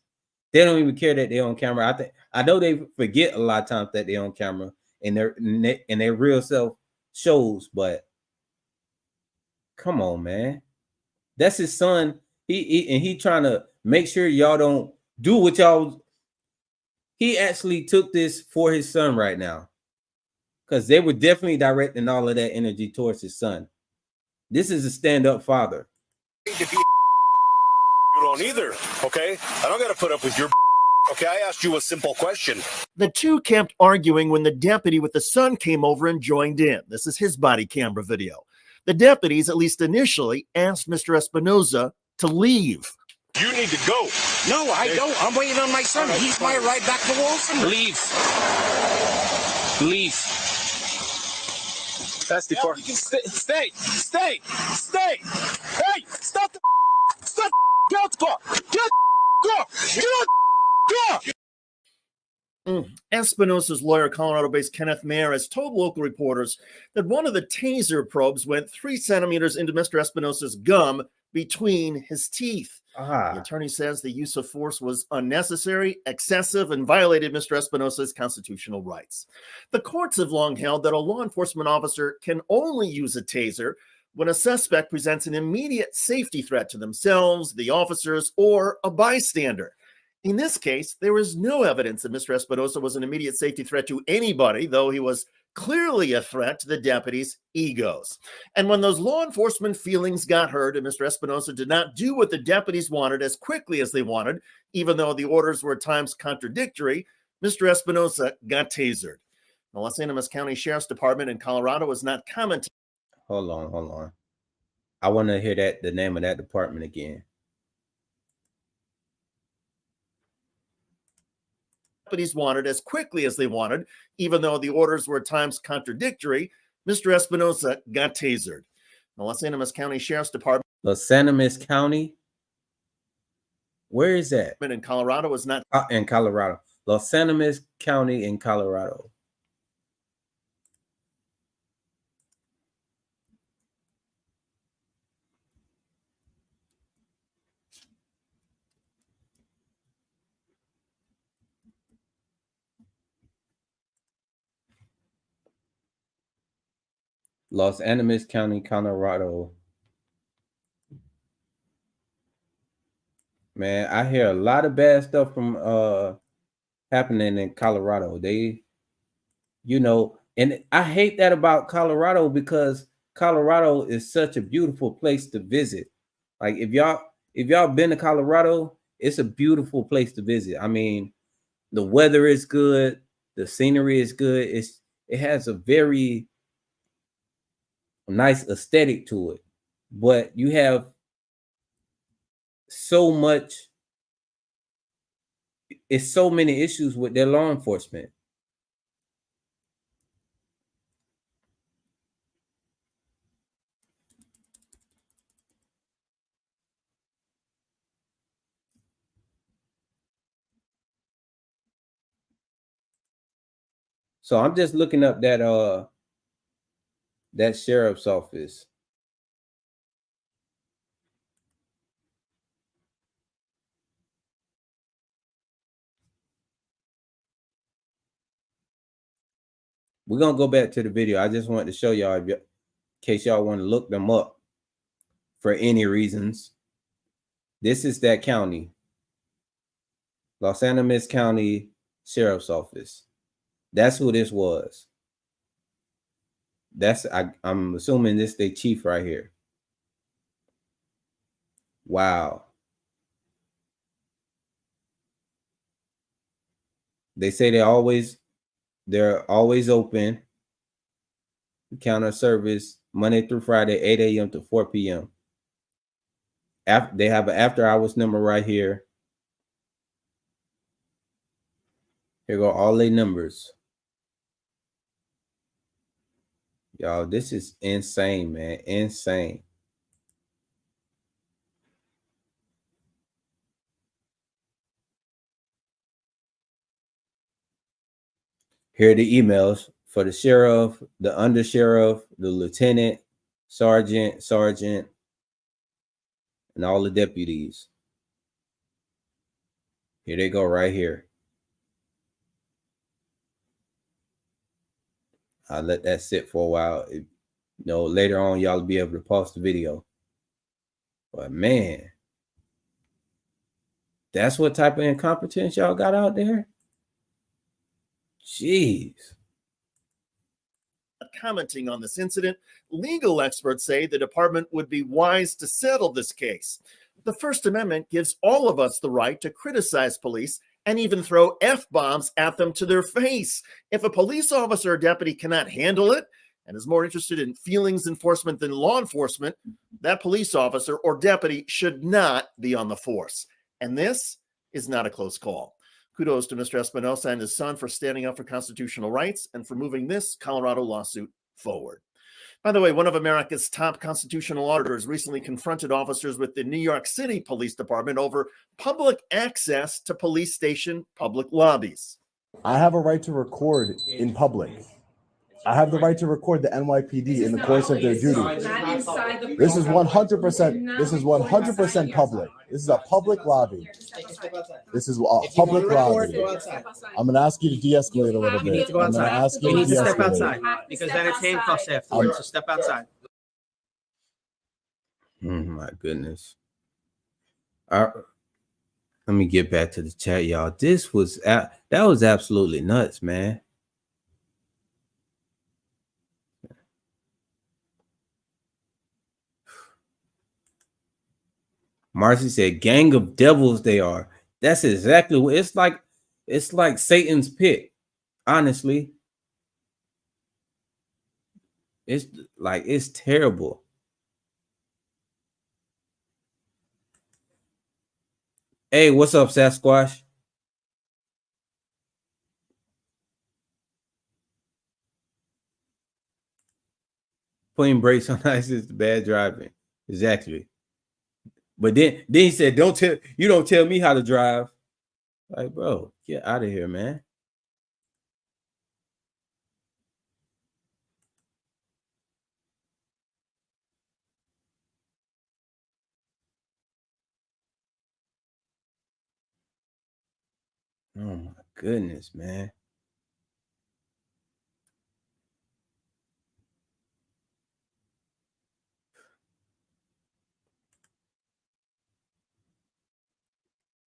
They don't even care that they're on camera. I know they forget a lot of times that they're on camera and their real self shows, but come on, man. That's his son. He trying to make sure y'all don't do what y'all. He actually took this for his son right now, because they were definitely directing all of that energy towards his son. This is a stand-up father. You don't either, okay? I don't got to put up with your. Okay, I asked you a simple question. The two kept arguing when the deputy with the son came over and joined in. This is his body camera video. The deputies, at least initially, asked Mr. Espinoza to leave. You need to go. No, I don't. I'm waiting on my son. Right, He's my ride back to Walton. Leave. Leave. That's the part. Stay. Hey, stop the get out the car. Get out the car. Espinosa's lawyer, Colorado-based Kenneth Mayer, has told local reporters that one of the taser probes went 3 centimeters into Mr. Espinosa's gum between his teeth. The attorney says the use of force was unnecessary, excessive, and violated Mr. Espinosa's constitutional rights. The courts have long held that a law enforcement officer can only use a taser when a suspect presents an immediate safety threat to themselves, the officers, or a bystander. In this case, there is no evidence that Mr. Espinosa was an immediate safety threat to anybody, though he was clearly a threat to the deputies' egos. And when those law enforcement feelings got hurt and Mr. Espinosa did not do what the deputies wanted as quickly as they wanted, even though the orders were at times contradictory, Mr. Espinosa got tasered. The Los Angeles County Sheriff's Department in Colorado was not commenting. Hold on. I want to hear the name of that department again. Deputies wanted as quickly as they wanted, even though the orders were at times contradictory, Mr. Espinosa got tasered. The Los Angeles County Sheriff's Department. Los Angeles County? Where is that? In Colorado was not. In Colorado. Los Angeles County in Colorado. Los Angeles County, Colorado. Man, I hear a lot of bad stuff from happening in Colorado. They, and I hate that about Colorado, because Colorado is such a beautiful place to visit. Like if y'all been to Colorado, it's a beautiful place to visit. I mean, the weather is good, the scenery is good. It has a very nice aesthetic to it, but you have so many issues with their law enforcement. So I'm just looking up that sheriff's office. We're gonna go back to the video. I just wanted to show y'all in case y'all want to look them up for any reasons. This is that county, Los Angeles County Sheriff's Office. That's who this was. I'm assuming this the chief right here. Wow. They say they're always open. Counter service Monday through Friday, 8 a.m. to 4 p.m. They have an after hours number right here. Here go all their numbers. Y'all, this is insane, man. Insane. Here are the emails for the sheriff, the undersheriff, the lieutenant, sergeant, and all the deputies. Here they go right here. I'll let that sit for a while. Later on, y'all will be able to pause the video. But man, that's what type of incompetence y'all got out there? Jeez. Commenting on this incident, legal experts say the department would be wise to settle this case. The First Amendment gives all of us the right to criticize police and even throw F-bombs at them to their face. If a police officer or deputy cannot handle it and is more interested in feelings enforcement than law enforcement, that police officer or deputy should not be on the force. And this is not a close call. Kudos to Mr. Espinosa and his son for standing up for constitutional rights and for moving this Colorado lawsuit forward. By the way, one of America's top constitutional auditors recently confronted officers with the New York City Police Department over public access to police station public lobbies. I have a right to record in public. I have the right to record the NYPD in the course of their duty. This is 100%. This is 100% public. This is a public lobby. This is a public lobby. I'm gonna ask you to de-escalate a little bit. You need to go outside. You need to step outside because then it's handcuffs afterwards. So step outside. Oh my goodness. Let me get back to the chat, y'all. That was absolutely nuts, man. Marcy said, "Gang of devils they are." That's exactly what it's like. It's like Satan's pit. Honestly, it's terrible. Hey, what's up, Sasquatch? Putting brakes on ice is bad driving. Exactly. But then he said, don't tell me how to drive. Like, bro, get out of here, man. Oh my goodness, man.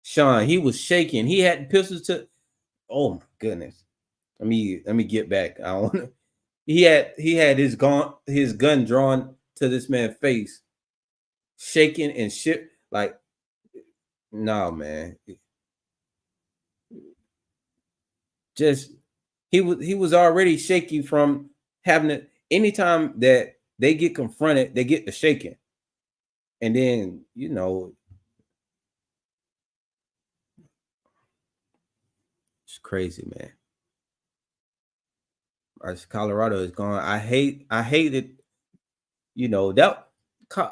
Sean, he was shaking. He had pistols to. Oh my goodness. Let me get back. I don't. He had his gun drawn to this man's face, shaking and shit. Like, no, man. Just he was already shaky from having it. Anytime that they get confronted, they get to shaking, and then it's crazy, man. Colorado is gone. I hate it. That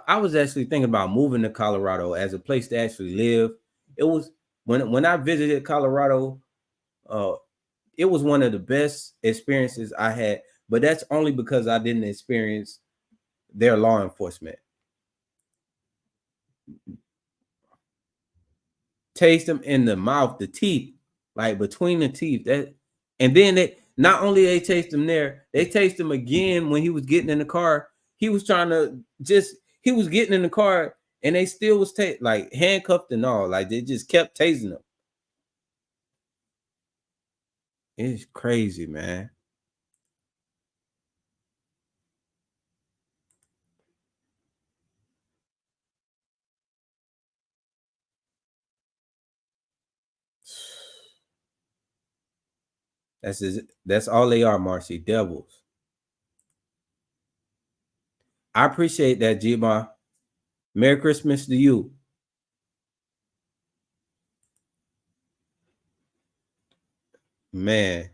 I was actually thinking about moving to Colorado as a place to actually live. It was when I visited Colorado it was one of the best experiences I had, but that's only because I didn't experience their law enforcement. Taste them in the mouth, the teeth, like between the teeth. That, and then they not only they taste him there, they taste him again when he was getting in the car. He was trying to he was getting in the car and they still was like handcuffed and all. Like they just kept tasing him. It's crazy, man. That's all they are, Marcy. Devils. I appreciate that, G-Ma. Merry Christmas to you. Man.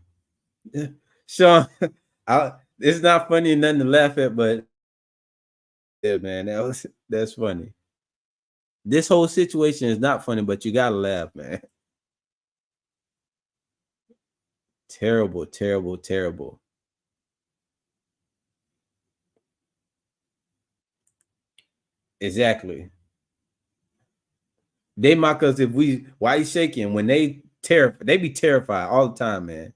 Sean, it's not funny and nothing to laugh at, but yeah, man, that's funny. This whole situation is not funny, but you gotta laugh, man. Terrible, terrible, terrible. Exactly. They mock us if why you shaking when they be terrified all the time, man.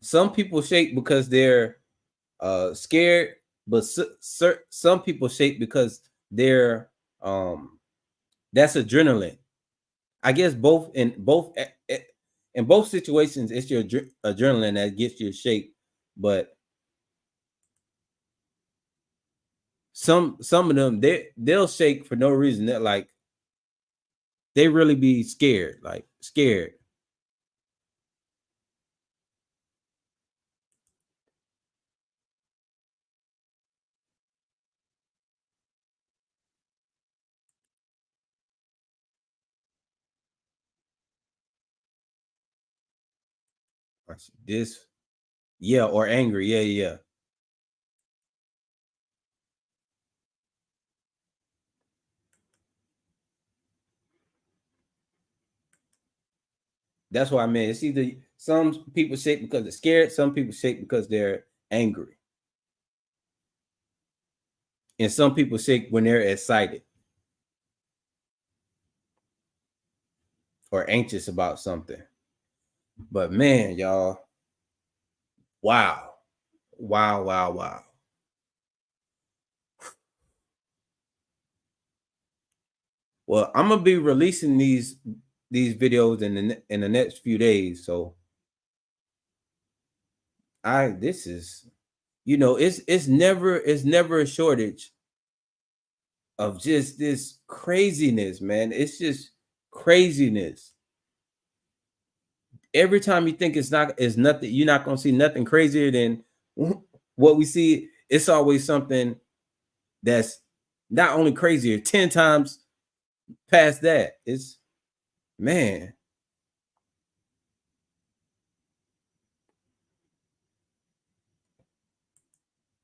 Some people shake because they're scared, but some people shake because they're that's adrenaline. I guess in both situations, it's your adrenaline that gets you shake, but some of them they'll shake for no reason. That like they really be scared, like scared. This, yeah, or angry, yeah. That's what I meant. It's either some people shake because they're scared, some people shake because they're angry, and some people shake when they're excited or anxious about something. But man, y'all, wow. Well, I'm gonna be releasing these videos in the next few days, so this is, it's never a shortage of just this craziness, man. It's just craziness. Every time you think it's nothing, you're not gonna see nothing crazier than what we see. It's always something that's not only crazier, 10 times past that. It's, man.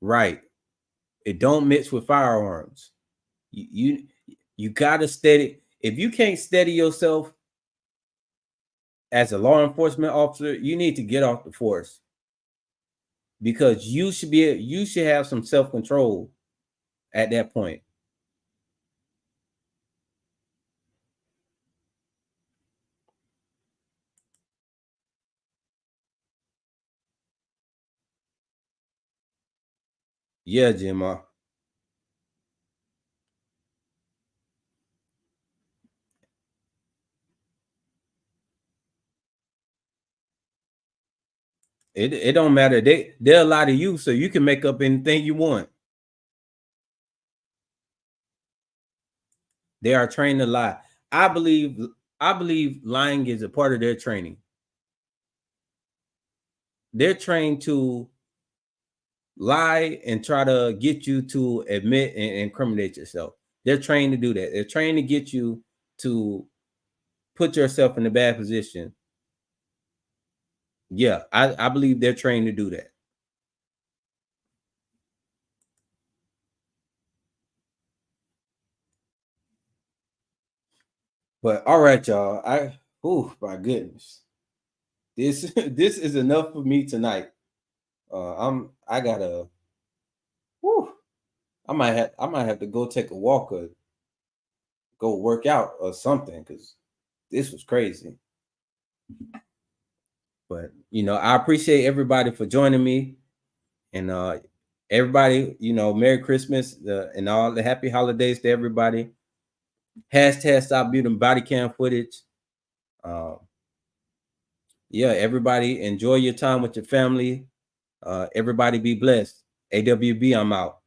Right. It don't mix with firearms. You gotta steady. If you can't steady yourself as a law enforcement officer, you need to get off the force, because you should have some self-control at that point. Yeah, Jimma. It don't matter. They'll lie to you so you can make up anything you want. They are trained to lie. I believe lying is a part of their training. They're trained to lie and try to get you to admit and incriminate yourself. They're trained to do that. They're trained to get you to put yourself in a bad position. Yeah, I believe they're trained to do that. But all right, y'all. Oh my goodness. This is enough for me tonight. I gotta I might have to go take a walk or go work out or something, because this was crazy. But I appreciate everybody for joining me, and everybody, Merry Christmas and all the happy holidays to everybody. Hashtag stop muting body cam footage. Yeah, everybody enjoy your time with your family. Everybody be blessed. AWB, I'm out.